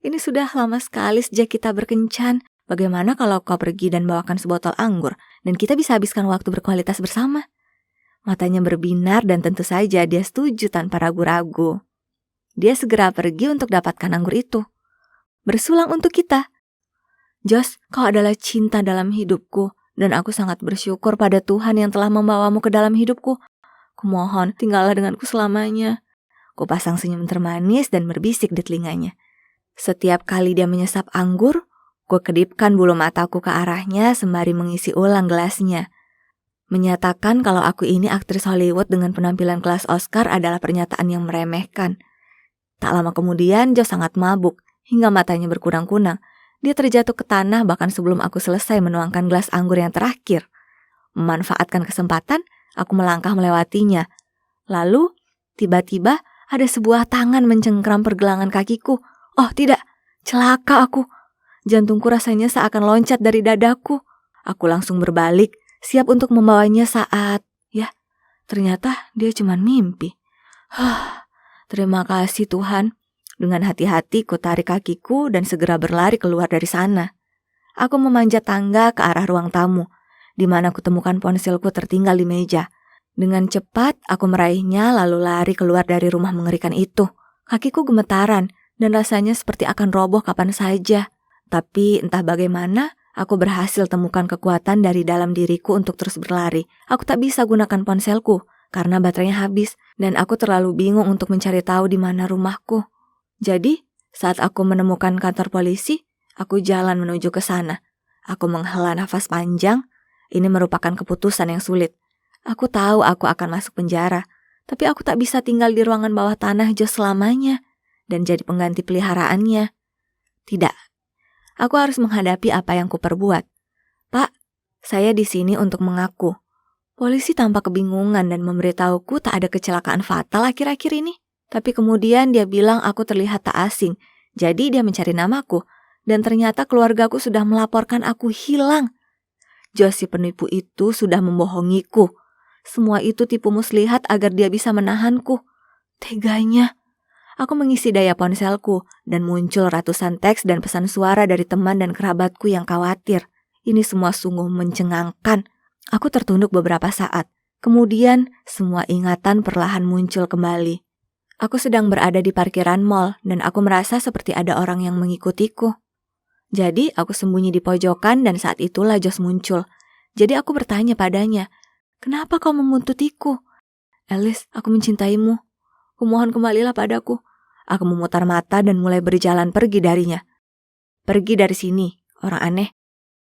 ini sudah lama sekali sejak kita berkencan. Bagaimana kalau kau pergi dan bawakan sebotol anggur, dan kita bisa habiskan waktu berkualitas bersama?" Matanya berbinar dan tentu saja dia setuju tanpa ragu-ragu. Dia segera pergi untuk dapatkan anggur itu. Bersulang untuk kita. Josh, kau adalah cinta dalam hidupku, dan aku sangat bersyukur pada Tuhan yang telah membawamu ke dalam hidupku. Kumohon, tinggallah denganku selamanya. Ku pasang senyum termanis dan berbisik di telinganya. Setiap kali dia menyesap anggur, ku kedipkan bulu mataku ke arahnya sembari mengisi ulang gelasnya. Menyatakan kalau aku ini aktris Hollywood dengan penampilan kelas Oscar adalah pernyataan yang meremehkan. Tak lama kemudian, Josh sangat mabuk, hingga matanya berkunang-kunang. Dia terjatuh ke tanah bahkan sebelum aku selesai menuangkan gelas anggur yang terakhir. Memanfaatkan kesempatan, aku melangkah melewatinya. Lalu, tiba-tiba ada sebuah tangan mencengkram pergelangan kakiku. Oh tidak, celaka aku. Jantungku rasanya seakan loncat dari dadaku. Aku langsung berbalik, siap untuk membawanya saat, ternyata dia cuma mimpi. Terima kasih Tuhan. Dengan hati-hati ku tarik kakiku dan segera berlari keluar dari sana. Aku memanjat tangga ke arah ruang tamu, di mana kutemukan ponselku tertinggal di meja. Dengan cepat aku meraihnya lalu lari keluar dari rumah mengerikan itu. Kakiku gemetaran dan rasanya seperti akan roboh kapan saja. Tapi entah bagaimana, aku berhasil temukan kekuatan dari dalam diriku untuk terus berlari. Aku tak bisa gunakan ponselku karena baterainya habis dan aku terlalu bingung untuk mencari tahu di mana rumahku. Jadi, saat aku menemukan kantor polisi, aku jalan menuju ke sana. Aku menghela nafas panjang. Ini merupakan keputusan yang sulit. Aku tahu aku akan masuk penjara, tapi aku tak bisa tinggal di ruangan bawah tanah Josh selamanya dan jadi pengganti peliharaannya. Tidak. Aku harus menghadapi apa yang kuperbuat. Pak, saya di sini untuk mengaku. Polisi tampak kebingungan dan memberitahuku tak ada kecelakaan fatal akhir-akhir ini. Tapi kemudian dia bilang aku terlihat tak asing, jadi dia mencari namaku. Dan ternyata keluargaku sudah melaporkan aku hilang. Josh si penipu itu sudah membohongiku. Semua itu tipu muslihat agar dia bisa menahanku. Teganya. Aku mengisi daya ponselku dan muncul ratusan teks dan pesan suara dari teman dan kerabatku yang khawatir. Ini semua sungguh mencengangkan. Aku tertunduk beberapa saat. Kemudian semua ingatan perlahan muncul kembali. Aku sedang berada di parkiran mall dan aku merasa seperti ada orang yang mengikutiku. Jadi aku sembunyi di pojokan dan saat itulah Josh muncul. Jadi aku bertanya padanya, "Kenapa kau membuntutiku?" "Alice, aku mencintaimu. Kumohon kembalilah padaku." Aku memutar mata dan mulai berjalan pergi darinya. "Pergi dari sini, orang aneh.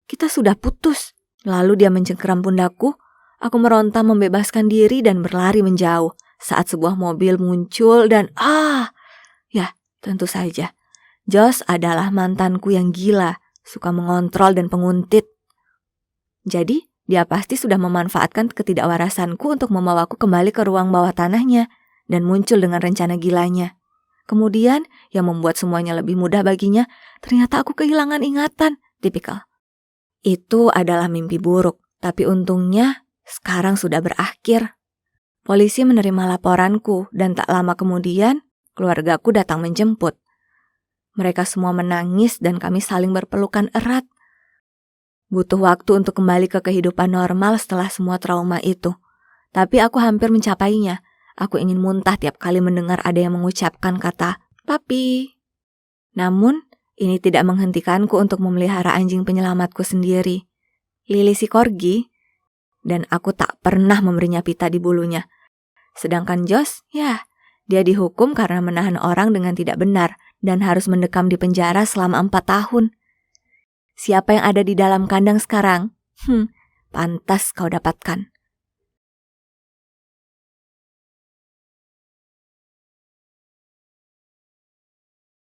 Kita sudah putus." Lalu dia mencengkeram pundakku. Aku meronta membebaskan diri dan berlari menjauh saat sebuah mobil muncul dan ya, tentu saja. Josh adalah mantanku yang gila, suka mengontrol dan penguntit. Jadi, dia pasti sudah memanfaatkan ketidakwarasanku untuk membawaku kembali ke ruang bawah tanahnya dan muncul dengan rencana gilanya. Kemudian, yang membuat semuanya lebih mudah baginya, ternyata aku kehilangan ingatan, tipikal. Itu adalah mimpi buruk, tapi untungnya sekarang sudah berakhir. Polisi menerima laporanku dan tak lama kemudian, keluargaku datang menjemput. Mereka semua menangis dan kami saling berpelukan erat. Butuh waktu untuk kembali ke kehidupan normal setelah semua trauma itu. Tapi aku hampir mencapainya. Aku ingin muntah tiap kali mendengar ada yang mengucapkan kata, "Papi." Namun, ini tidak menghentikanku untuk memelihara anjing penyelamatku sendiri, Lily si corgi, dan aku tak pernah memberinya pita di bulunya. Sedangkan Josh, ya, dia dihukum karena menahan orang dengan tidak benar dan harus mendekam di penjara selama 4 tahun. Siapa yang ada di dalam kandang sekarang? Pantas kau dapatkan.